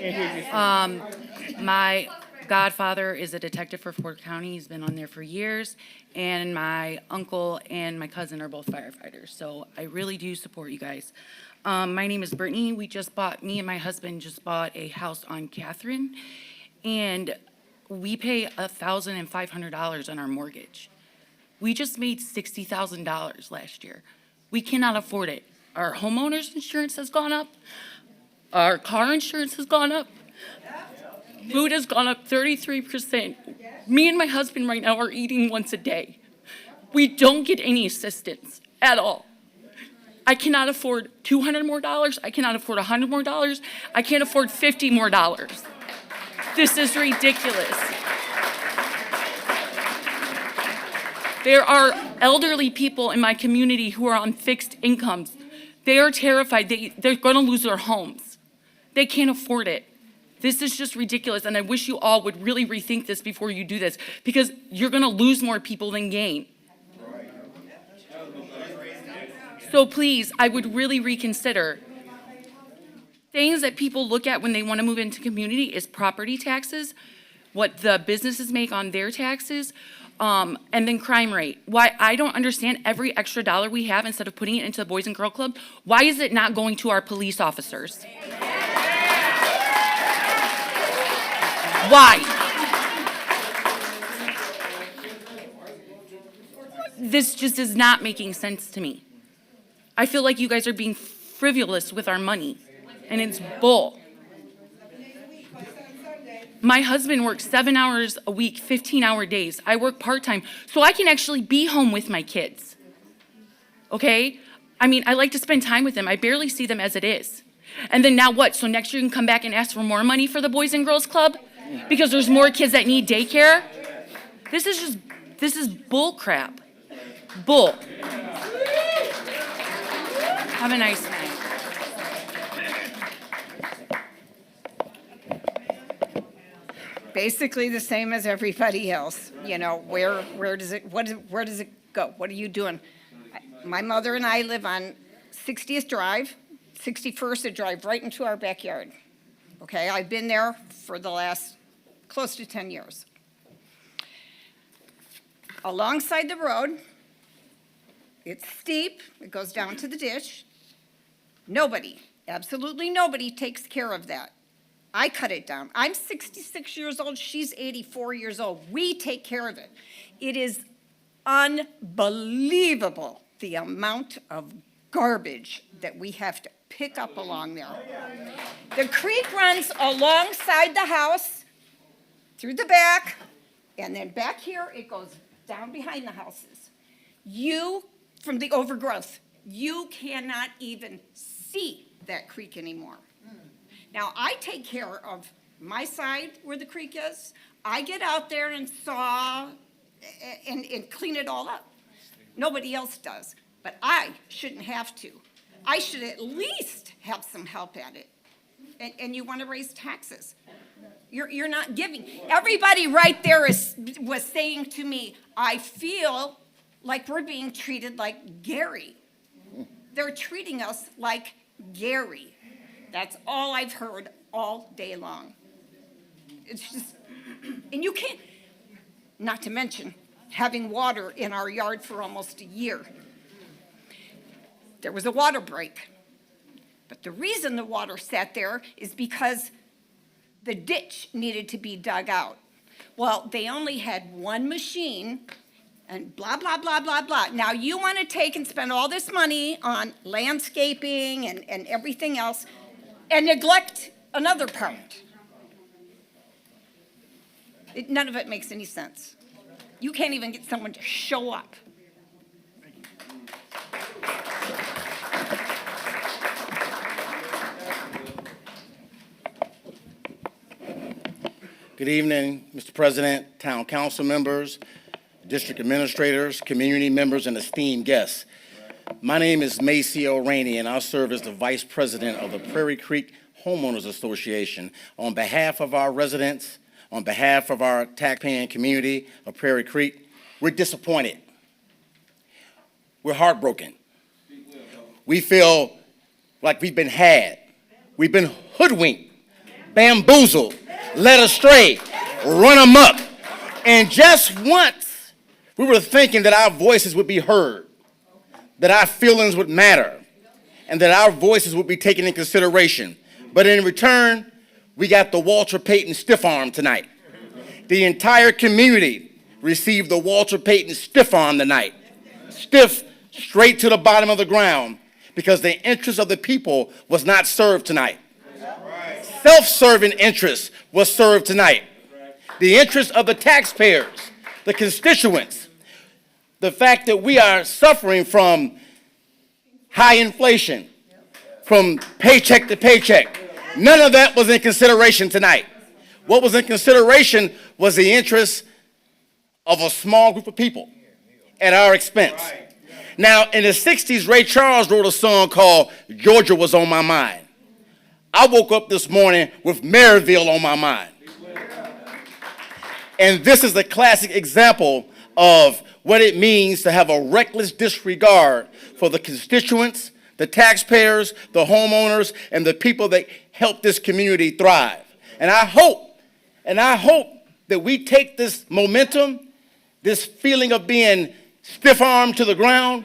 My godfather is a detective for Fort County. He's been on there for years. And my uncle and my cousin are both firefighters. So I really do support you guys. My name is Brittany. Me and my husband just bought a house on Catherine. And we pay $1,500 on our mortgage. We just made $60,000 last year. We cannot afford it. Our homeowners insurance has gone up. Our car insurance has gone up. Food has gone up 33%. Me and my husband right now are eating once a day. We don't get any assistance at all. I cannot afford $200 more. I cannot afford $100 more. I can't afford $50 more. This is ridiculous. There are elderly people in my community who are on fixed incomes. They are terrified. They're going to lose their homes. They can't afford it. This is just ridiculous, and I wish you all would really rethink this before you do this, because you're going to lose more people than gain. So please, I would really reconsider. Things that people look at when they want to move into community is property taxes, what the businesses make on their taxes, and then crime rate. Why I don't understand every extra dollar we have, instead of putting it into the Boys and Girl Club, why is it not going to our police officers? Why? This just is not making sense to me. I feel like you guys are being frivolous with our money, and it's bull. My husband works 7 hours a week, 15-hour days. I work part-time, so I can actually be home with my kids. Okay? I mean, I like to spend time with them. I barely see them as it is. And then now what? So next year you can come back and ask for more money for the Boys and Girls Club? Because there's more kids that need daycare? This is bull crap. Bull. Have a nice night. Basically the same as everybody else. You know, where does it go? What are you doing? My mother and I live on 60th Drive, 61st, a drive right into our backyard. Okay, I've been there for the last close to 10 years. Alongside the road, it's steep, it goes down to the ditch. Nobody, absolutely nobody takes care of that. I cut it down. I'm 66 years old, she's 84 years old. We take care of it. It is unbelievable the amount of garbage that we have to pick up along there. The creek runs alongside the house, through the back, and then back here, it goes down behind the houses. From the overgrowth, you cannot even see that creek anymore. Now, I take care of my side where the creek is. I get out there and saw and clean it all up. Nobody else does, but I shouldn't have to. I should at least have some help at it. And you want to raise taxes. You're not giving. Everybody right there was saying to me, I feel like we're being treated like Gary. They're treating us like Gary. That's all I've heard all day long. It's just, and you can't, not to mention having water in our yard for almost a year. There was a water break. But the reason the water sat there is because the ditch needed to be dug out. Well, they only had one machine and blah, blah, blah, blah, blah. Now you want to take and spend all this money on landscaping and everything else and neglect another part. None of it makes any sense. You can't even get someone to show up. Good evening, Mr. President, Town Council members, district administrators, community members, and esteemed guests. My name is Maceo Rainey, and I serve as the Vice President of the Prairie Creek Homeowners Association. On behalf of our residents, on behalf of our taxpaying community of Prairie Creek, we're disappointed. We're heartbroken. We feel like we've been had. We've been hoodwinked, bamboozled, led astray, run amok. And just once, we were thinking that our voices would be heard, that our feelings would matter, and that our voices would be taken in consideration. But in return, we got the Walter Payton stiff arm tonight. The entire community received the Walter Payton stiff arm tonight. Stiff straight to the bottom of the ground, because the interest of the people was not served tonight. Self-serving interest was served tonight. The interest of the taxpayers, the constituents, the fact that we are suffering from high inflation, from paycheck to paycheck, none of that was in consideration tonight. What was in consideration was the interest of a small group of people at our expense. Now, in the 60s, Ray Charles wrote a song called Georgia Was on My Mind. I woke up this morning with Merrillville on my mind. And this is a classic example of what it means to have a reckless disregard for the constituents, the taxpayers, the homeowners, and the people that help this community thrive. And I hope that we take this momentum, this feeling of being stiff-armed to the ground,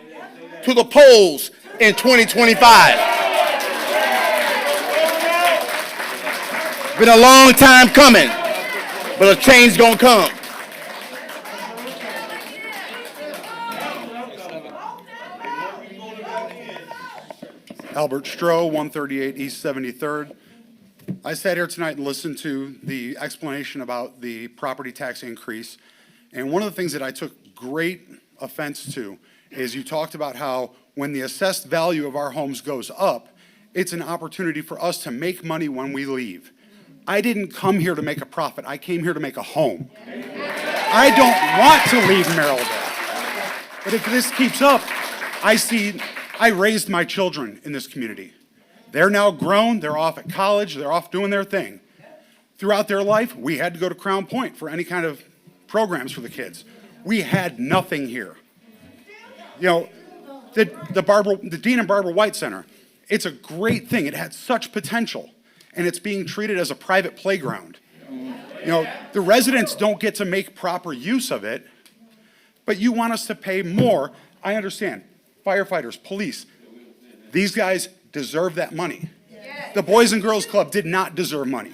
to the polls in 2025. Been a long time coming, but a change gonna come. Albert Stroh, 138 East 73rd. I sat here tonight and listened to the explanation about the property tax increase. And one of the things that I took great offense to is you talked about how when the assessed value of our homes goes up, it's an opportunity for us to make money when we leave. I didn't come here to make a profit. I came here to make a home. I don't want to leave Merrillville. But if this keeps up, I raised my children in this community. They're now grown, they're off at college, they're off doing their thing. Throughout their life, we had to go to Crown Point for any kind of programs for the kids. We had nothing here. You know, the Dean and Barbara White Center, it's a great thing. It had such potential, and it's being treated as a private playground. You know, the residents don't get to make proper use of it, but you want us to pay more. I understand. Firefighters, police, these guys deserve that money. The Boys and Girls Club did not deserve money.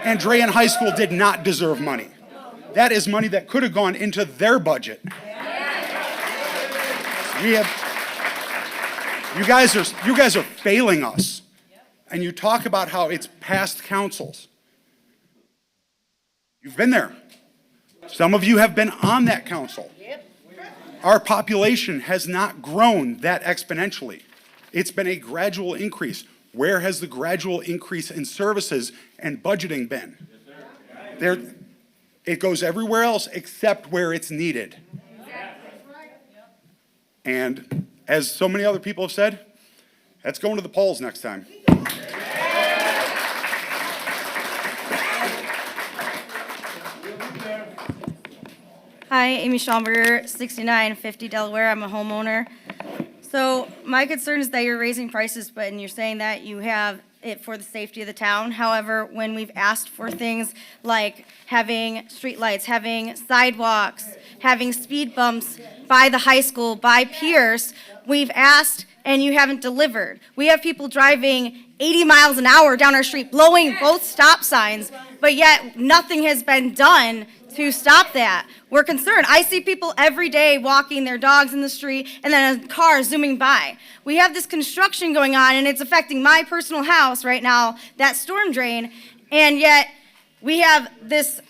Andrean High School did not deserve money. That is money that could have gone into their budget. You guys are failing us. And you talk about how it's past councils. You've been there. Some of you have been on that council. Our population has not grown that exponentially. It's been a gradual increase. Where has the gradual increase in services and budgeting been? It goes everywhere else except where it's needed. And as so many other people have said, that's going to the polls next time. Hi, Amy Schomburger, 6950 Delaware. I'm a homeowner. So my concern is that you're raising prices, but you're saying that you have it for the safety of the town. However, when we've asked for things like having streetlights, having sidewalks, having speed bumps by the high school, by Pierce, we've asked and you haven't delivered. We have people driving 80 miles an hour down our street, blowing both stop signs, but yet nothing has been done to stop that. We're concerned. I see people every day walking their dogs in the street and then a car zooming by. We have this construction going on and it's affecting my personal house right now, that storm drain, and yet we have this,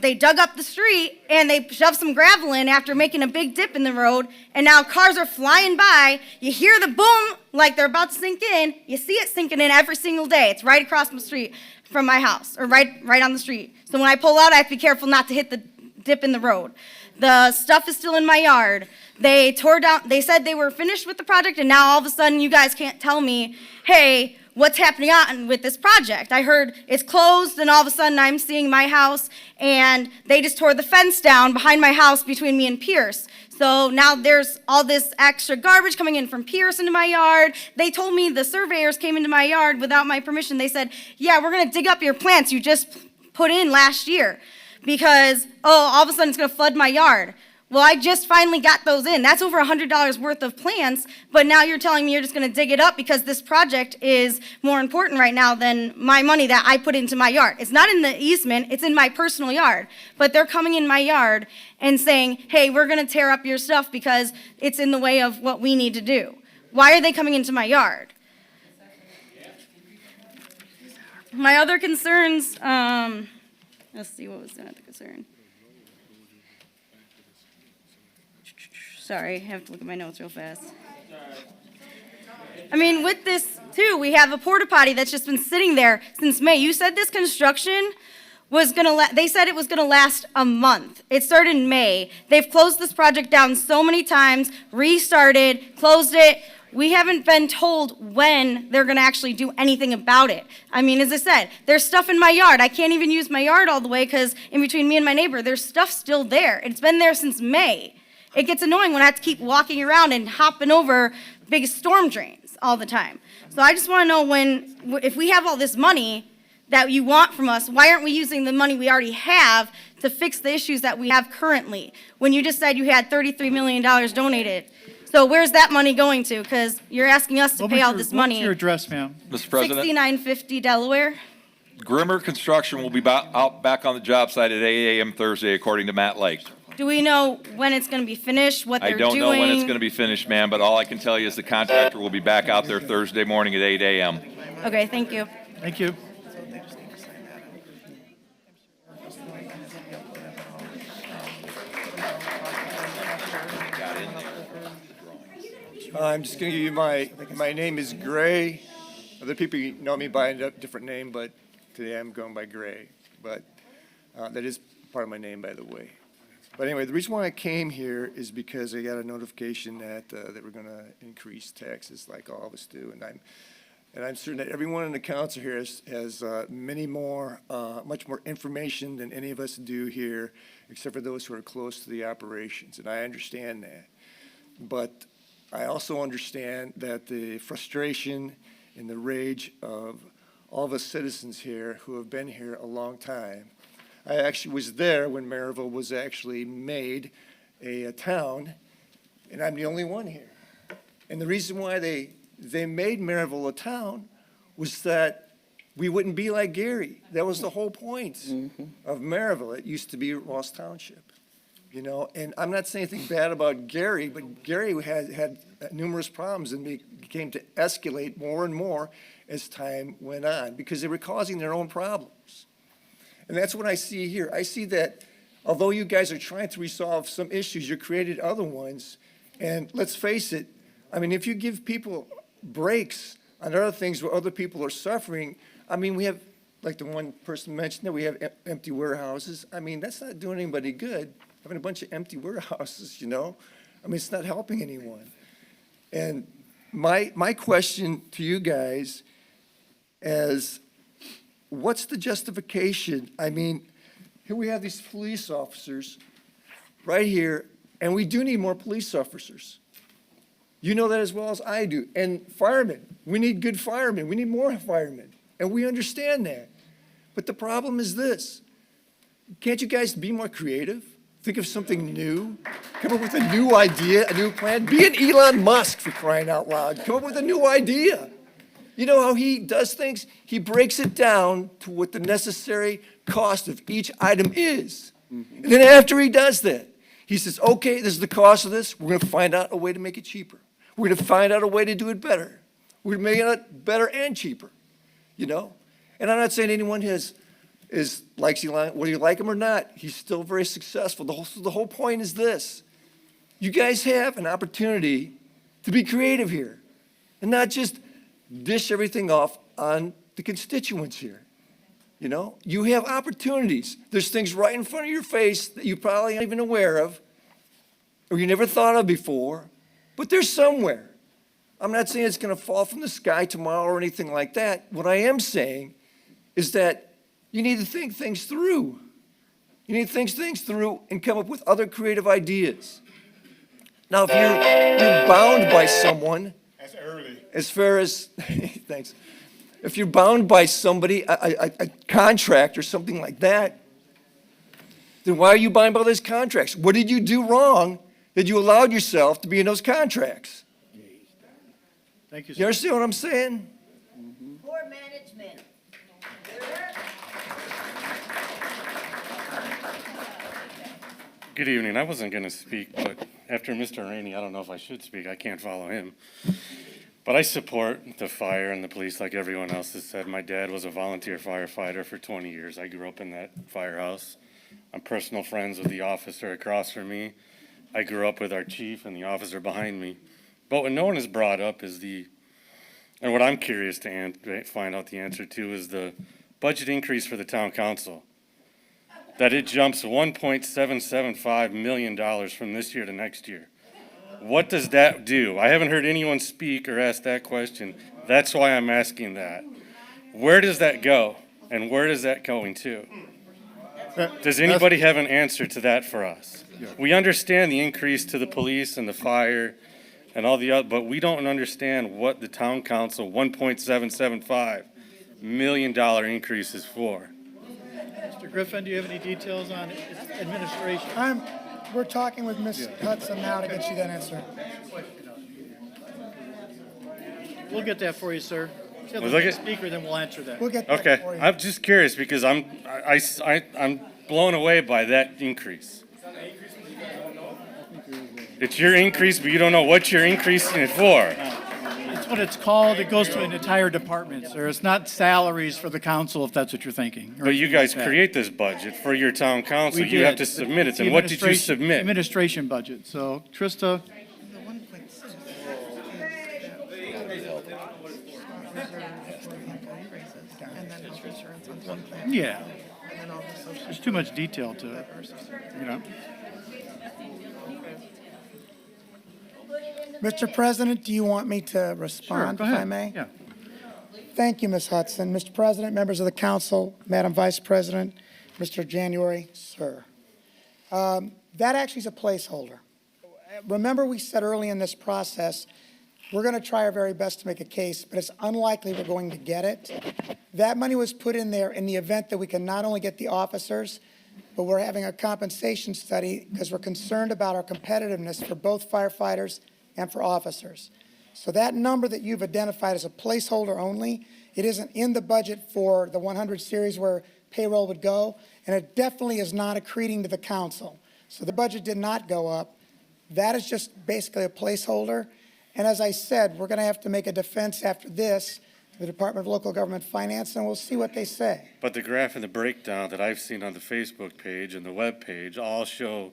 they dug up the street and they shoved some gravel in after making a big dip in the road, and now cars are flying by. You hear the boom like they're about to sink in. You see it sinking in every single day. It's right across the street from my house, or right on the street. So when I pull out, I have to be careful not to hit the dip in the road. The stuff is still in my yard. They tore down, they said they were finished with the project, and now all of a sudden you guys can't tell me, hey, what's happening on with this project? I heard it's closed, and all of a sudden I'm seeing my house, and they just tore the fence down behind my house between me and Pierce. So now there's all this extra garbage coming in from Pierce into my yard. They told me the surveyors came into my yard without my permission. They said, yeah, we're gonna dig up your plants you just put in last year because, all of a sudden it's gonna flood my yard. Well, I just finally got those in. That's over $100 worth of plants, but now you're telling me you're just gonna dig it up because this project is more important right now than my money that I put into my yard. It's not in the easement, it's in my personal yard, but they're coming in my yard and saying, hey, we're gonna tear up your stuff because it's in the way of what we need to do. Why are they coming into my yard? My other concerns, let's see, what was the other concern? Sorry, I have to look at my notes real fast. I mean, with this, too, we have a porta potty that's just been sitting there since May. You said this construction was they said it was gonna last a month. It started in May. They've closed this project down so many times, restarted, closed it. We haven't been told when they're gonna actually do anything about it. I mean, as I said, there's stuff in my yard. I can't even use my yard all the way because in between me and my neighbor, there's stuff still there. It's been there since May. It gets annoying when I have to keep walking around and hopping over big storm drains all the time. So I just wanna know if we have all this money that you want from us, why aren't we using the money we already have to fix the issues that we have currently? When you just said you had $33 million donated. So where's that money going to? Because you're asking us to pay all this money. What's your address, ma'am? Mr. President, 6950 Delaware. Grimmer Construction will be out back on the job site at 8 a.m. Thursday, according to Matt Lake. Do we know when it's going to be finished, what I they're doing? don't know when it's going to be finished, ma'am, but all I can tell you is the contractor will be back out there Thursday morning at 8 a.m. Okay, thank you. Thank you. I'm just going to give you my name is Gray. Other people know me by a different name, but today I'm going by Gray. But that is part of my name, by the way. But anyway, the reason why I came here is because I got a notification that we're going to increase taxes like all of us do. And I'm certain that everyone in the council here has much more information than any of us do here, except for those who are close to the operations. And I understand that. But I also understand that the frustration and the rage of all of us citizens here who have been here a long time. I actually was there when Merrillville was actually made a town, and I'm the only one here. And the reason why they made Merrillville a town was that we wouldn't be like Gary. That was the whole point of Merrillville. It used to be Ross Township. You know, and I'm not saying anything bad about Gary, but Gary had numerous problems and became to escalate more and more as time went on because they were causing their own problems. And that's what I see here. I see that although you guys are trying to resolve some issues, you created other ones. And let's face it, I mean, if you give people breaks on other things where other people are suffering, I mean, we have, like the one person mentioned, that we have empty warehouses. I mean, that's not doing anybody good. Having a bunch of empty warehouses, you know? I mean, it's not helping anyone. And my question to you guys is, what's the justification? I mean, here we have these police officers right here, and we do need more police officers. You know that as well as I do. And firemen, we need good firemen. We need more firemen. And we understand that. But the problem is this. Can't you guys be more creative? Think of something new. Come up with a new idea, a new plan. Be an Elon Musk, for crying out loud. Come up with a new idea. You know how he does things? He breaks it down to what the necessary cost of each item is. And then after he does that, he says, okay, this is the cost of this. We're going to find out a way to make it cheaper. We're going to find out a way to do it better. We're going to make it better and cheaper, you know? And I'm not saying anyone likes Elon, whether you like him or not, he's still very successful. The whole point is this. You guys have an opportunity to be creative here and not just dish everything off on the constituents here. You know, you have opportunities. There's things right in front of your face that you probably aren't even aware of or you never thought of before, but they're somewhere. I'm not saying it's going to fall from the sky tomorrow or anything like that. What I am saying is that you need to think things through. You need to think things through and come up with other creative ideas. Now, if you're bound by someone, That's early. as far as, thanks, if you're bound by somebody, a contract or something like that, then why are you bound by those contracts? What did you do wrong that you allowed yourself to be in those contracts? Thank you, sir. You understand what I'm saying? Poor management. Good evening. I wasn't going to speak, but after Mr. Rainey, I don't know if I should speak. I can't follow him. But I support the fire and the police like everyone else has said. My dad was a volunteer firefighter for 20 years. I grew up in that firehouse. I'm personal friends with the officer across from me. I grew up with our chief and the officer behind me. But what no one has brought up is and what I'm curious to find out the answer to is the budget increase for the town council. that it jumps $1.775 million from this year to next year. What does that do? I haven't heard anyone speak or ask that question. That's why I'm asking that. Where does that go? And where is that going to? Does anybody have an answer to that for us? We understand the increase to the police and the fire and all the other, but we don't understand what the town council $1.775 million increase is for. Mr. Griffin, do you have any details on administration? We're talking with Ms. Hudson now to get you that answer. We'll get that for you, sir. Tell the Well, look next at- speaker, then we'll answer that. We'll get that Okay, for you. I'm just curious because I'm blown away by that increase. It's your increase, but you don't know what you're increasing it for. It's what it's called. It goes to an entire department, sir. It's not salaries for the council, if that's what you're thinking. or But you anything guys like that. create this budget for your town council. We You have did. to submit it. It's the And what did you administration- submit? Administration budget. So, Trista, yeah. There's too much detail to it, you know? Mr. President, do you want me to Sure, respond, go if I ahead. may? Yeah. Thank you, Ms. Hudson. Mr. President, members of the council, Madam Vice President, Mr. January, sir. That actually is a placeholder. Remember, we said early in this process, we're going to try our very best to make a case, but it's unlikely we're going to get it. That money was put in there in the event that we can not only get the officers, but we're having a compensation study because we're concerned about our competitiveness for both firefighters and for officers. So that number that you've identified as a placeholder only, it isn't in the budget for the 100 series where payroll would go, and it definitely is not accreting to the council. So the budget did not go up. That is just basically a placeholder. And as I said, we're going to have to make a defense after this, the Department of Local Government Finance, and we'll see what they say. But the graph and the breakdown that I've seen on the Facebook page and the web page all show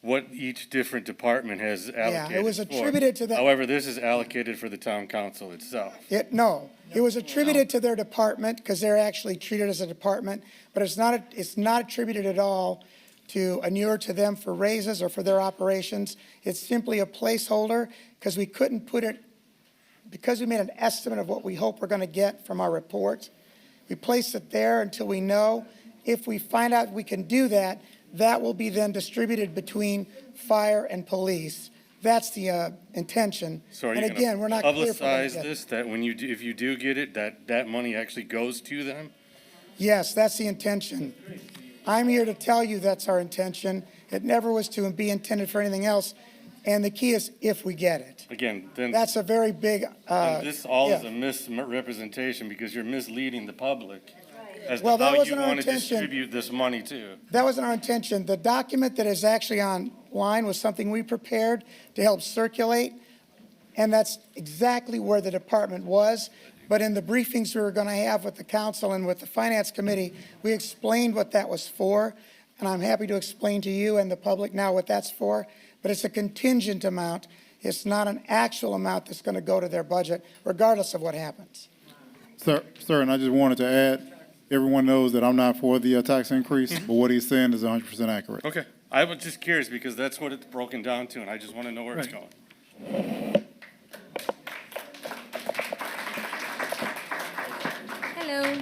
what each different department has allocated it was for. attributed to that. However, this is allocated for the town council itself. No, it was attributed to their department because they're actually treated as a department, but it's not attributed at all to inure to them for raises or for their operations. It's simply a placeholder because we couldn't put it, because we made an estimate of what we hope we're going to get from our report. We placed it there until we know. If we find out we can do that, that will be then distributed between fire and police. That's the intention. So are And you again, we're going not to clear if we're gonna publicize get it. this, that when if you do get it, that money actually goes to them? Yes, that's the intention. I'm here to tell you that's our intention. It never was to be intended for anything else. And the key is if we get it. Again, then That's a very big, then this all is yeah. a misrepresentation because you're misleading the public as to Well, that how you wasn't our want to intention. distribute this money to. That wasn't our intention. The document that is actually online was something we prepared to help circulate, and that's exactly where the department was. But in the briefings we were going to have with the council and with the finance committee, we explained what that was for, and I'm happy to explain to you and the public now what that's for. But it's a contingent amount. It's not an actual amount that's going to go to their budget, regardless of what happens. Sir, and I just wanted to add, everyone knows that I'm not for the tax increase, but what he's saying is 100% accurate. Okay. I was just curious because that's what it's broken down to, and I just want to know where it's Right. going. Hello.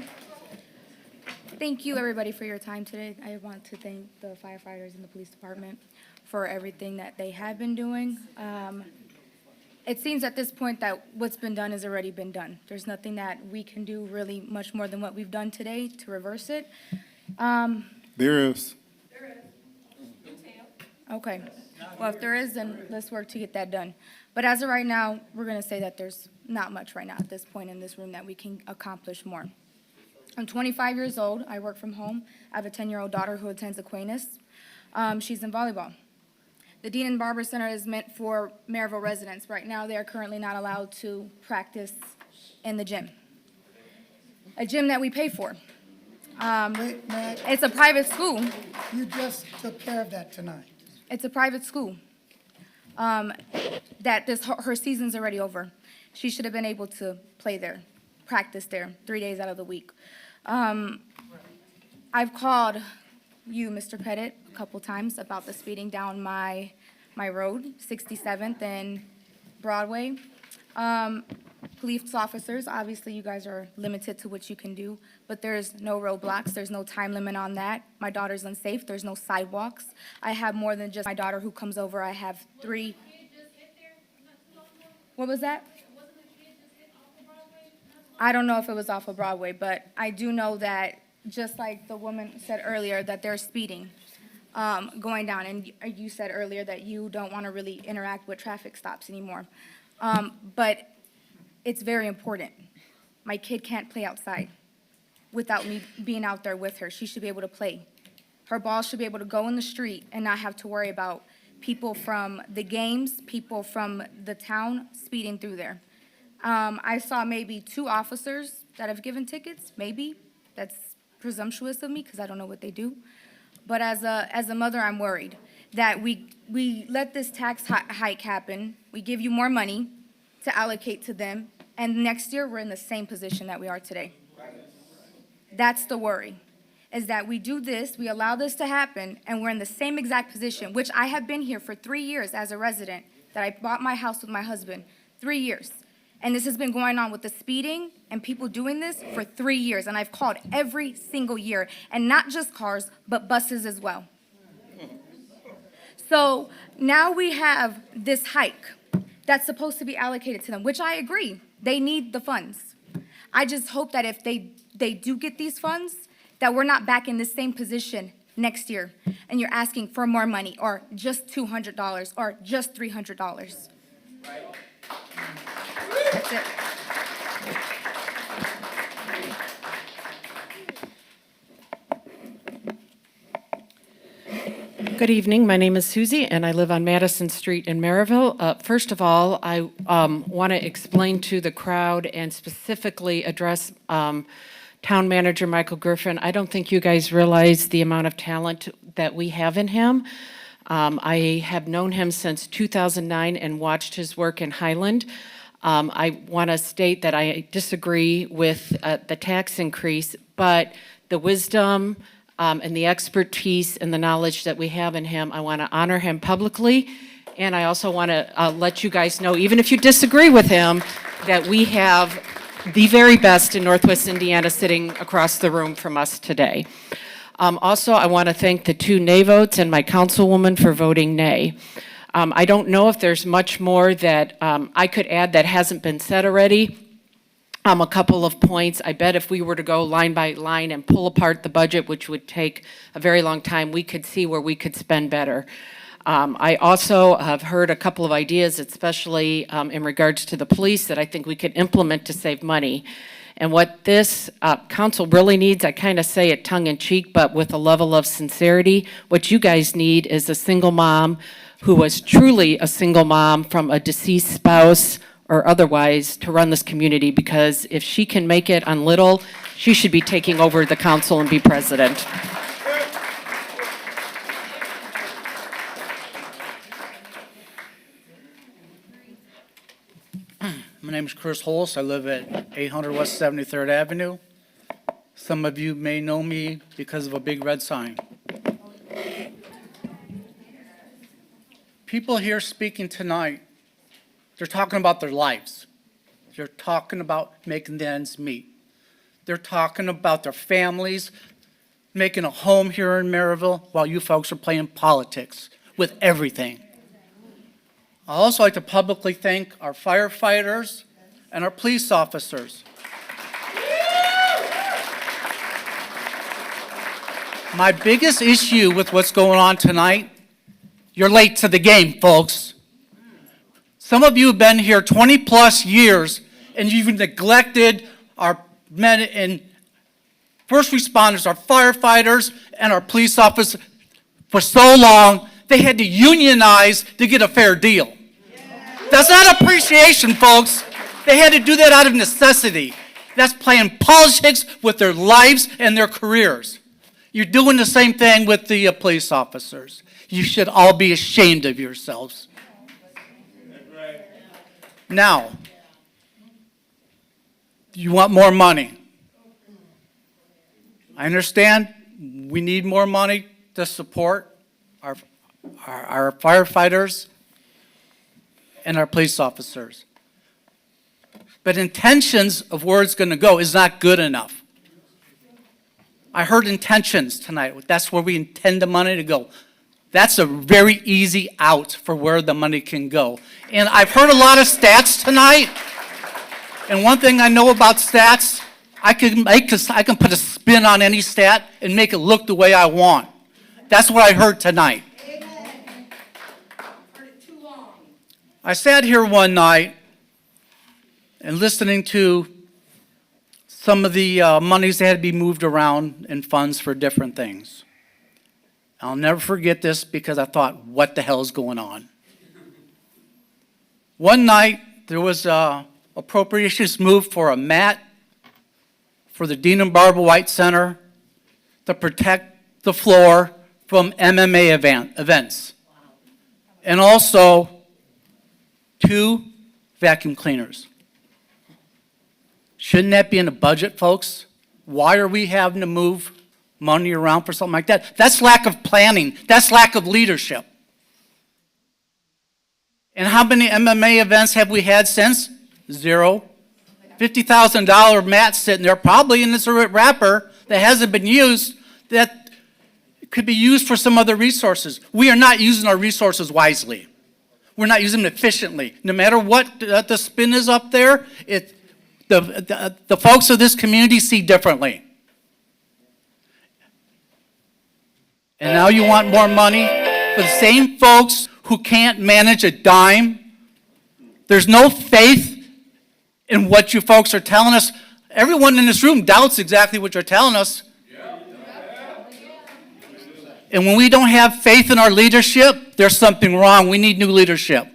Thank you, everybody, for your time today. I want to thank the firefighters and the police department for everything that they have been doing. It seems at this point that what's been done has already been done. There's nothing that we can do really much more than what we've done today to reverse it. There is. Okay. Well, if there is, then let's work to get that done. But as of right now, we're going to say that there's not much right now at this point in this room that we can accomplish more. I'm 25 years old. I work from home. I have a 10-year-old daughter who attends Aquinas. She's in volleyball. The Dean and Barber Center is meant for Merrillville residents. Right now, they are currently not allowed to practice in the gym, a gym that we pay for. Wait, Matt, It's a private school. you just took care of that tonight. It's a private school. That her season's already over. She should have been able to play there, practice there, 3 days out of the week. I've called you, Mr. Pettit, a couple times about the speeding down my road, 67th and Broadway. Police officers, obviously you guys are limited to what you can do, but there's no roadblocks, there's no time limit on that. My daughter's unsafe, there's no sidewalks. I have more than just my daughter who comes over, I have 3. What was that? I don't know if it was off of Broadway, but I do know that, just like the woman said earlier, that they're speeding, going down. And you said earlier that you don't want to really interact with traffic stops anymore. But it's very important. My kid can't play outside without me being out there with her. She should be able to play. Her ball should be able to go in the street and not have to worry about people from the games, people from the town speeding through there. I saw maybe 2 officers that have given tickets, maybe. That's presumptuous of me because I don't know what they do. But as a mother, I'm worried that we let this tax hike happen. We give you more money to allocate to them, and next year we're in the same position that we are today. That's the worry, is that we do this, we allow this to happen, and we're in the same exact position, which I have been here for 3 years as a resident, that I bought my house with my husband, 3 years. And this has been going on with the speeding and people doing this for 3 years, and I've called every single year, and not just cars, but buses as well. So now we have this hike that's supposed to be allocated to them, which I agree, they need the funds. I just hope that if they do get these funds, that we're not back in the same position next year, and you're asking for more money, or just $200, or just $300. That's it. Good evening. My name is Susie, and I live on Madison Street in Merrillville. First of all, I want to explain to the crowd and specifically address Town Manager Michael Griffin. I don't think you guys realize the amount of talent that we have in him. I have known him since 2009 and watched his work in Highland. I want to state that I disagree with the tax increase, but the wisdom and the expertise and the knowledge that we have in him, I want to honor him publicly. And I also want to let you guys know, even if you disagree with him, that we have the very best in Northwest Indiana sitting across the room from us today. Also, I want to thank the 2 nay votes and my councilwoman for voting nay. I don't know if there's much more that I could add that hasn't been said already. A couple of points. I bet if we were to go line by line and pull apart the budget, which would take a very long time, we could see where we could spend better. I also have heard a couple of ideas, especially in regards to the police, that I think we could implement to save money. And what this council really needs, I kind of say it tongue in cheek, but with a level of sincerity, what you guys need is a single mom who was truly a single mom from a deceased spouse or otherwise to run this community, because if she can make it on little, she should be taking over the council and be president. My name is Chris Holst. I live at 800 West 73rd Avenue. Some of you may know me because of a big red sign. People here speaking tonight, they're talking about their lives. They're talking about making the ends meet. They're talking about their families, making a home here in Merrillville, while you folks are playing politics with everything. I'd also like to publicly thank our firefighters and our police officers. My biggest issue with what's going on tonight, you're late to the game, folks. Some of you have been here 20-plus years, and you've neglected our men and first responders, our firefighters, and our police officers for so long. They had to unionize to get a fair deal. That's not appreciation, folks. They had to do that out of necessity. That's playing politics with their lives and their careers. You're doing the same thing with the police officers. You should all be ashamed of yourselves. Now, you want more money. I understand we need more money to support our firefighters and our police officers. But intentions of where it's going to go is not good enough. I heard intentions tonight. That's where we intend the money to go. That's a very easy out for where the money can go. And I've heard a lot of stats tonight. And one thing I know about stats, I can put a spin on any stat and make it look the way I want. That's what I heard tonight. I sat here one night and listening to some of the monies that had to be moved around in funds for different things. I'll never forget this because I thought, what the hell is going on? One night, there was appropriations moved for a mat for the Dean and Barbara White Center to protect the floor from MMA events. And also 2 vacuum cleaners. Shouldn't that be in the budget, folks? Why are we having to move money around for something like that? That's lack of planning. That's lack of leadership. And how many MMA events have we had since? 0. $50,000 mat sitting there, probably in this wrapper that hasn't been used, that could be used for some other resources. We are not using our resources wisely. We're not using them efficiently. No matter what the spin is up there, the folks of this community see differently. And now you want more money for the same folks who can't manage a dime? There's no faith in what you folks are telling us. Everyone in this room doubts exactly what you're telling us. And when we don't have faith in our leadership, there's something wrong. We need new leadership.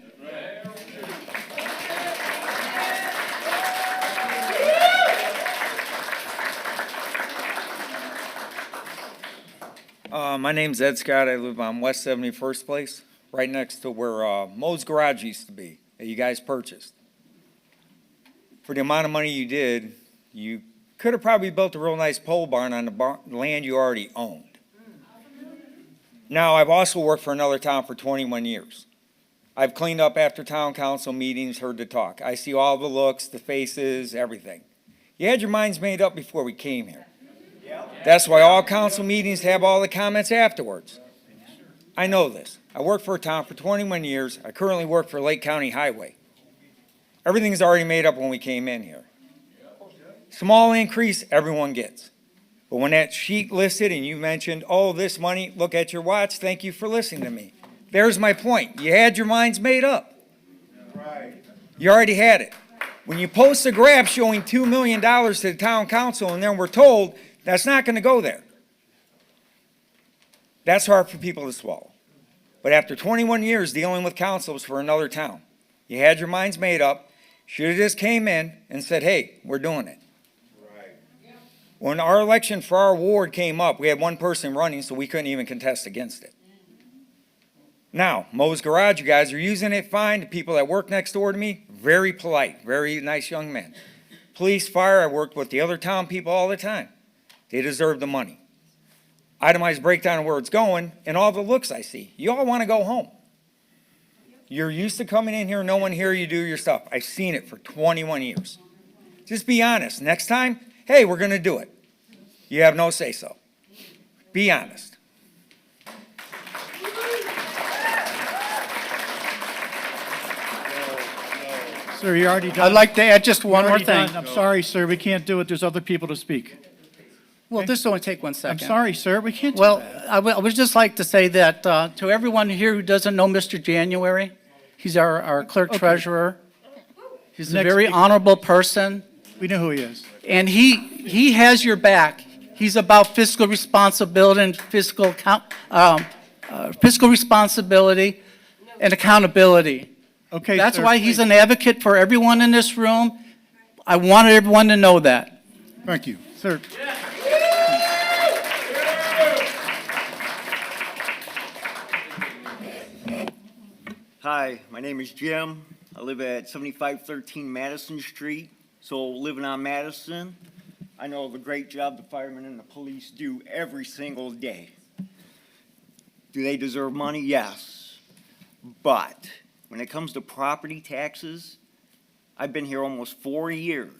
My name's Ed Scott. I live on West 71st Place, right next to where Moe's Garage used to be, that you guys purchased. For the amount of money you did, you could have probably built a real nice pole barn on the land you already owned. Now, I've also worked for another town for 21 years. I've cleaned up after town council meetings, heard the talk. I see all the looks, the faces, everything. You had your minds made up before we came here. That's why all council meetings have all the comments afterwards. I know this. I worked for a town for 21 years. I currently work for Lake County Highway. Everything's already made up when we came in here. Small increase, everyone gets. But when that sheet listed and you mentioned, oh, this money, look at your watch, thank you for listening to me. There's my point. You had your minds made up. You already had it. When you post a graph showing $2 million to the town council and then we're told that's not going to go there. That's hard for people to swallow. But after 21 years dealing with councils for another town, you had your minds made up, should have just came in and said, hey, we're doing it. When our election for our ward came up, we had one person running, so we couldn't even contest against it. Now, Moe's Garage, you guys are using it fine. The people that work next door to me, very polite, very nice young men. Police, fire, I worked with the other town people all the time. They deserve the money. Itemized breakdown of where it's going and all the looks I see. You all want to go home. You're used to coming in here, no one hear you do your stuff. I've seen it for 21 years. Just be honest. Next time, hey, we're going to do it. You have no say-so. Be honest. Sir, you already done. I'd like to add just one You're more already thing. done. I'm sorry, sir, we can't do it. There's other people to speak. Well, this will only take 1 second. I'm sorry, sir, we can't do Well, that. I would just like to say that to everyone here who doesn't know Mr. January, he's our clerk treasurer. He's a Next very speaker. honorable person. We know who he is. And he has your back. He's about fiscal responsibility and fiscal responsibility and accountability. Okay, That's sir, why he's please. an advocate for everyone in this room. I want everyone to know that. Thank you. Sir. Hi, my name is Jim. I live at 7513 Madison Street. So living on Madison, I know the great job the firemen and the police do every single day. Do they deserve money? Yes. But when it comes to property taxes, I've been here almost 4 years.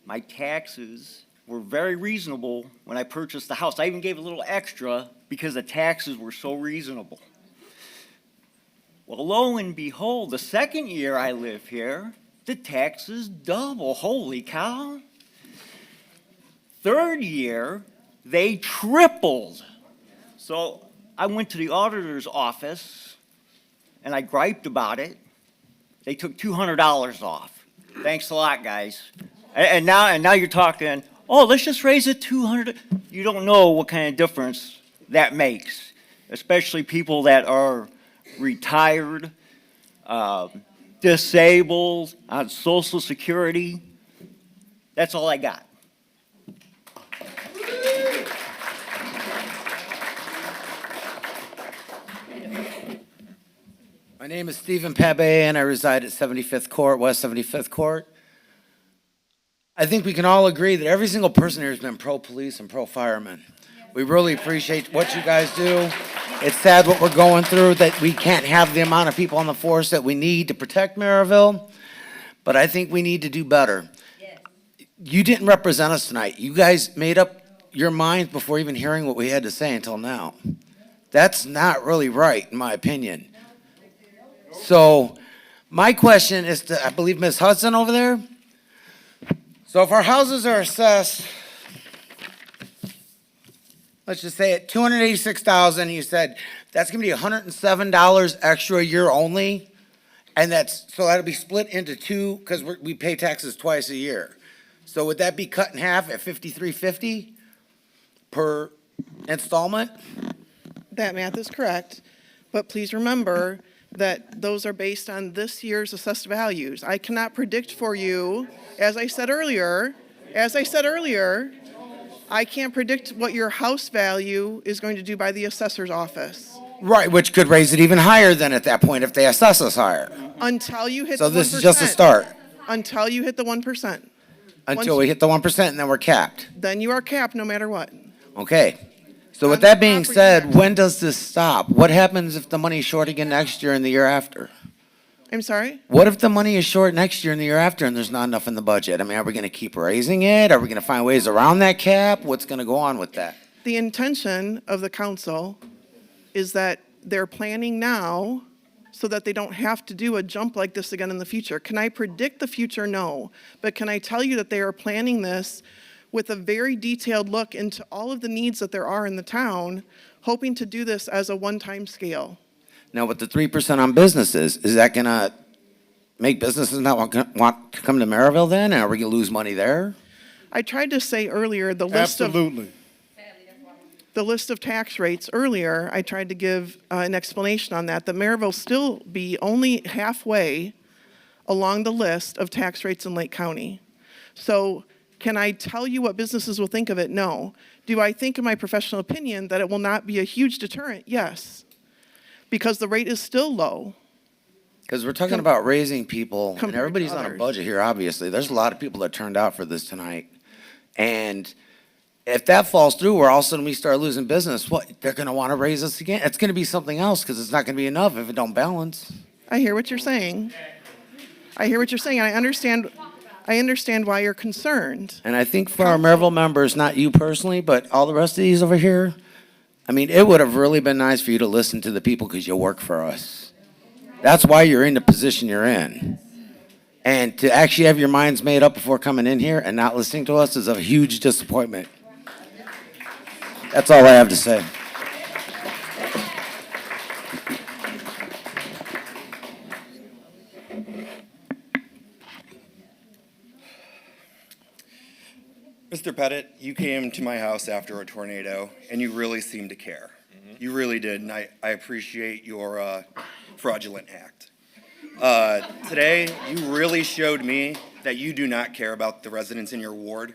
My taxes were very reasonable when I purchased the house. I even gave a little extra because the taxes were so reasonable. Well, lo and behold, the second year I live here, the taxes double. Holy cow. Third year, they tripled. So I went to the auditor's office and I griped about it. They took $200 off. Thanks a lot, guys. And now you're talking, oh, let's just raise it 200. You don't know what kind of difference that makes, especially people that are retired, disabled, on Social Security. That's all I got. My name is Stephen Pabe, and I reside at 75th Court, West 75th Court. I think we can all agree that every single person here has been pro-police and pro-firemen. We really appreciate what you guys do. It's sad what we're going through, that we can't have the amount of people on the force that we need to protect Merrillville, but I think we need to do better. You didn't represent us tonight. You guys made up your minds before even hearing what we had to say until now. That's not really right, in my opinion. So my question is to, I believe, Ms. Hudson over there. So if our houses are assessed, let's just say at $286,000, you said that's gonna be $107 extra a year only, and so that'll be split into two because we pay taxes twice a year. So would that be cut in half at $53.50 per installment? That math is correct, but please remember that those are based on this year's assessed values. I cannot predict for you, as I said earlier, I can't predict what your house value is going to do by the assessor's office. Right, which could raise it even higher than at that point if they assess us higher. Until you hit the 1%. So this is just a start. Until you hit the 1%. Until we hit the 1% and then we're capped. Then you are capped no matter what. Okay. So with that being said, when does this stop? What happens if the money is short again next year and the year after? I'm sorry? What if the money is short next year and the year after and there's not enough in the budget? I mean, are we going to keep raising it? Are we going to find ways around that cap? What's going to go on with that? The intention of the council is that they're planning now so that they don't have to do a jump like this again in the future. Can I predict the future? No. But can I tell you that they are planning this with a very detailed look into all of the needs that there are in the town, hoping to do this as a one-time scale? Now, with the 3% on businesses, is that going to make businesses not want to come to Merrillville then? Are we going to lose money there? I tried to say earlier, the list of tax rates earlier, I tried to give an explanation on that Merrillville still be only halfway along the list of tax rates in Lake County. So can I tell you what businesses will think of it? No. Do I think, in my professional opinion, that it will not be a huge deterrent? Yes. Because the rate is still low. Because we're talking about raising people, and everybody's on a budget here, obviously. There's a lot of people that turned out for this tonight. And if that falls through, where all of a sudden we start losing business, what, they're going to want to raise us again? It's going to be something else because it's not going to be enough if it don't balance. I hear what you're saying. I understand why you're concerned. And I think for our Merrillville members, not you personally, but all the rest of these over here, I mean, it would have really been nice for you to listen to the people because you work for us. That's why you're in the position you're in. And to actually have your minds made up before coming in here and not listening to us is a huge disappointment. That's all I have to say. Mr. Pettit, you came to my house after a tornado, and you really seemed to care. You really did, and I appreciate your fraudulent act. Today, you really showed me that you do not care about the residents in your ward.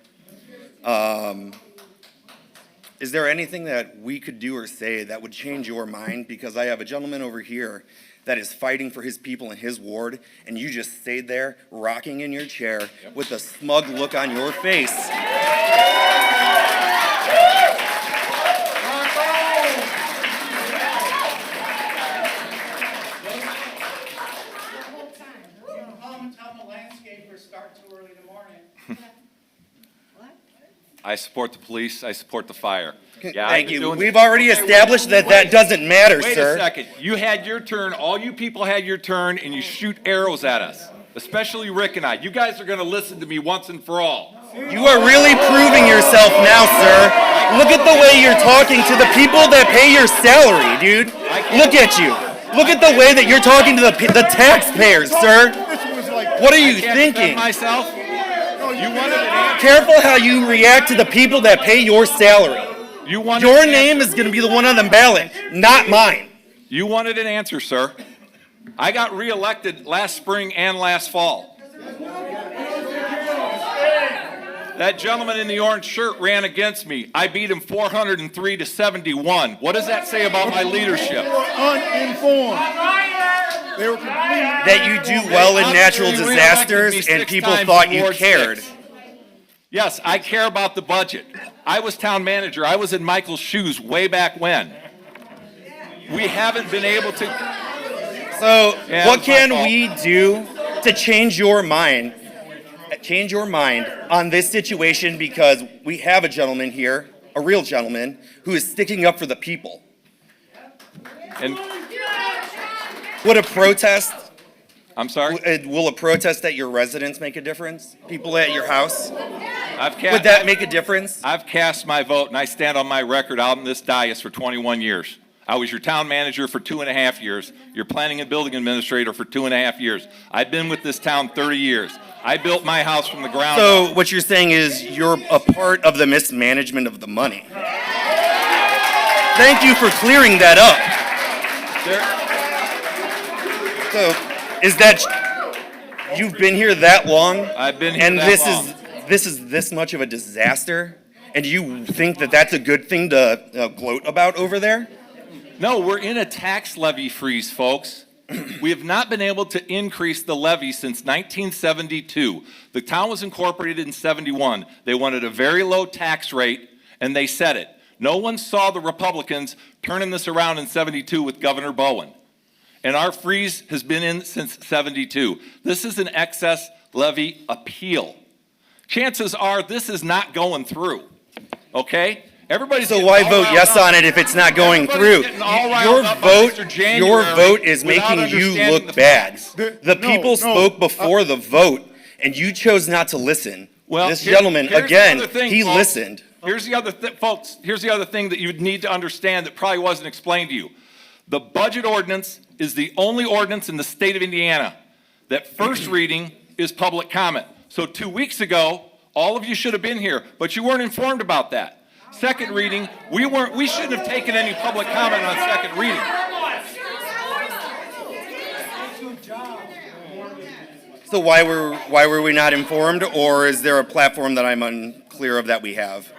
Is there anything that we could do or say that would change your mind? Because I have a gentleman over here that is fighting for his people in his ward, and you just stayed there rocking in your chair with a smug look on your face. I support the police, I support the fire. Yeah, I've Thank been you. doing- We've already Okay, established that doesn't matter, Wait sir. a second. You had your turn, all you people had your turn, and you shoot arrows at us, especially Rick and I. You guys are gonna listen to me once and for all. You are really proving yourself now, sir. Look at the way you're talking to the people that pay your salary, dude. Look at you. Look at the way that you're talking to the taxpayers, sir. What are you I can't thinking? defend myself? You wanted an answer? Careful how you react to the people that pay your salary. You wanted Your an name answer? is going to be the one on the ballot, not mine. You wanted an answer, sir. I got reelected last spring and last fall. That gentleman in the orange shirt ran against me. I beat him 403 to 71. What does that say about my leadership? Uninformed. They were completely. That you do well in natural disasters and people thought you cared. Yes, I care about the budget. I was town manager. I was in Michael's shoes way back when. We haven't been able to. So Yeah, what it's my can fault. we do to change your mind? Change your mind on this situation, because we have a gentleman here, a real gentleman, who is sticking up for the people. And Would a protest, I'm sorry. will a protest at your residence make a difference? People at your house? Would Would that make a difference? I've cast my vote, and I stand on my record out in this dais for 21 years. I was your town manager for 2.5 years, your planning and building administrator for 2.5 years. I've been with this town 30 years. I built my house from the ground up. So what you're saying is you're a part of the mismanagement of the money. Thank you for clearing that up. So, is that, you've been here that long? I've been here And that long. this is this much of a disaster? And you think that that's a good thing to gloat about over there? No, we're in a tax levy freeze, folks. We have not been able to increase the levy since 1972. The town was incorporated in 71. They wanted a very low tax rate, and they set it. No one saw the Republicans turning this around in 72 with Governor Bowen. And our freeze has been in since 72. This is an excess levy appeal. Chances are this is not going through, okay? Everybody's So getting why all vote riled yes up. on it if it's not going Everybody's through? getting all riled Your up by vote, Mr. January your vote is without making you understanding look the bad. facts. The people spoke before the vote, and you chose not to listen. Well, This here- gentleman, here's the again, other thing, he folks. listened. Here's the other folks, here's the other thing that you would need to understand that probably wasn't explained to you. The budget ordinance is the only ordinance in the state of Indiana that first reading is public comment. So 2 weeks ago, all of you should have been here, but you weren't informed about that. Second reading, we shouldn't have taken any public comment on second reading. So why were we not informed, or is there a platform that I'm unclear of that we have?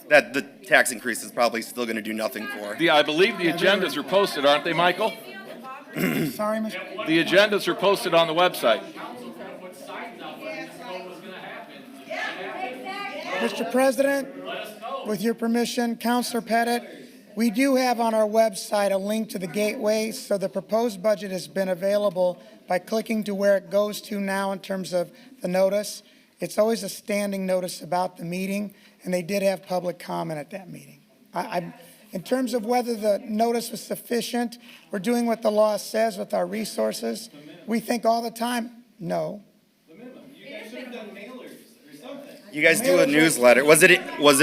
That the tax increase is probably still gonna do nothing for? I believe the agendas are posted, aren't they, Michael? Sorry, Mr. The agendas are posted on the website. Mr. President, with your permission, Councilor Pettit, we do have on our website a link to the gateway, so the proposed budget has been available by clicking to where it goes to now in terms of the notice. It's always a standing notice about the meeting, and they did have public comment at that meeting. In terms of whether the notice was sufficient, we're doing what the law says with our resources. We think all the time, no. You guys do a newsletter. Was it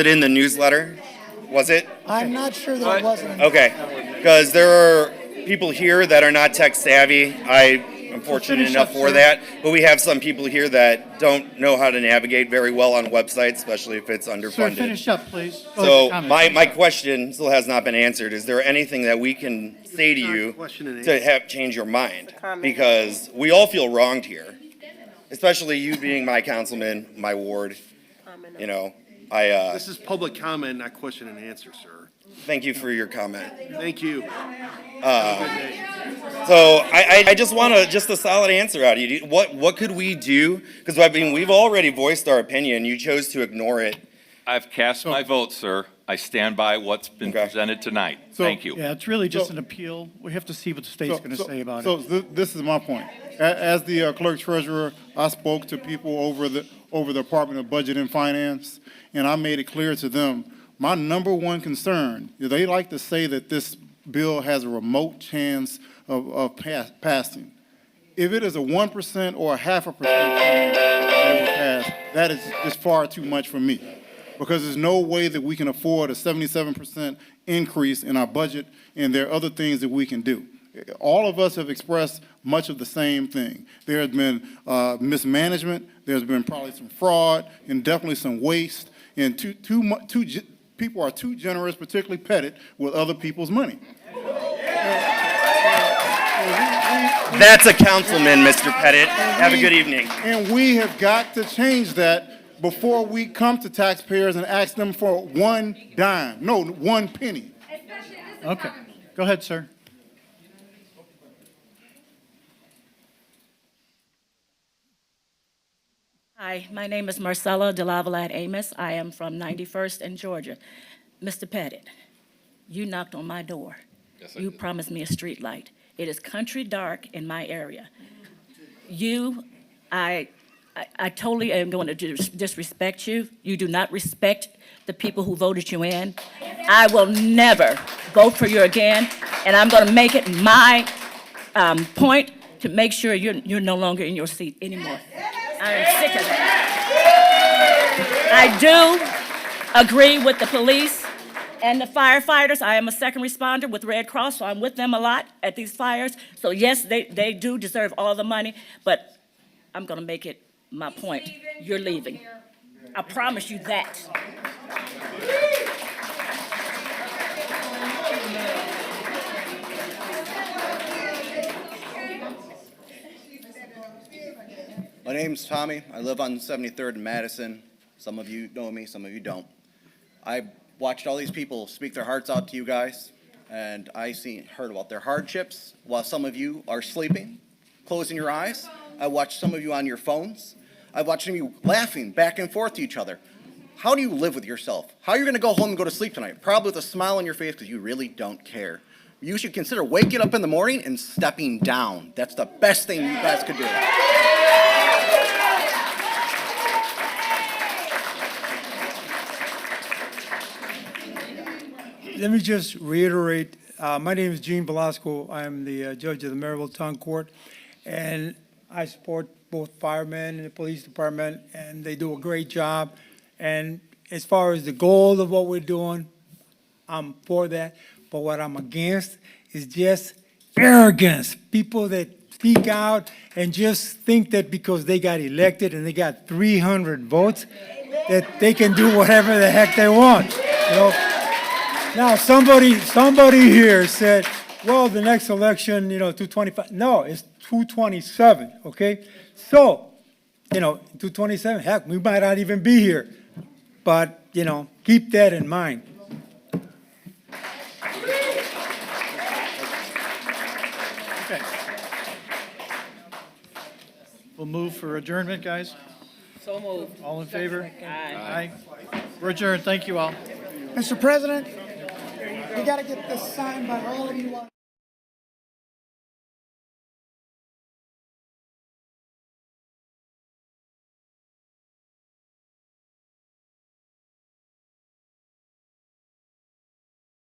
in the newsletter? Was it? I'm not sure that it wasn't. Okay, because there are people here that are not tech savvy. I'm fortunate Finish enough up, for sir. that, but we have some people here that don't know how to navigate very well on websites, especially if it's Sir, underfunded. finish up, please. Go ahead, So comment. my question still has not been answered. Is there anything that we can say to you to have change your mind? Because we all feel wronged here, especially you being my councilman, my ward. You know, This is public comment, not question and answer, sir. thank you for your comment. Thank you. So I just want just a solid answer out of you. What could we do? Because I mean, we've already voiced our opinion. You chose to ignore it. I've cast my vote, sir. I stand by what's been presented tonight. So- Thank you. Yeah, it's really just an appeal. We have to see what the state's going to say about So it. this is my point. As the clerk treasurer, I spoke to people over the Department of Budget and Finance, and I made it clear to them, my number one concern, they like to say that this bill has a remote chance of passing. If it is a 1% or a 0.5% chance that it will pass, that is just far too much for me. Because there's no way that we can afford a 77% increase in our budget, and there are other things that we can do. All of us have expressed much of the same thing. There has been mismanagement, there's been probably some fraud, and definitely some waste, and people are too generous, particularly Pettit, with other people's money. That's a councilman, Mr. Pettit. Have a good evening. And we have got to change that before we come to taxpayers and ask them for one dime, no, 1 penny. Okay, go ahead, sir. Hi, my name is Marcella DeLavalade Amos. I am from 91st in Georgia. Mr. Pettit, you knocked on my door. Yes, I You did. promised me a street light. It is country dark in my area. I totally am going to disrespect you. You do not respect the people who voted you in. I will never vote for you again, and I'm going to make it my point to make sure you're no longer in your seat anymore. I am sick of that. I do agree with the police and the firefighters. I am a second responder with Red Cross, so I'm with them a lot at these fires. So yes, they do deserve all the money, but I'm going to make it my point. You're leaving. I promise you that. My name's Tommy. I live on 73rd in Madison. Some of you know me, some of you don't. I watched all these people speak their hearts out to you guys, and heard about their hardships while some of you are sleeping, closing your eyes. I watched some of you on your phones. I watched some of you laughing back and forth to each other. How do you live with yourself? How are you going to go home and go to sleep tonight? Probably with a smile on your face because you really don't care. You should consider waking up in the morning and stepping down. That's the best thing you guys could do. Let me just reiterate, my name is Gene Velasco. I am the judge of the Merrillville Town Court, and I support both firemen and the police department, and they do a great job. And as far as the goal of what we're doing, I'm for that. But what I'm against is just arrogance. People that speak out and just think that because they got elected and they got 300 votes, that they can do whatever the heck they want, you know? Now, somebody here said, well, the next election, 225. No, it's 227, okay? So, 227, heck, we might not even be here. But, keep that in mind. Okay. We'll move for adjournment, guys. So moved. All in favor? Aye. We're adjourned. Thank you all. Mr. President, we got to get this signed by all of you.